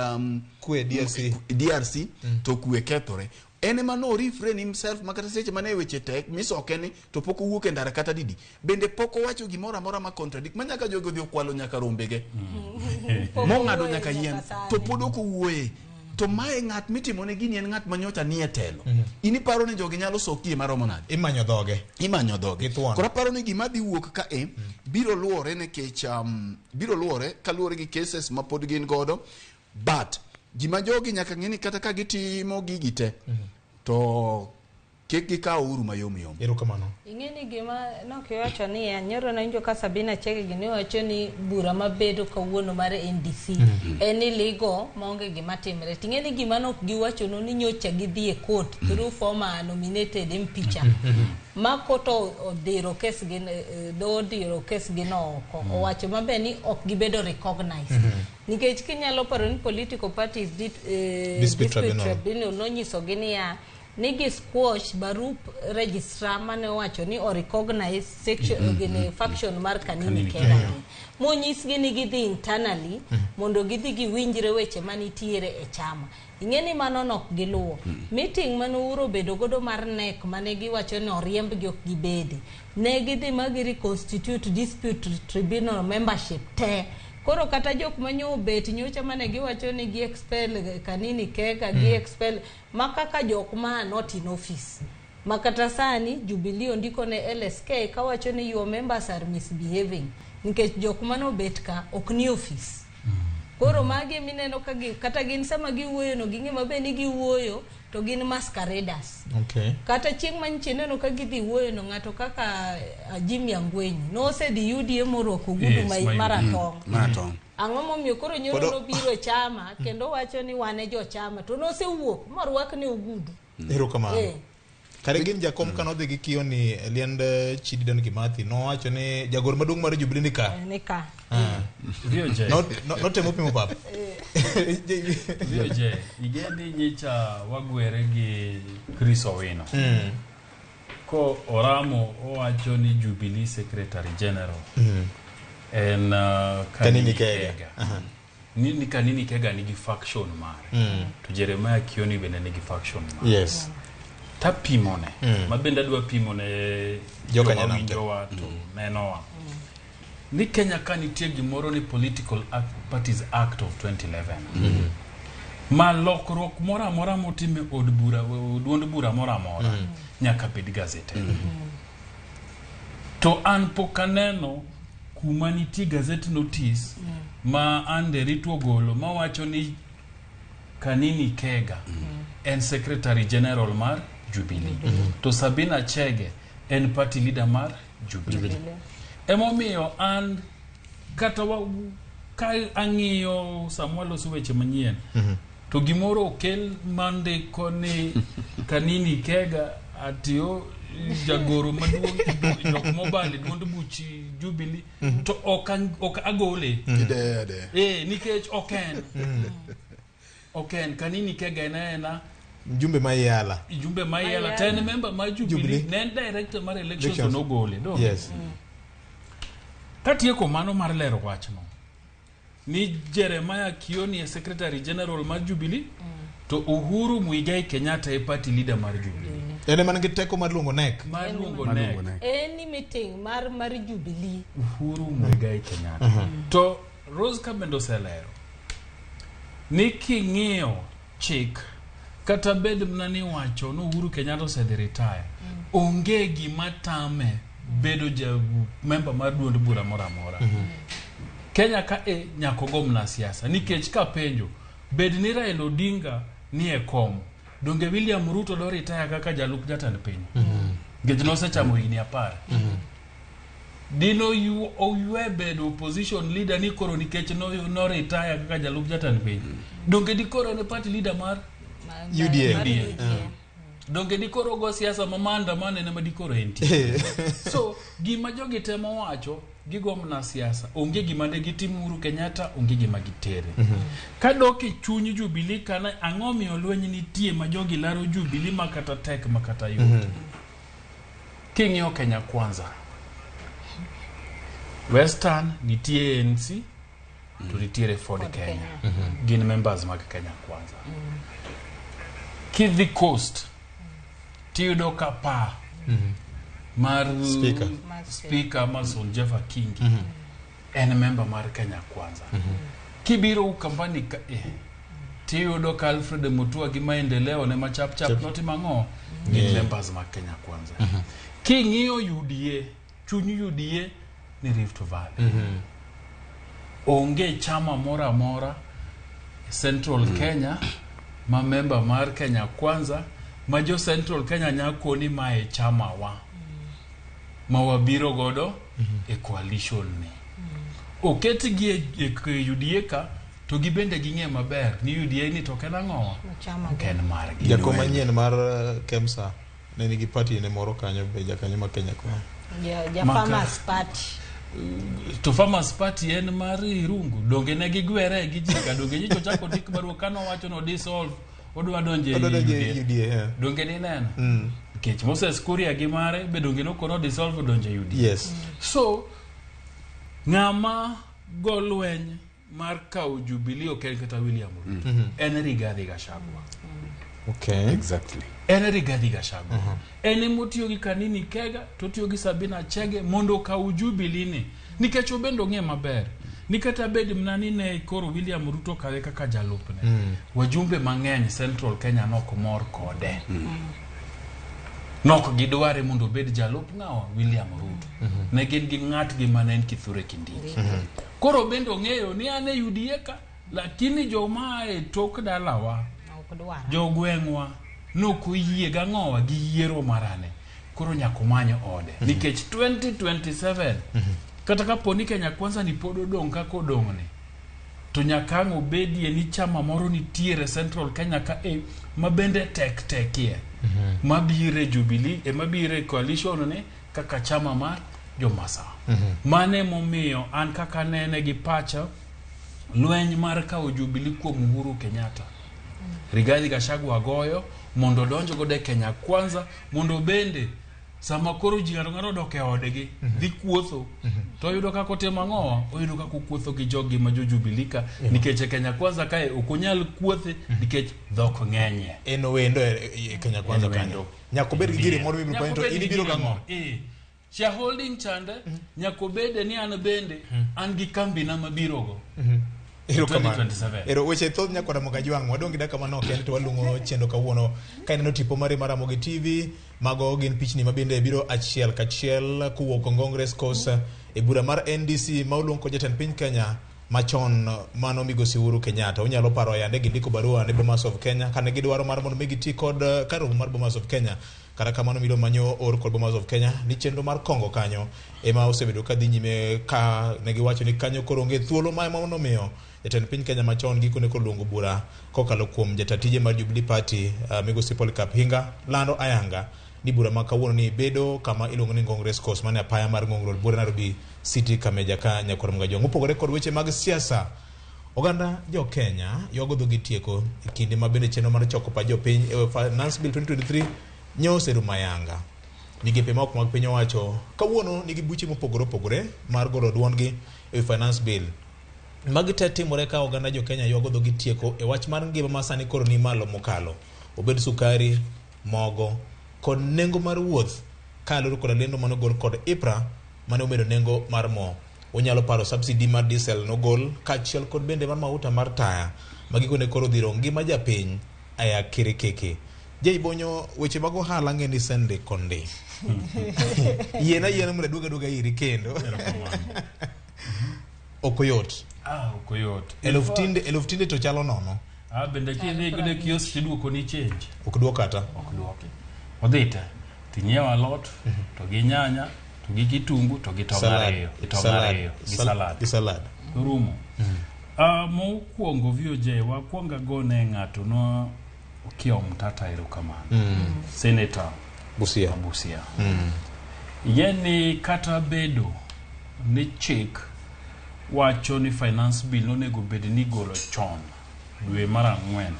kwe DRC to kwe kethore. Ene mano refrain himself makata seche mane weche tek misoke ni to poko wuok e ndara kata didi. Bende poko wacho gimoro amora ma contradict manyaka jogo dhi okwalo nyaka rombege. Mongado nyaka yien to podoko wuoye. To mae ng'at mitimo ne gini en ng'at manyocha nie telo. Ini paro ni jogi nyalo sokie maromo nade. Imanyo dhoge. Kora paro ni gima dhi wuok ka biro luore nekech biro luore kaluore gi cases ma pod gin godo. But gima jogi nyaka ng'eni kata ka gitimo gigi te to kek gikaw uru mayom. Erokamano. Ingeni gima nokiwacho ni anyoro na injo ka Sabina Chege gini wacho ni bura mabedo kawuono mare NDC eni ligo maonge gima timre. Tingeni gima nok giwacho no ni nyocha gidhi e court through former nominated impeacher. Makoto odiro case gin do odiro case gino oko. Owacho mabe ni ok gibedo recognized. Nikech kinyalo paro ni political parties dispute tribunal no nyiso gini ya nigi squash barup registrar mane wacho ni o recognize section gine faction mar Kanini Kega. Monyis gini gidhi internally mondo gidhi giwinjre weche manitiere e chama. Ingeni mano nok giluwo. Meeting mano uro bedo godo mar NEC mane giwacho ni oriemb gi ok gibede. Ne gidhi magiri constitute dispute tribunal membership te. Koro kata jok manyo bet nyocha mane giwacho ni gi expel Kanini Kega gi expel makaka jok ma not in office. Makata sani Jubilee ndiko ne LSK kawacho ni your members are misbehaving. Nikech jok mano bet ka ok ni office. Koro magi mineno ka kata gin sama giwuoyo no ginge mabe ni giwuoyo to gin masqueraders. Kata chieng manchine no ka gidhi wuoyo no ngato kaka Jimmy Angwenyi no se di UDA moroko gudu mai marathon. Ang'o momiyo koro nyoro no biro e chama kendo wacho ni wane jo chama to no se wuok marwak ne ogudu. Erokamano. Kare gin jakom kanodhi gi kiyo ni liend Chidi Don Kimathi no wacho ni jagoro maduong' mar Jubilee ni ka. Notemo pimo papa. Vioje, igendi nyicha wagwere gi Chris Owino. Ko Oramo owacho ni Jubilee Secretary General en Kanini Kega. Ni Kanini Kega nigi faction mare. To Jeremiah Kioni bende nigi faction mare. Yes. Tapimone. Mabenda dwa pimone joka nyanamte. Watu nenoa. ni Kenya ka nitie gimoro ni Political Parties Act of 2011 ma lokruok mora mora motime od bura duond bura mora mora nyaka bed gazete to an pokaneno kuma nitie gazette notice ma ande rito golo ma wacho ni Kanini Kega en Secretary General mar Jubilee to Sabina Chege en party leader mar Jubilee emomiyo an kata ka ang'iyo Samuel Osuweche manyien to gimoro okel mande koni Kanini Kega atio jagoro maduong' jok mobali duond buchi Jubilee to ok agole nikech oken Kanini Kega ena Jumbe Mayala ten member ma Jubilee nen director mar elections no gole do yes katieko mano mar lero wachno ni Jeremiah Kioni e Secretary General mar Jubilee to Uhuru Muigai Kenyatta e party leader mar Jubilee ene man giteko mar luongo nek any meeting mar Jubilee Uhuru Muigai Kenyatta to Rose Kabendo selero ni king'iyo chik kata bed mnani wacho no Uhuru Kenyatta osedhi retire onge gima tame bedo member mar duond bura mora mora Kenya ka nyako gomna siasa nikech ka penjo bed ni Raila Odinga ni e kom donge William Ruto do retire kaka jalup jatend piny ngejno sechamo higni 10 dino you bed opposition leader ni koro nikech no retire kaka jalup jatend piny donge di koro ne party leader mar UDA donge di koro go siasa mamanda mane ne madikoro enti so gima jogi temo wacho gigomna siasa onge gima ne gitimo Uhuru Kenyatta onge gima gitere ka doki chuny Jubilee kana ang'omi olweny nitie ma jogi laro Jubilee makata tek makata yot king'io Kenya Kwanza Western nitie ANC to nitiere Ford Kenya gin members mag Kenya Kwanza Kidhi Coast tiyudo ka pa mar speaker Mason Jeffa King en member mar Kenya Kwanza kibiro ukambani ka tiyudo ka Alfred Mutua gi maendeleo ne machap notima ng'o gin members mag Kenya Kwanza king'iyo UDA chuny UDA ni Rift Valley onge chama mora mora Central Kenya ma member mar Kenya Kwanza majo Central Kenya nyako ni mae chama wa mawabiro godo e coalition ni oketi gi e UDA ka to gibende ging'e maber ni UDA ni to kena ng'owa ken mar gi jako manyien mar Kemsa ne nigi party ne moro kanyo be jakanyo ma Kenya kwa Farmers Party to Farmers Party en mar Irungu donge ne gigwere gi jika donge jicho chako dik baruo kano wacho no dissolve odwa donje UDA donge ni neno kech Moses Kuria gi mare be donge no kono dissolve donje UDA yes so ng'ama golweny mar kawo Jubilee okel kata William Ruto en Rigathi Gachagua okay exactly en Rigathi Gachagua en motiyo gi Kanini Kega to tiyo gi Sabina Chege mondo kawo Jubilee ni nikech obendo ng'e maber nikata bed mnani ne koro William Ruto kare kaka jalupne wajumbe mang'eny Central Kenya nok mor kode nok gidware mondo bed jalup ng'awa William Ruto ne gin gi ng'at gi manen Kithure Kindiki koro bendo ng'eyo ni ane UDA ka lakini joma e tok dalawa jo gweng'wa nokuyie ga ng'owa gi yiero marane koro nyako manyo ode nikech 2027 kata kaponi Kenya Kwanza ni pod odong' kako odong'ne to nyaka ng'obedie ni chama moro nitiere Central Kenya ka mabende tekie mabire Jubilee mabire coalition ne kaka chama mar Jomasa mane momiyo an kaka nene gi pacha lweny mar kawo Jubilee kuom Uhuru Kenyatta Rigathi Gachagua goyo mondo donjo gode Kenya Kwanza mondo bende sama koro ji ng'ato dok e odegi dhi kuotho to yudo kako tema ng'owa oyudo kako kuotho gi jogi ma Jubilee ka nikech Kenya Kwanza kae okonyal kuothe nikech dhok ng'enye eno wendo e Kenya Kwanza kanyo nyako ber gi gire moro mibiro to inibiro ga ng'o shareholding chande nyako bede ni an bende an gi kambi na mabirogo. Ero kamano. Ero weche thoth nyako Ramogi Ajwang' wadongi daka mano kende to walungo chendo kawuono ka ineno tipo mare mar Ramogi TV mago gin pichni mabende biro achiel kachiel kuwuok Congress Coast e bura mar NDC ma oluong ko jatend piny Kenya machon mano Migosi Uhuru Kenyatta. Unyalo paro yande gindiko barua ne Bomas of Kenya kane gidwaro mar mondo migi ti kod karo mar Bomas of Kenya kata kamano milo manyo or kod Bomas of Kenya ni chenro mar Kongo kanyo ema osebedo ka dhi nyime ka ne giwacho ni kanyo koro onge thuolo ma ema nomiyo jatend piny Kenya machon gikone koluongo bura kokalo kuom jatatije mar Jubilee Party Migosi Polycarp Hinga lando ayanga ni bura ma kawuono ni bedo kama iluongo ni Congress Coast mane apaya mar Ngong Road bura Nairobi City kameja ka nyako Ramogi Ajwang'. Mopogore kod weche mag siasa, oganda jo Kenya yogo dhogi tieko e kinde ma bende chenro mar choko pa jopiny e Finance Bill 2023 nyose rumayanga. Migepe ma ok mag piny owacho kawuono nigi buche mopogore opogore mar golo duondgi e Finance Bill. Magi te timore ka oganda jo Kenya yogo dhogi tieko e wach mar ngima ma sani koro ni malo mokalo. Obed sukari, mogo kod nengo mar wuoth kaloro kod lendo manogol kod IPRA mane omedo nengo mar mo. Unyalo paro subsidy mar diesel nogol kachiel kod bende mar mauta mar taya magikone koro dhiro ngima japiny aya kirikeke. Jay Bonyo weche mag ohala ng'eni sende konde. Yena mure duga iri kendo. Okoyot. Okoyot. Eluftinde to chalo nono. Bende kidhi gode kiosk tiduoko ni change. Ok duok kata. Ok duoki. Odhite. Tinyiewo alot, to gi nyanya, to gi kitungu, to gi tomareyo. Gi salad. Rumo. Mokuongo VOJ wakuonga gone ng'ato no Okiya Omtata erokamano. Senator Busia. Yeni kata bedo ni chik wacho ni finance bill nonego bed ni golo chon dwe mar 4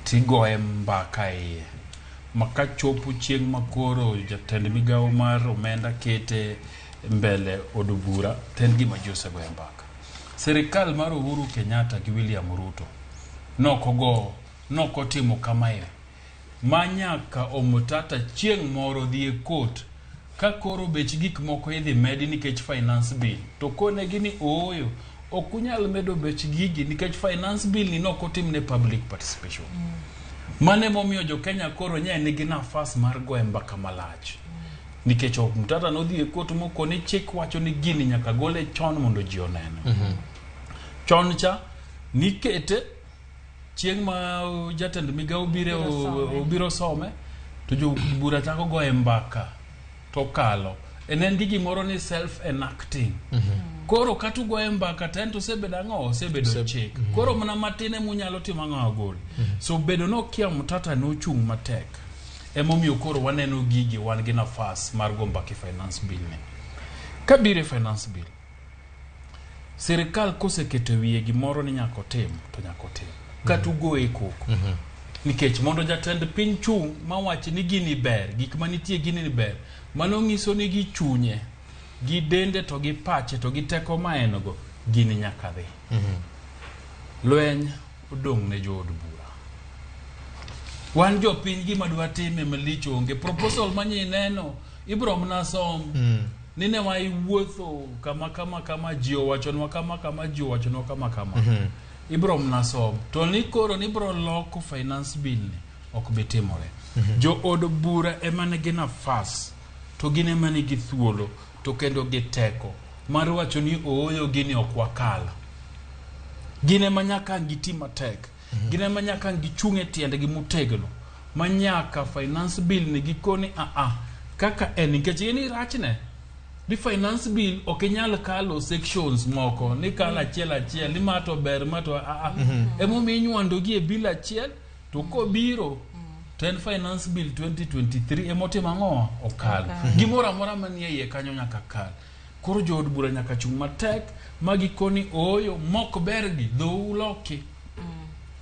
tigoe mbaka iye maka chopo chieng' makoro jatend migawo mar omenda kete mbele od bura ten gima jose goe mbaka. Serikal mar Uhuru Kenyatta gi William Ruto nokotimo kamae manyaka Omtata chieng' moro dhi e court ka koro bech gik moko idhi medi nikech finance bill to kone gini oyo okunyal medo bech gigi nikech finance bill ni nokotimne public participation. Mane momiyo jo Kenya koro nye nigi nafas mar goe mbaka malach nikech Omtata nodhi e court moko ni chik wacho ni gini nyaka gole chon mondo ji onene. Chon cha nikete chieng' ma jatend migawo biro some to jo bura chako goe mbaka to kalo enen gi gimoro ni self enacting. Koro katu goe mbaka tento sebedo chik. Koro mana matine munyalo timo ang'o gol. So bedo no Okiya Omtata no chung matek. Emomiyo koro waneno gigi wan gi nafas mar go mbaka finance bill ni. Kabire finance bill. Serikal koseketo wiye gimoro ni nyako tim to nyako tim. Katu goe koko. Nikech mondo jatend piny chung mawachi ni gini ber, gik manitie gini ni ber, mano ng'iso ni gi chunye, gi dende to gi pache to gi teko maenogo, gini nyaka dhi. Lweny odong' ne jo od bura. Wan jo piny gima dwa time malich onge. Proposal manye neno, ibro mna som. Nine wa iwuotho kama ji owachonwa kama. Ibro mnasom. To ni koro ni bro loko finance bill ni ok bitimore. Jo od bura emane gi nafas to gine mane gi thuolo to kendo gi teko mar wacho ni ooyo gini ok wakala. Gine manyaka ngiti matek. Gine manyaka ngichunge tiende gi mutegno. Manyaka finance bill ni gikoni kaka en nikech ni rachne. Di finance bill okinyal kalo sections moko ni kala achiel ni mato ber mato emo minyuando gi e bill achiel to ko biro ten finance bill 2023 emote mango okal gimora mora manie ye kanyo nyaka kal. Koro jo od bura nyaka chung matek magi koni oyo mok bergi dho uloki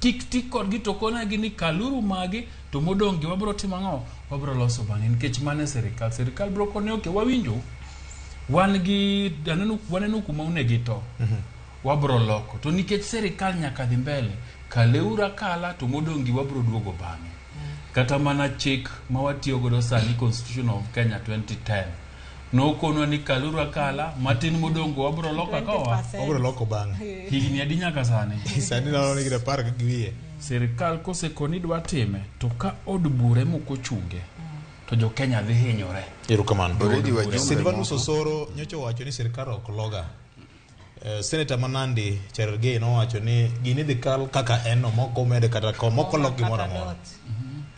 tik kod gi to kona gi ni kaluru magi to modongi wabro timango wabro loso bang'e nikech mane serikal bro kone oke wawinjo wanenu kuma unegi to wabro loko to nikech serikal nyaka dhi mbele kaleura kala to modongi wabro duogo bang'e. Kata mana chik ma watiyo godo sani Constitution of Kenya 2010 nokonwa ni kalura kala matin modongo wabro loka kowa wabro loko bang higni adi nyaka sani sani na ni gre par gi wiye sirikal kosekoni dwa time to ka od bure moko chunge to jo Kenya dhi hinyore erokamano Silvanus Osoro nyocho wacho ni sirikal ok loga Senator Manandi Cherargei nowacho ni gini dhi kal kaka eno moko mede kata moko lok gimoro amora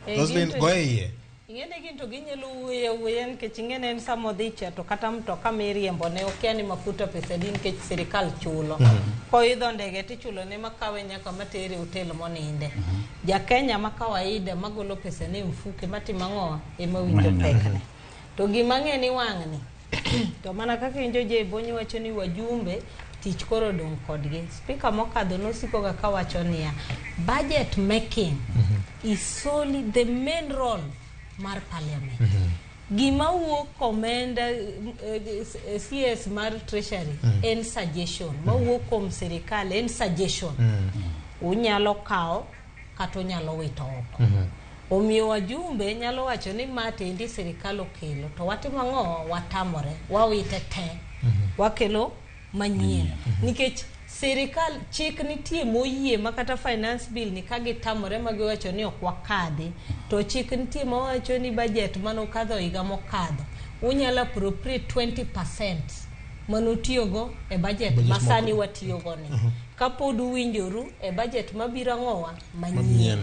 Roslyn goye ingene ginto ginyalo wuoyo nikech ingene en samo dhicha to kata mtoka miriembo ne okia ni mafuta pesa din nikech sirikal chulo koidho ndege tichulo ne makawe nyaka matere hotel moninde ja Kenya makawaida magolo pesa ne mfuke matima ng'oa ema winjo pekne to gima ng'eni wang'ni to mana kaka injo je bonyo wacho ni wajumbe tich koro dong kodgi speaker mokadho nosiko ga kawacho niya budget making is solely the main role mar parliament gima wuok komenda CS mar treasury en suggestion ma wuok kom sirikal en suggestion unyalo kao kata unyalo wito oko omiyo wajumbe nyalo wacho ni matendi sirikal okelo to watimo ng'o watamore wawite te wakelo manyien nikech sirikal chik nitie moyie makata finance bill ni kagi tamore magiwacho ni ok wakadhi to chik nitie mawacho ni budget mano kadho higa mokadho unyalo appropriate 20% manutiyogo e budget masani watiyogo ni kapod uwinjoru e budget mabiro ng'owa manyien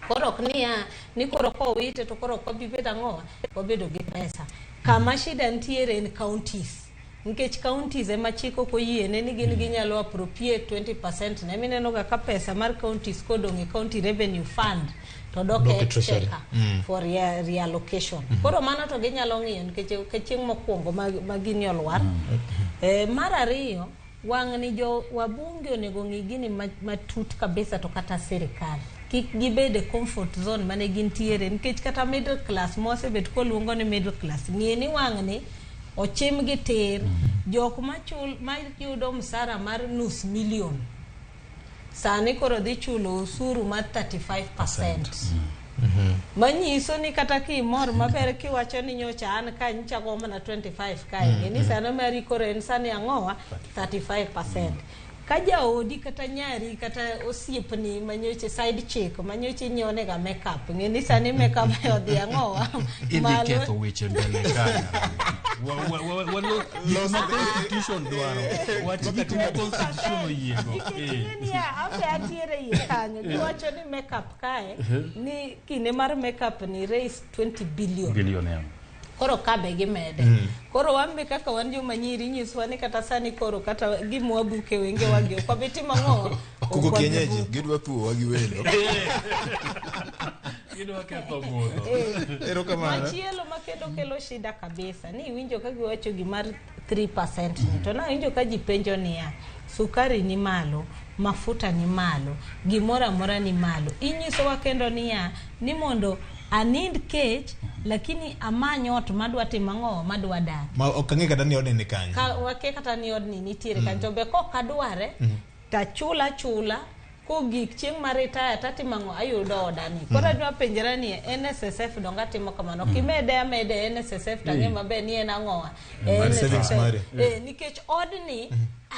koro knia ni koro ko wite to koro ko bibeda ng'owa wabedo gi pesa kama shida ntiere en counties nikech counties ema chiko koyiene ni gin ginyalo appropriate 20% na mineno ga ka pesa mar counties kodong e county revenue fund to doke exchequer for reallocation koro mano to ginyalo ng'iyo nikech chieng' mokwongo magini olwar mar ariyo wang'ni jo wabunge onego ng'i gini matut kabisa to kata sirikal kik gibede comfort zone mane gintiere nikech kata middle class mosebet koluongo ni middle class ng'eni wang'ni ochim gi tir jok mayudo msara mar $500,000 sani koro dhi chulo usuru mar 35% manyiso ni kata kimor maber kiwacho ni nyocha an ka nchago mana 25 kae ni sana mari koro en sani ang'owa 35% ka jaodi kata nyari kata osiepni manyoche side chick manyoche nyone ga makeup ngeni sani makeup odhi ang'owa malo ketho weche mbele kana los constitution dwaro wakati na constitution oyiego ya ape atiere yikanyo giwacho ni makeup kae ni kine mar makeup ni raise 20 billion koro kabe gimede koro wambe kaka wan joma nyiri nyiswa ni kata sani koro kata gimwabuke wenge wage kwa betima ng'o kuko kienyeji gidwa tuo wagi welo gidwa ketho modho erokamano machielo makedo kelo shida kabisa ni winjo ka giwacho gimar 3% to na winjo ka jipenjo niya sukari ni malo mafuta ni malo gimora mora ni malo inyiso wakendo niya ni mondo anind kech lakini amanyot madwa timang'o madwa dar ma okang'e kata ni odni kanyo ka wake kata ni odni nitiere kanyo to be ko kadware ta chula ko gik chieng' mar retire tatimang'o ayudo odani kora dwa penjera ni NSSF donga timo kamano kimede amede NSSF tange mabe ni en ang'owa NSSF nikech odni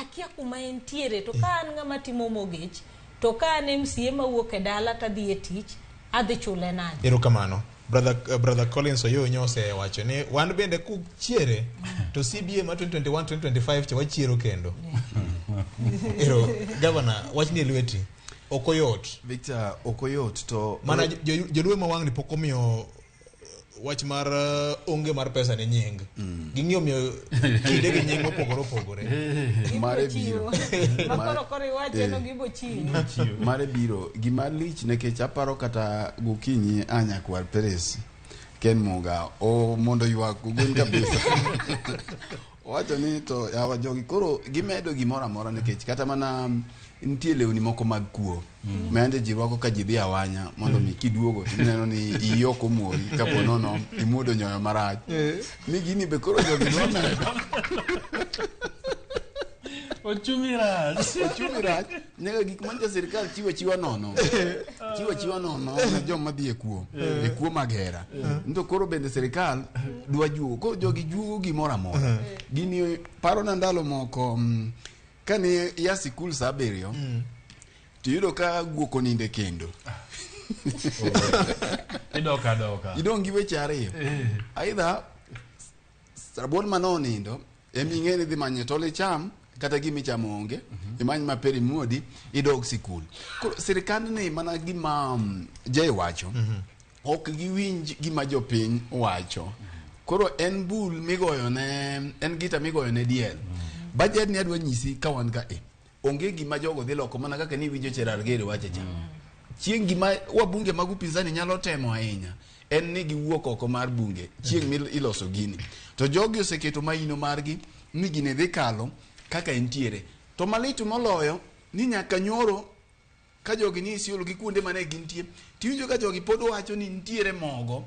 akia kuma entiere to ka an ng'ama timo mogech to ka an MCA mawuok e dala tadhi e tich adhi chule nani erokamano brother Collins oyo nyose wacho ni wan bende ku chiere to CBA ma 2021-2025 che wachiero kendo ero governor wachni lweti okoyot Victor okoyot to mana jolwe mawang' ni pokomiyo wach mar onge mar pesa ne nying ging'iyo miyo kinde gi nying opogore mare biro makoro iwache no gibo chiwo mare biro gima lich nekech aparo kata gokinyi anya kwar Peres Ken Muga o mondo ywak gwen kabisa wacho ni to yawa jogi koro gimedo gimora mora nekech kata mana nitie lewni moko mag kuo mende jirwako ka jidhi awanya mondo mi kiduogo tineno ni iyoko mori kapo nono imudo nyoyo marach ni gini be koro jogi Ochumi rach. Nyaka gik manjo sirkal chiwo nono. Chiwo nono ne joma dhi e kuo magera. Nto koro bende sirkal dwa juo. Koro jogi juo gimoro amora. Gini paro na ndalo moko kane ya sikul sa 7 tiyudo ka guoko ninde kendo. Idoka. Idong gi weche ariyo. Aidha rabuon mano nindo eming'eni dhi manye tole cham kata gimi chamo onge imany maperi muodi idog sikul. Koro sirikand ni mana gima jay wacho ok giwinj gima jopiny wacho. Koro en bul migoyo ne en gita migoyo ne diel. Budget ni adwa nyisi ka wan ka onge gima jogo dhi loko mana kaka ni winjo Cherargere wacho cha. Chieng' gima wabunge mag upinzani nyalo temo ahinya en ni giwuok oko mar bunge chieng' iloso gini. To jogi oseketo maino margi ni gine dhi kalo kaka entiere. To malitu moloyo ni nyaka nyoro ka jogi ni isiolo gi kuonde mane gintie tiwinjo ka jogi pod wacho ni nitiere mogo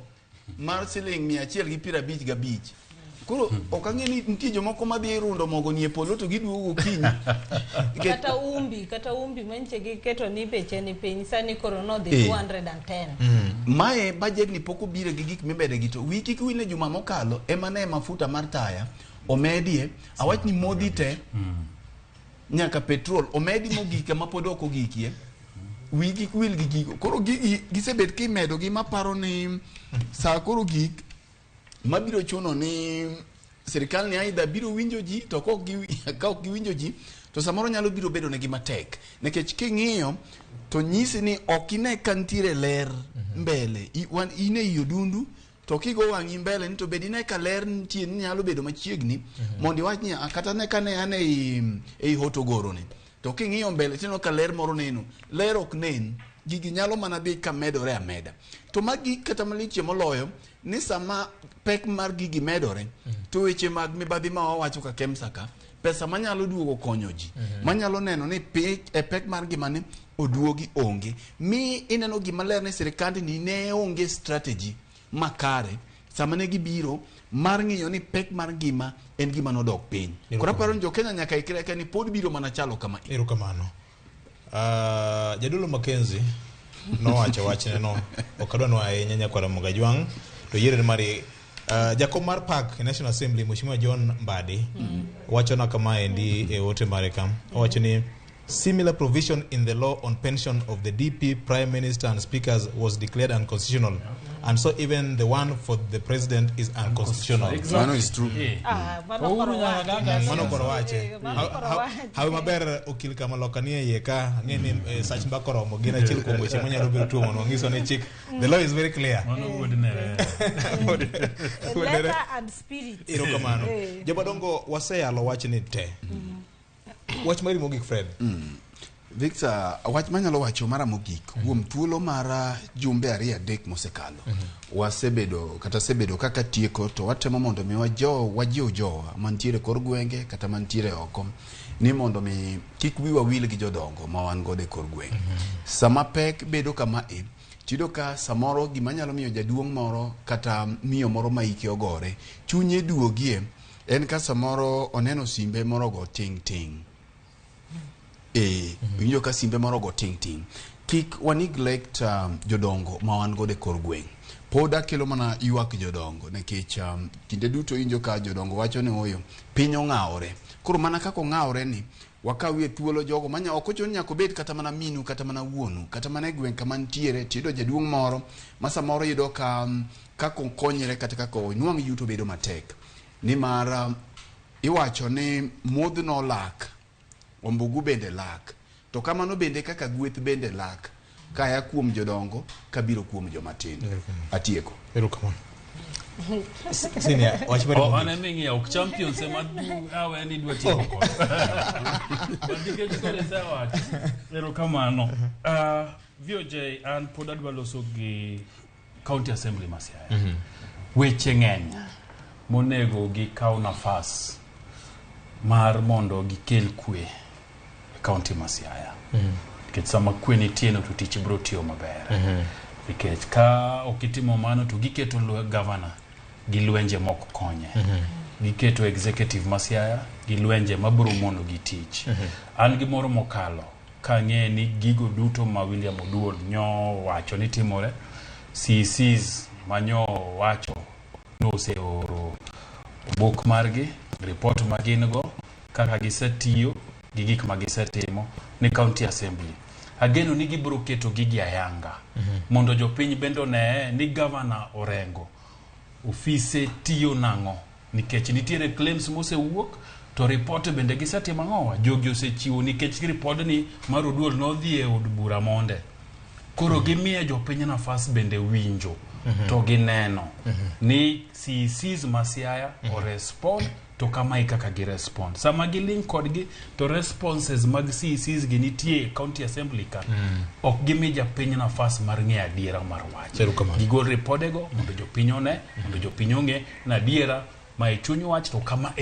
mar siling 155. Koro okang'e ni nitie jomoko madhi rundo mogo nie polo to giduogo kiny. Kata umbi manche giketo ni beche ni piny sani koro no dhi 210. Mae budget ni poko bire gi gik mibede gi to wiki kwile juma mokalo emane mafuta mar taya omedie awach ni modi te nyaka petrol omedi mogike mapod ok ogikie wiki kwil gi gigo. Koro gisebet kimedo gi maparo ni saa koro gik mabiro chuno ni sirikal ni aidha biro winjo ji to ka ok giwinjo ji to samoro nyalo biro bedo ne gima tek nikech king'iyo to nyisi ni ok ine kantiere ler mbele ine iyo dundu to kigo wang'i mbele ni to bed ine ka ler nitie ni nyalo bedo machiegni mondo iwach ni kata ne kane ane ei hotogoro ni to king'iyo mbele tino ka ler moro neno ler ok nen gigi nyalo mana dhi ka medore ameda. To magi kata maliche moloyo ni sama pek mar gigi medore to weche mag mibadhi ma wawacho ka kemsaka pesa manyalo duogo konyo ji manyalo neno ni pek mar gimane oduogi onge mi ineno gima ler ni sirikandi ni ne onge strategy makare sama ne gibiro mar ng'iyo ni pek mar gima en gima nodok piny. Kora paro ni Jo-Kenya nyaka ikireka ni pod biro mana chalo kama. Erokamano. Jadolo Mackenzie nowacho wachne no okadwa no ahinya nyakwara Mogajwang to yiere mari jakom mar Park National Assembly Mheshimiwa John Mbadi wacho na kama endi e ote mare kam wacho ni similar provision in the law on pension of the DP, Prime Minister and Speakers was declared unconstitutional. And so even the one for the President is unconstitutional. Exactly. Mano is true. Mano korowache. How maber okil kama lokanie yeka ngeni sach mbakoro mogina chil ko weche manyalo biro tuo mono ngiso ne chik. The law is very clear. Mano ordinary. Letter and spirit. Irokamano. Jabadongo waseyalo wachni te. Wach mari mogik Fred. Victor, wach manyalo wacho mara mogik kuom thuolo mara jumbe 2-3 mosekalo. Wasebedo kaka tieko to watemo mondo mi wajiw jowa mantiere kor gwenge kata mantiere oko ni mondo mi kik wiwa wil gi jodongo ma wan gode kor gwenge. Sama pek bedo kama tido ka samoro gima nyalo miyo jaduong' moro kata miyo moro maike ogore chunye duogie en ka samoro oneno simbe moro go ting ting. Winjo ka simbe moro go ting ting. Kik neglect jodongo ma wan gode kor gweng. Poda kelo mana yuak jodongo nikech kinde duto winjo ka jodongo wacho ni oyo piny ong'awore. Koro mana kako ng'awore ni wakawie thuolo jogo manya ok ochuno nyaka bed kata mana minu kata mana wuonu kata mana gweng kama ntiere tido jaduong' moro masa moro yudo ka kako konyere kata kako nuang' yuto bedo matek. Ni mara iwacho ni modh no lak ombugu bende lak to kamano bende kaka gweth bende lak kaya kuom jodongo kabiro kuom jomatindo. Atieko. Erokamano. Senior, watch very well. Ana mingi ya champions ema awe ni dwa tieko ko. Badike chikole sawa. Erokamano. VOJ an pod adwa loso gi County Assembly Masiaya. Weche ng'eny monego gi kaw nafas mar mondo gikel kwe County Masiaya. Nikech sama kwe nitieno to tich biro tiyo maber. Nikech ka okitimo mano to giketo governor gi lwenje moko konye. giketo executive masiaya gi lwenje mabiro mono gi tich. An gi moro mokalo ka ng'e ni gigo duto ma William Oduol nyo wacho ni timore, CCs manyo wacho noseoro bok margi, report magin go, kaka gisetiyo gi gik ma gisetimo ni county assembly. Ageno ni gibiro keto gigi ayanga mondo jopiny bendo ne ni governor Orengo ofise tiyo nang'o, nikech nitiere claims mosewuok to report bende gisetimo ang'owa, jogi osechiwo nikech report ni mar Oduol nodhi e od bura monde. Koro gimiye jopiny nafas bende winjo to gineno ni CCs masiaya o respond to kama kaka gi respond. Sama gi link kodgi to responses mag CCs gi nitie county assembly ka ok gimi japiny nafas mar ng'e adiera mar wach. Gigol ripodego mondo jopiny one, mondo jopiny ong'e na adiera ma e chuny wach to kama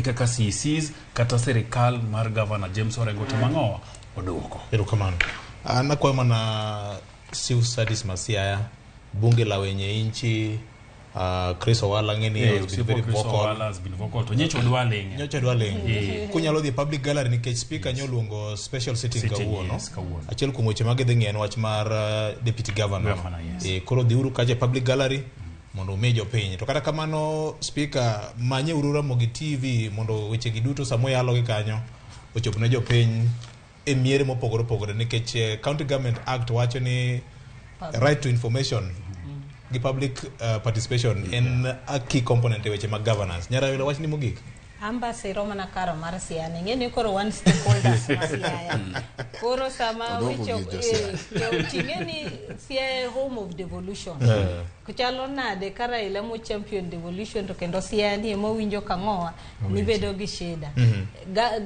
kaka CCs kata serikal mar Governor James Orengo timang'owa oduoko. Erokamano. Nakwayo mana Civil Service masiaya bunge la wenye inchi Chris Owala ngeni has been very vocal. Has been vocal to nyocho dwaleng. Kunyalo dhi public gallery nikech speaker nyoluongo special sitting kawuono. Achiel kuom weche mag dhi ng'en wach mar deputy governor. Koro dhiuru kaje public gallery mondo ume jopiny. To kata kamano speaker manye uru Ramogi TV mondo weche gi duto samo yalo gi kanyo ochop ne jopiny e miere mopogore opogore nikech County Government Act wacho ni right to information the public participation in a key component e weche mag governance. Nyara wile wach ni mogik? Amba se Roma na karo mar siane. Ngeni koro one stakeholders masiaya. Koro sama wicho tingeni siya home of devolution. Kuchalo nade kara ila mo champion devolution to kendo siya ni mo winjo kang'owa ni bedo gi shida.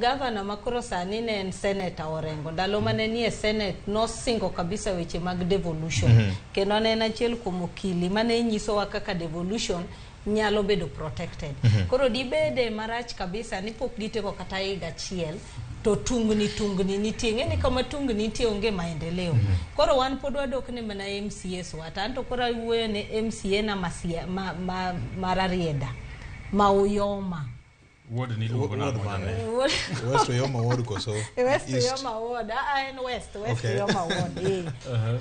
Governor makoro sani ne en Senator Orengo. Ndalo mane ni e Senate no singo kabisa weche mag devolution. Kendo ne en achiel kuom okili mane nyiso wa kaka devolution nyalo bedo protected. Koro dibede marach kabisa ni pok giteko kata higa chiel to tungni nitie. Ng'eni kama tungni nitie onge maendeleo. Koro wan pod wadok ni mana MCS wata anto koro wuoyo ne MCA na masia mararieda mauyoma ward ni lugo na West Oyoma ward koso West Oyoma ward en West Oyoma ward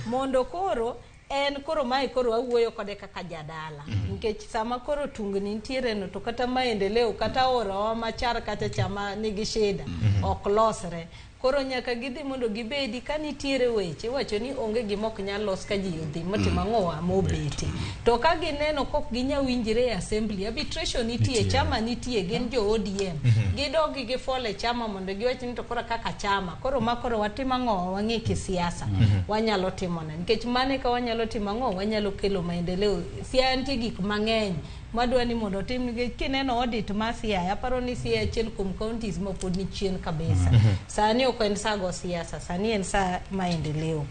mondo koro en koro mai koro awuoyo kode kaka jadala nikech sama koro tungni nitiere no to kata maendeleo kata oro machar kata chama nigi shida ok losre. Koro nyaka gidhi mondo gibedi ka nitiere weche wacho ni onge gimok nyalo los ka ji odhi motimo ang'owa mobeti. To ka gineno kok ginya winjire e assembly arbitration nitie chama nitie gin jo ODM gidogi gi fole chama mondo giwach ni to koro kaka chama koro makoro watimo ang'owa wang'e kisiasa wanyalo timo ne nikech mane ka wanyalo timo ang'owa wanyalo kelo maendeleo. Siaya nitie gik mang'eny madwani mondo tim nikech kineno audit ma Siaya paro ni Siaya achiel kuom counties ma pod ni chien kabisa. Sani ok en sa go siasa, sani en sa maendeleo.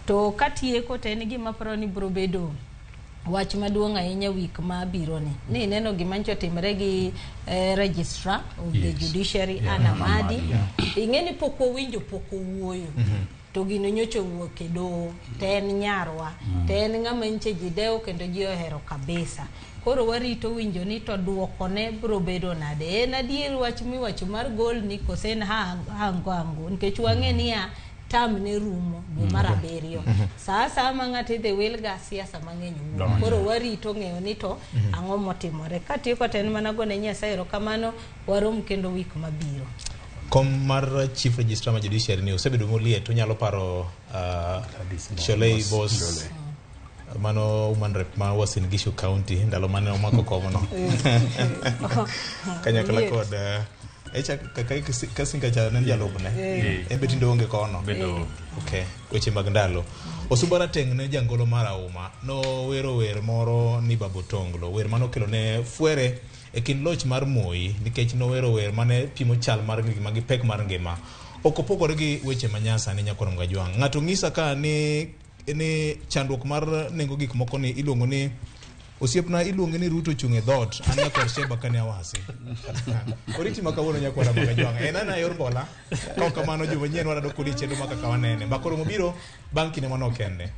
To katieko to en gima paro ni biro bedo wach maduong' ahinya week ma biro ni neno gima ncho timre gi registrar of the judiciary Anna Madi. Ing'eni pok owinjo pok owuoyo. To gino nyocho wuok e doho to en nyarwa to en ng'ama nche ji dewo kendo ji ohero kabisa. Koro warito winjo ni to duoko ne biro bedo nade. En adier wach miwacho mar gol ni kosen hango nikech wang'e niya tam ne rumo dwe mar 7. Sasa ma ng'ato idhi wil ga siasa mang'eny. Koro warito ng'eyo ni to ang'o motimore. Katieko to en mana gone Nyasaye erokamano warom kendo week mabiro. Kom mar Chief Registrar ma Judiciary ni osebedo molie to nyalo paro Sholei Boss mano woman rep ma Uasin Gishu County ndalo mane omako komono kanyakla kod echa kasinga cha nan jalobne embetindo onge kono okay weche mag ndalo Osubara teng ne jangolo mar Auma no wero wer moro ni Babotonglo wer mano kelo ne fuere e kin loch mar Moi nikech no wero wer mane pimo chal mar ngima gi pek mar ngima okopogore gi weche manyasa ni nyakoro ngajwang ng'ato ng'isa ka ni chandruok mar nengo gik moko ni iluongo ni osiepna iluongo ni Ruto chunge dot anya kor sheba kane awasi oriti makawuono nyakwara ngajwang en ana yor bola ka kamano juma nyien wadado kodi chendo maka kawanene makoro mobiro banki ne mano kende